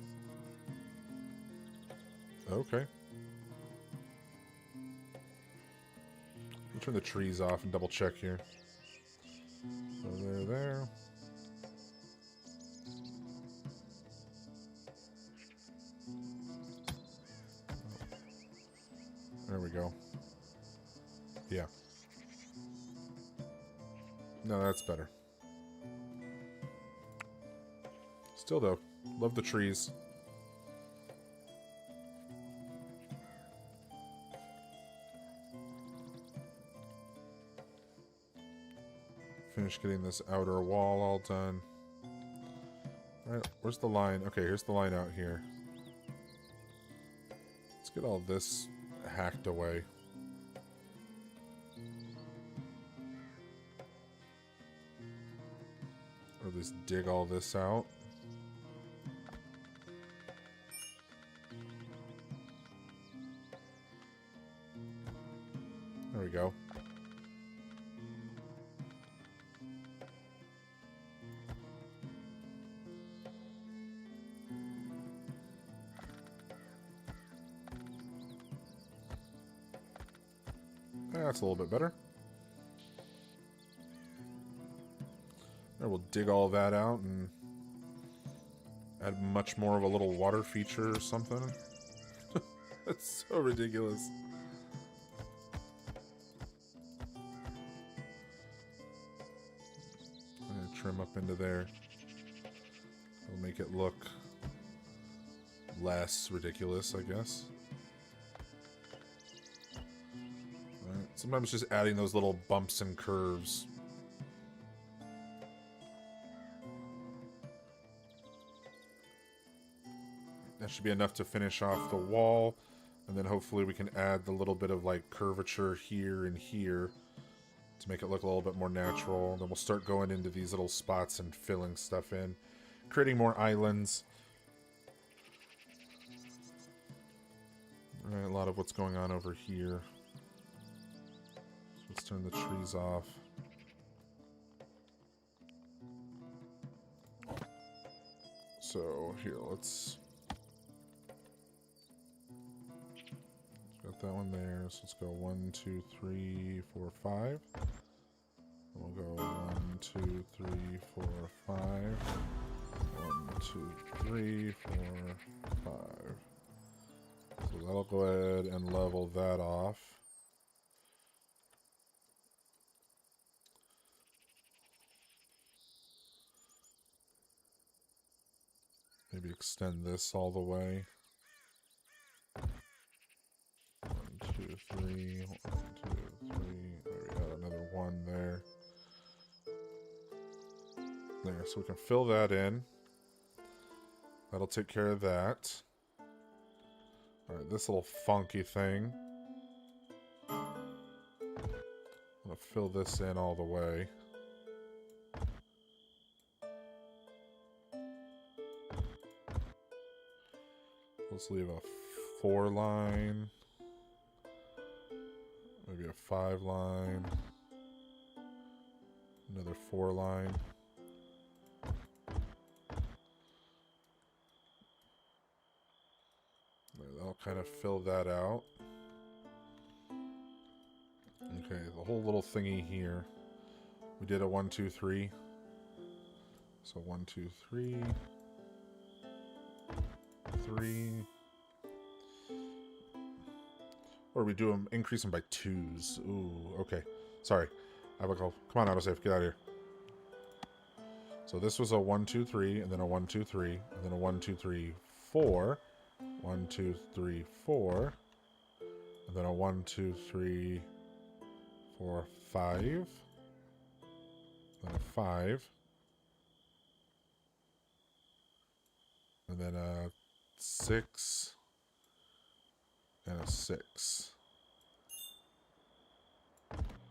Okay. We'll turn the trees off and double check here. So there. There we go. Yeah. No, that's better. Still though, love the trees. Finish getting this outer wall all done. Alright, where's the line? Okay, here's the line out here. Let's get all this hacked away. Or at least dig all this out. There we go. That's a little bit better. Right, we'll dig all that out and add much more of a little water feature or something. That's so ridiculous. I'm gonna trim up into there. It'll make it look less ridiculous, I guess. Sometimes just adding those little bumps and curves. That should be enough to finish off the wall. And then hopefully we can add the little bit of like curvature here and here to make it look a little bit more natural. And then we'll start going into these little spots and filling stuff in. Creating more islands. All right, a lot of what's going on over here. Let's turn the trees off. So here, let's got that one there. So let's go 1, 2, 3, 4, 5. We'll go 1, 2, 3, 4, 5. 1, 2, 3, 4, 5. So that'll go ahead and level that off. Maybe extend this all the way. 1, 2, 3. 1, 2, 3. There we got another 1 there. There, so we can fill that in. That'll take care of that. Alright, this little funky thing. I'm gonna fill this in all the way. Let's leave a 4 line. Maybe a 5 line. Another 4 line. That'll kind of fill that out. Okay, the whole little thingy here. We did a 1, 2, 3. So 1, 2, 3. 3. Or we do them, increase them by 2s. Ooh, okay. Sorry. Abigail, come on, autosave, get out of here. So this was a 1, 2, 3, and then a 1, 2, 3, and then a 1, 2, 3, 4. 1, 2, 3, 4. And then a 1, 2, 3, 4, 5. Then a 5. And then a 6. And a 6.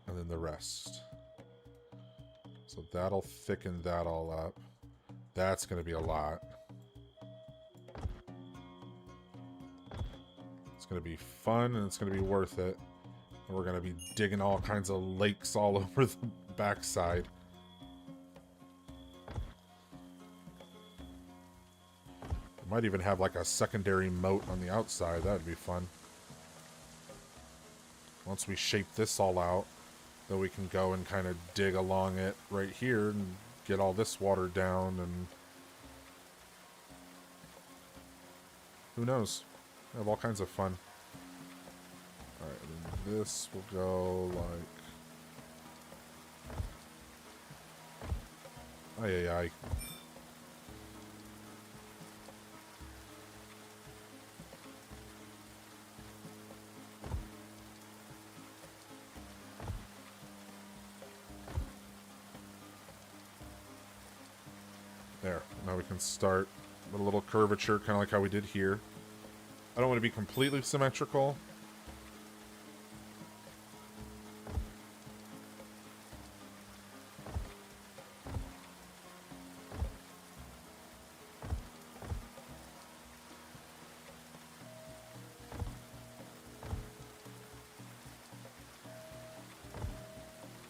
And then the rest. So that'll thicken that all up. That's going to be a lot. It's going to be fun and it's going to be worth it. And we're going to be digging all kinds of lakes all over the backside. We might even have like a secondary moat on the outside. That'd be fun. Once we shape this all out, then we can go and kind of dig along it right here and get all this water down, and who knows? We have all kinds of fun. Alright, then this will go like... Ay, ay, ay. There, now we can start with a little curvature, kind of like how we did here. I don't want to be completely symmetrical.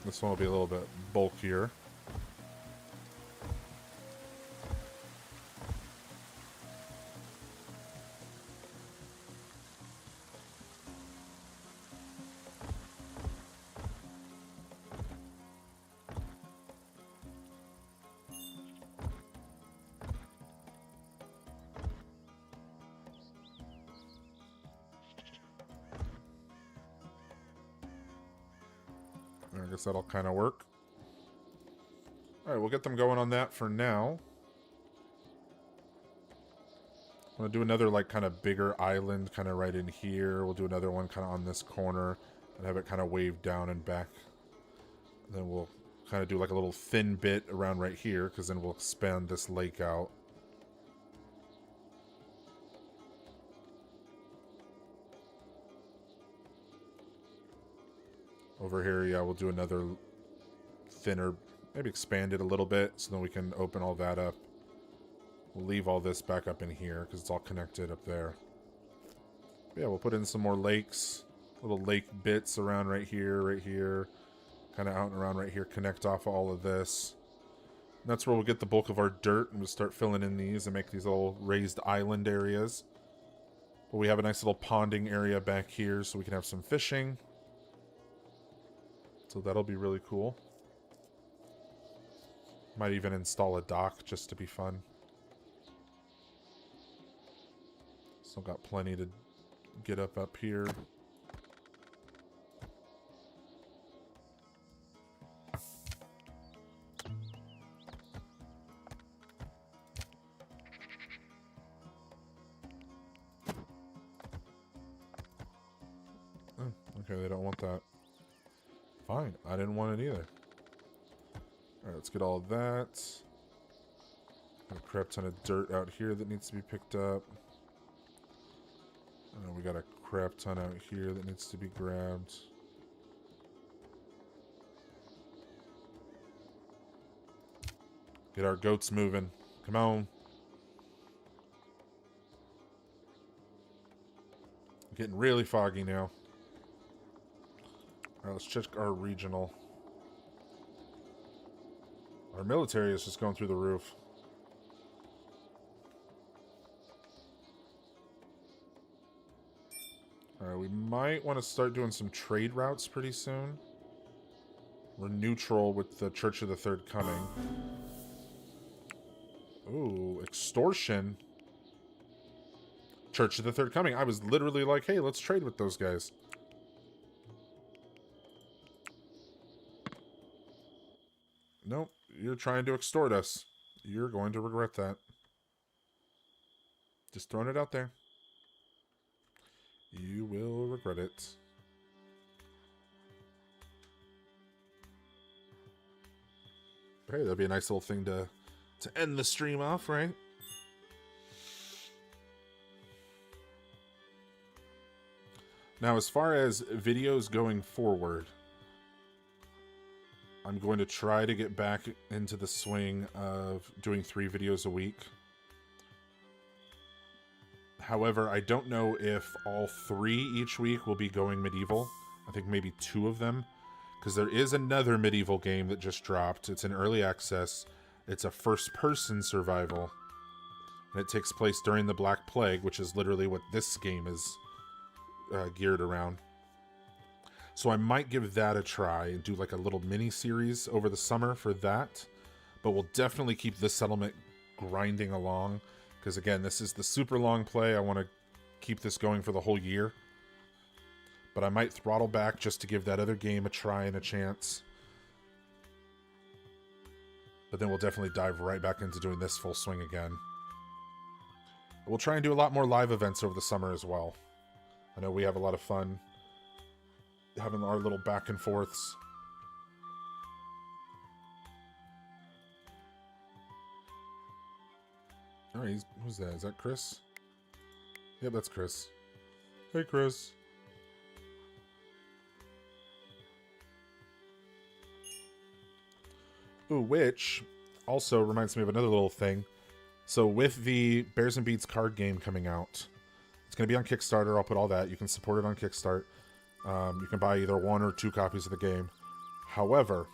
This one will be a little bit bulkier. I guess that'll kind of work. Alright, we'll get them going on that for now. I'm going to do another, like, kind of bigger island kind of right in here. We'll do another one kind of on this corner and have it kind of wave down and back. And then we'll kind of do, like, a little thin bit around right here, because then we'll expand this lake out. Over here, yeah, we'll do another thinner, maybe expand it a little bit, so then we can open all that up. We'll leave all this back up in here, because it's all connected up there. But yeah, we'll put in some more lakes, little lake bits around right here, kind of out and around right here, connect off all of this. And that's where we'll get the bulk of our dirt, and we'll start filling in these and make these little raised island areas. But we have a nice little ponding area back here, so we can have some fishing. So that'll be really cool. Might even install a dock just to be fun. Still got plenty to get up here. Oh, okay, they don't want that. Fine, I didn't want it either. Alright, let's get all of that. Got a crap ton of dirt out here that needs to be picked up. We got a crap ton out here that needs to be grabbed. Get our goats moving. Come on. Getting really foggy now. Alright, let's check our regional. Our military is just going through the roof. Alright, we might want to start doing some trade routes pretty soon. We're neutral with the Church of the Third Coming. Ooh, extortion. Church of the Third Coming. I was literally like, hey, let's trade with those guys. Nope, you're trying to extort us. You're going to regret that. Just throwing it out there. You will regret it. Hey, that'd be a nice little thing to end the stream off, right? Now, as far as videos going forward, I'm going to try to get back into the swing of doing 3 videos a week. However, I don't know if all 3 each week will be going medieval. I think maybe 2 of them. Because there is another medieval game that just dropped. It's in early access. It's a first-person survival. And it takes place during the Black Plague, which is literally what this game is geared around. So I might give that a try and do like a little mini-series over the summer for that. But we'll definitely keep this settlement grinding along. Because again, this is the super long play. I want to keep this going for the whole year. But I might throttle back just to give that other game a try and a chance. But then we'll definitely dive right back into doing this full swing again. We'll try and do a lot more live events over the summer as well. I know we have a lot of fun having our little back and forths. Alright, who's that? Is that Chris? Yep, that's Chris. Hey, Chris. Ooh, which also reminds me of another little thing. So with the Bears and Beads card game coming out, it's going to be on Kickstarter. I'll put all that. You can support it on Kickstarter. You can buy either 1 or 2 copies of the game. However,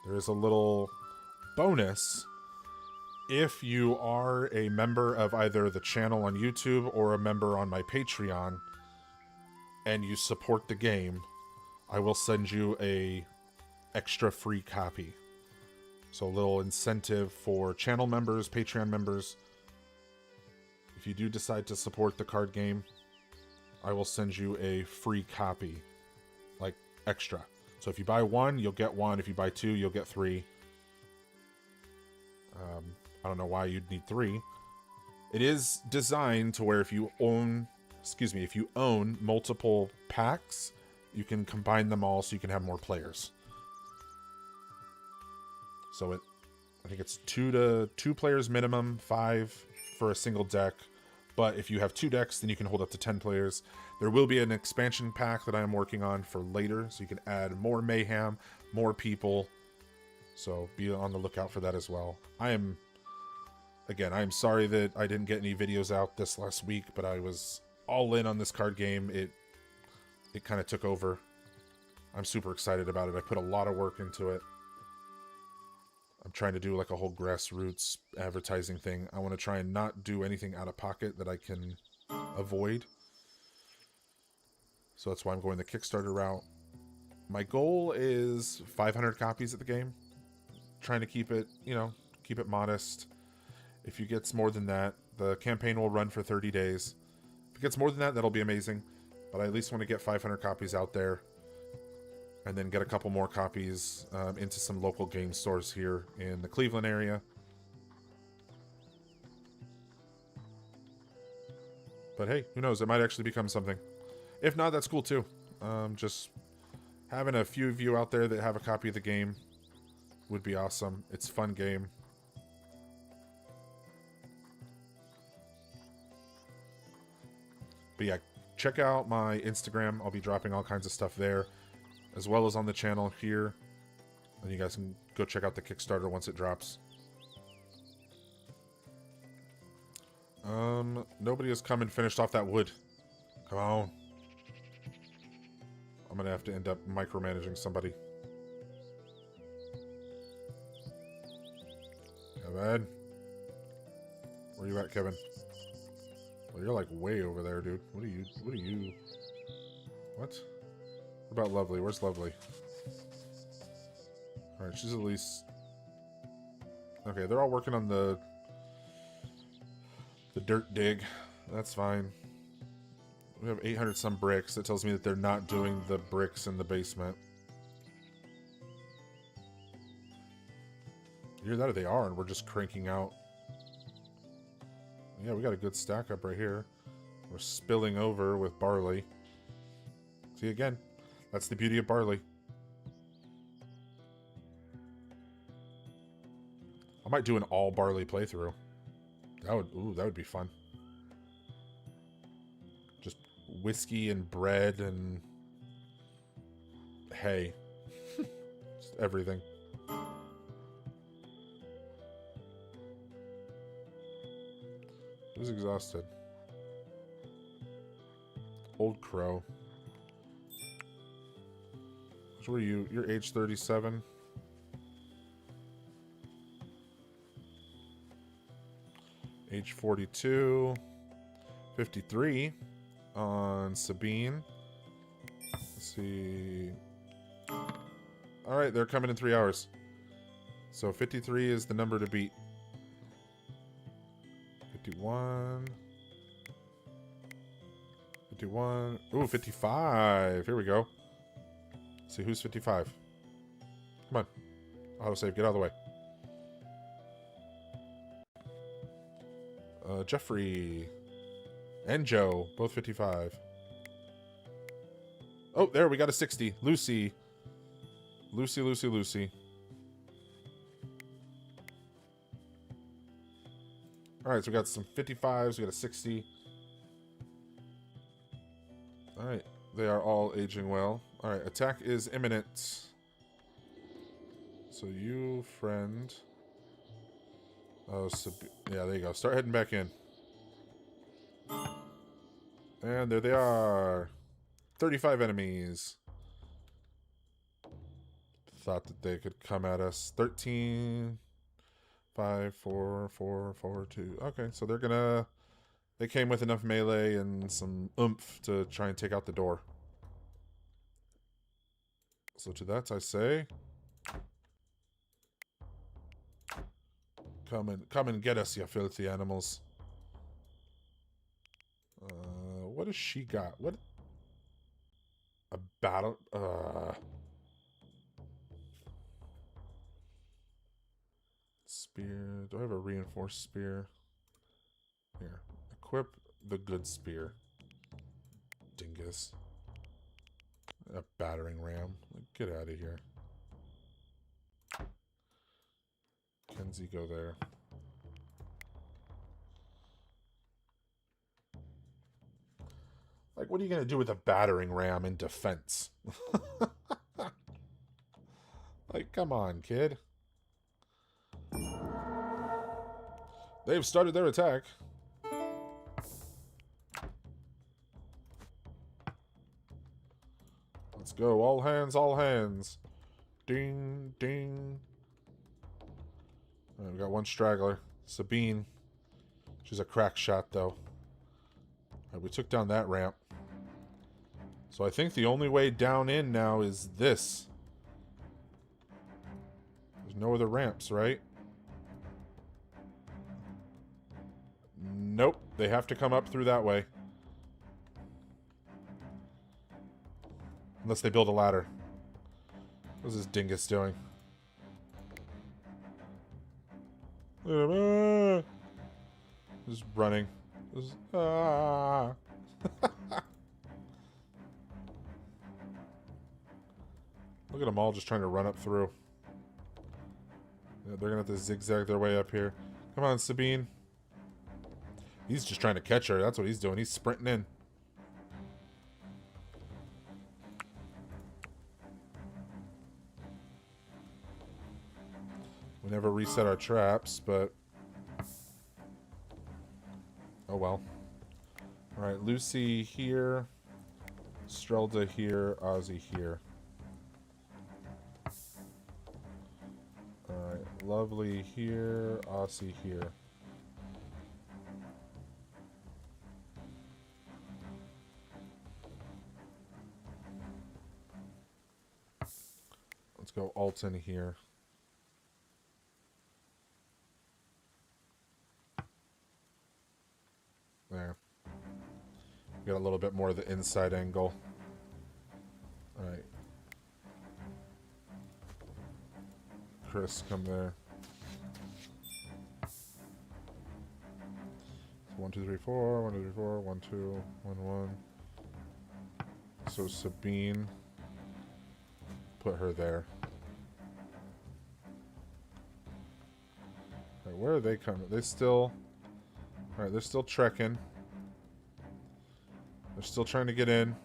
there is a little bonus if you are a member of either the channel on YouTube or a member on my Patreon and you support the game. I will send you a extra free copy. So a little incentive for channel members, Patreon members. If you do decide to support the card game, I will send you a free copy, like extra. So if you buy 1, you'll get 1. If you buy 2, you'll get 3. I don't know why you'd need 3. It is designed to where if you own, if you own multiple packs, you can combine them all so you can have more players. So I think it's 2 players minimum, 5 for a single deck. But if you have 2 decks, then you can hold up to 10 players. There will be an expansion pack that I am working on for later, so you can add more mayhem, more people. So be on the lookout for that as well. I am sorry that I didn't get any videos out this last week, but I was all in on this card game. It kind of took over. I'm super excited about it. I put a lot of work into it. I'm trying to do like a whole grassroots advertising thing. I want to try and not do anything out of pocket that I can avoid. So that's why I'm going the Kickstarter route. My goal is 500 copies of the game. trying to keep it, you know, keep it modest. If you get more than that, the campaign will run for 30 days. If it gets more than that, that'll be amazing. But I at least want to get 500 copies out there. And then get a couple more copies into some local game stores here in the Cleveland area. But hey, who knows? It might actually become something. If not, that's cool too. Just having a few of you out there that have a copy of the game would be awesome. It's a fun game. But yeah, check out my Instagram. I'll be dropping all kinds of stuff there, as well as on the channel here. And you guys can go check out the Kickstarter once it drops. Nobody has come and finished off that wood. Come on. I'm gonna have to end up micromanaging somebody. Kevin. Where you at, Kevin? Well, you're like way over there, dude. What are you? What? What about Lovely? Where's Lovely? Alright, she's at least... Okay, they're all working on the dirt dig. That's fine. We have 800 some bricks. That tells me that they're not doing the bricks in the basement. Either that or they are, and we're just cranking out. Yeah, we got a good stack up right here. We're spilling over with barley. See, again, that's the beauty of barley. I might do an all barley playthrough. That would be fun. Just whiskey and bread and hay. Just everything. Who's exhausted? Old Crow. Which were you? You're age 37. Age 42. 53 on Sabine. Let's see. Alright, they're coming in 3 hours. So 53 is the number to beat. 51. 51. Ooh, 55. Here we go. Let's see who's 55. Come on. Autosave, get out of the way. Jeffrey and Joe, both 55. Oh, there, we got a 60. Lucy. Lucy. Alright, so we got some 55s, we got a 60. Alright, they are all aging well. Alright, attack is imminent. So you, friend... Oh, yeah, there you go. Start heading back in. And there they are. 35 enemies. Thought that they could come at us. 13... 5, 4, 4, 4, 2. Okay, so they're gonna... They came with enough melee and some oomph to try and take out the door. So to that I say... Come and get us, you filthy animals. What has she got? What? A battle... Spear. Do I have a reinforced spear? Here. Equip the good spear. Dingus. A battering ram. Get out of here. Kenzie, go there. Like, what are you going to do with a battering ram in defense? Like, come on, kid. They've started their attack. Let's go. All hands, all hands. Ding, ding. Right, we got one straggler. Sabine. She's a crack shot, though. Right, we took down that ramp. So I think the only way down in now is this. There's No other ramps, right? Nope. They have to come up through that way. Unless they build a ladder. What's this dingus doing? Just running. Just, ah. Look at them all just trying to run up through. Yeah, they're gonna have to zigzag their way up here. Come on, Sabine. He's just trying to catch her. That's what he's doing. He's sprinting in. We never reset our traps, but... oh well. Alright, Lucy here. Strelda here. Ozzy here. Alright, Lovely here. Aussie here. Let's go Alton here. There. Got a little bit more of the inside angle. Alright. Chris, come there. So 1, 2, 3, 4. 1, 2, 3, 4. 1, 2, 1, 1. So Sabine. Put her there. Alright, where are they coming? They still... alright, they're still trekking. They're still trying to get in.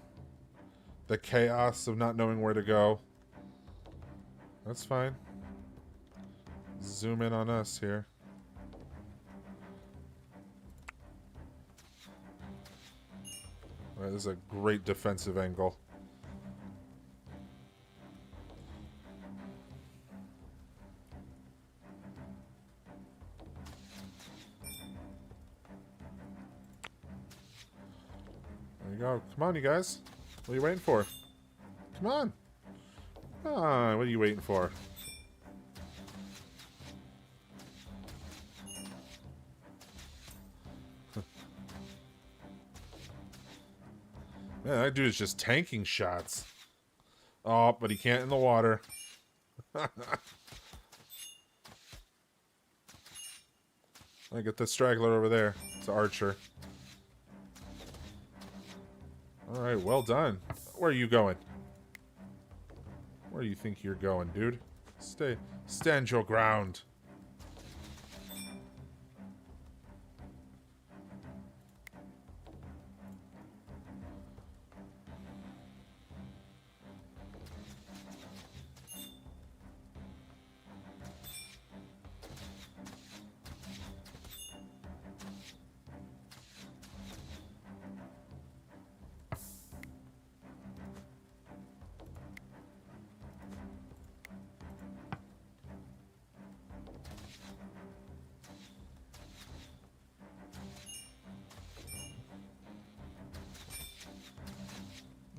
The chaos of not knowing where to go. That's fine. Zoom in on us here. Alright, this is a great defensive angle. There you go. Come on, you guys. What are you waiting for? Come on. Come on. What are you waiting for? Man, that dude is just tanking shots. Oh, but he can't in the water. I get the straggler over there. It's Archer. Alright, well done. Where are you going? Where do you think you're going, dude? Stand your ground.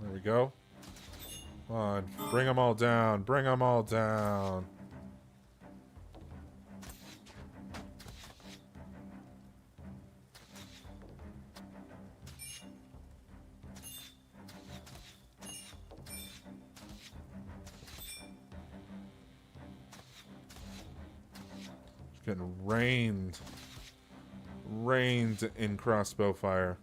There we go. Come on. Bring them all down. Bring them all down. Just getting rained. Rained in crossbow fire.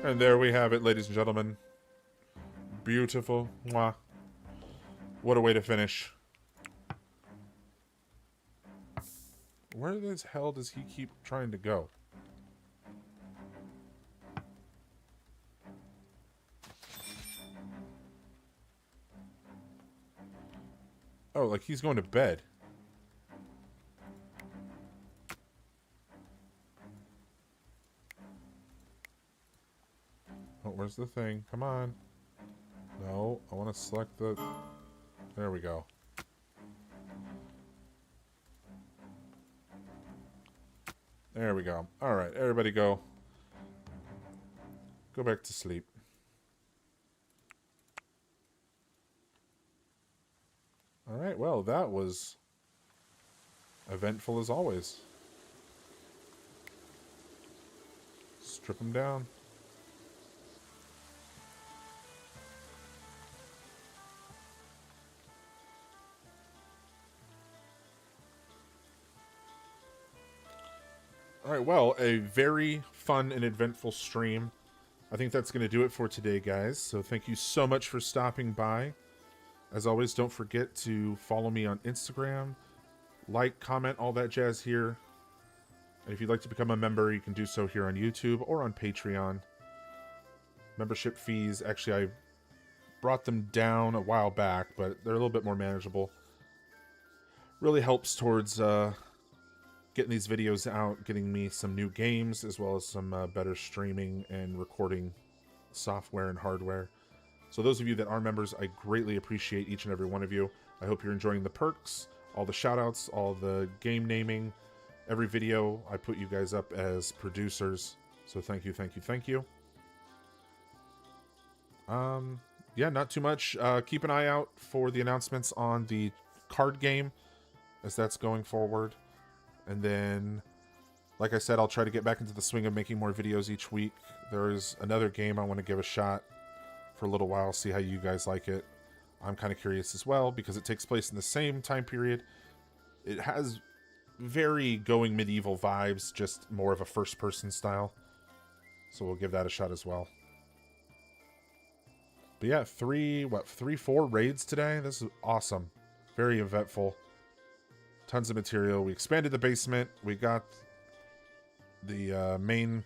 And there we have it, ladies and gentlemen. Beautiful. Mwah. What a way to finish. Where the hell does he keep trying to go? Oh, like he's going to bed. Oh, where's the thing? Come on. No, I want to select the... There we go. There we go. Alright, everybody go. Go back to sleep. Alright, well, that was eventful as always. Strip them down. Alright, well, a very fun and eventful stream. I think that's going to do it for today, guys. So thank you so much for stopping by. As always, don't forget to follow me on Instagram. Like, comment, all that jazz here. And if you'd like to become a member, you can do so here on YouTube or on Patreon. Membership fees, actually, I brought them down a while back, but they're a little bit more manageable. Really helps towards getting these videos out, getting me some new games, as well as some better streaming and recording software and hardware. So those of you that are members, I greatly appreciate each and every one of you. I hope you're enjoying the perks, all the shoutouts, all the game naming. Every video, I put you guys up as producers. So thank you, thank you, thank you. Yeah, not too much. Keep an eye out for the announcements on the card game as that's going forward. And then, like I said, I'll try to get back into the swing of making more videos each week. There is another game I want to give a shot for a little while, see how you guys like it. I'm kind of curious as well, because it takes place in the same time period. It has very going medieval vibes, just more of a first-person style. So we'll give that a shot as well. But yeah, 4 raids today? This is awesome. Very eventful. Tons of material. We expanded the basement. We got the main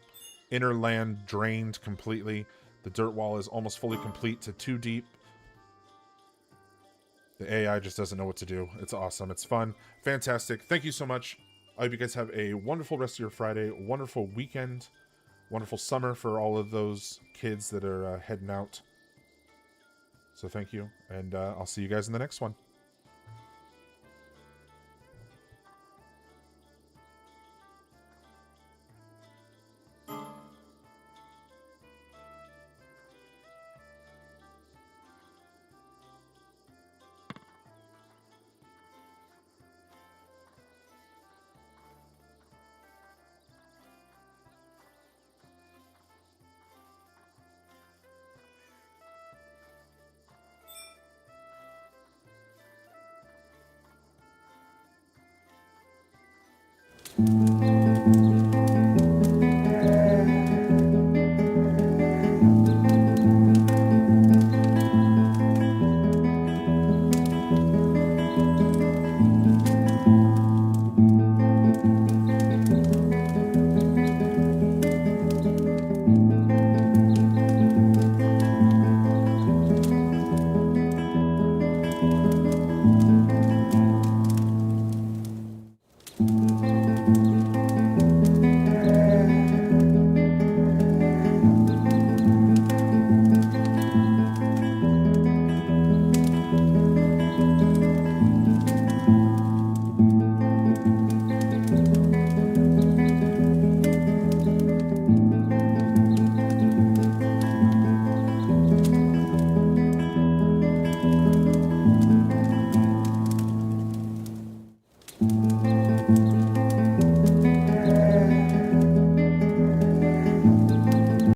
inner land drained completely. The dirt wall is almost fully complete to 2 deep. The AI just doesn't know what to do. It's awesome. It's fun. Fantastic. Thank you so much. I hope you guys have a wonderful rest of your Friday. Wonderful weekend. Wonderful summer for all of those kids that are heading out. So thank you. And I'll see you guys in the next one.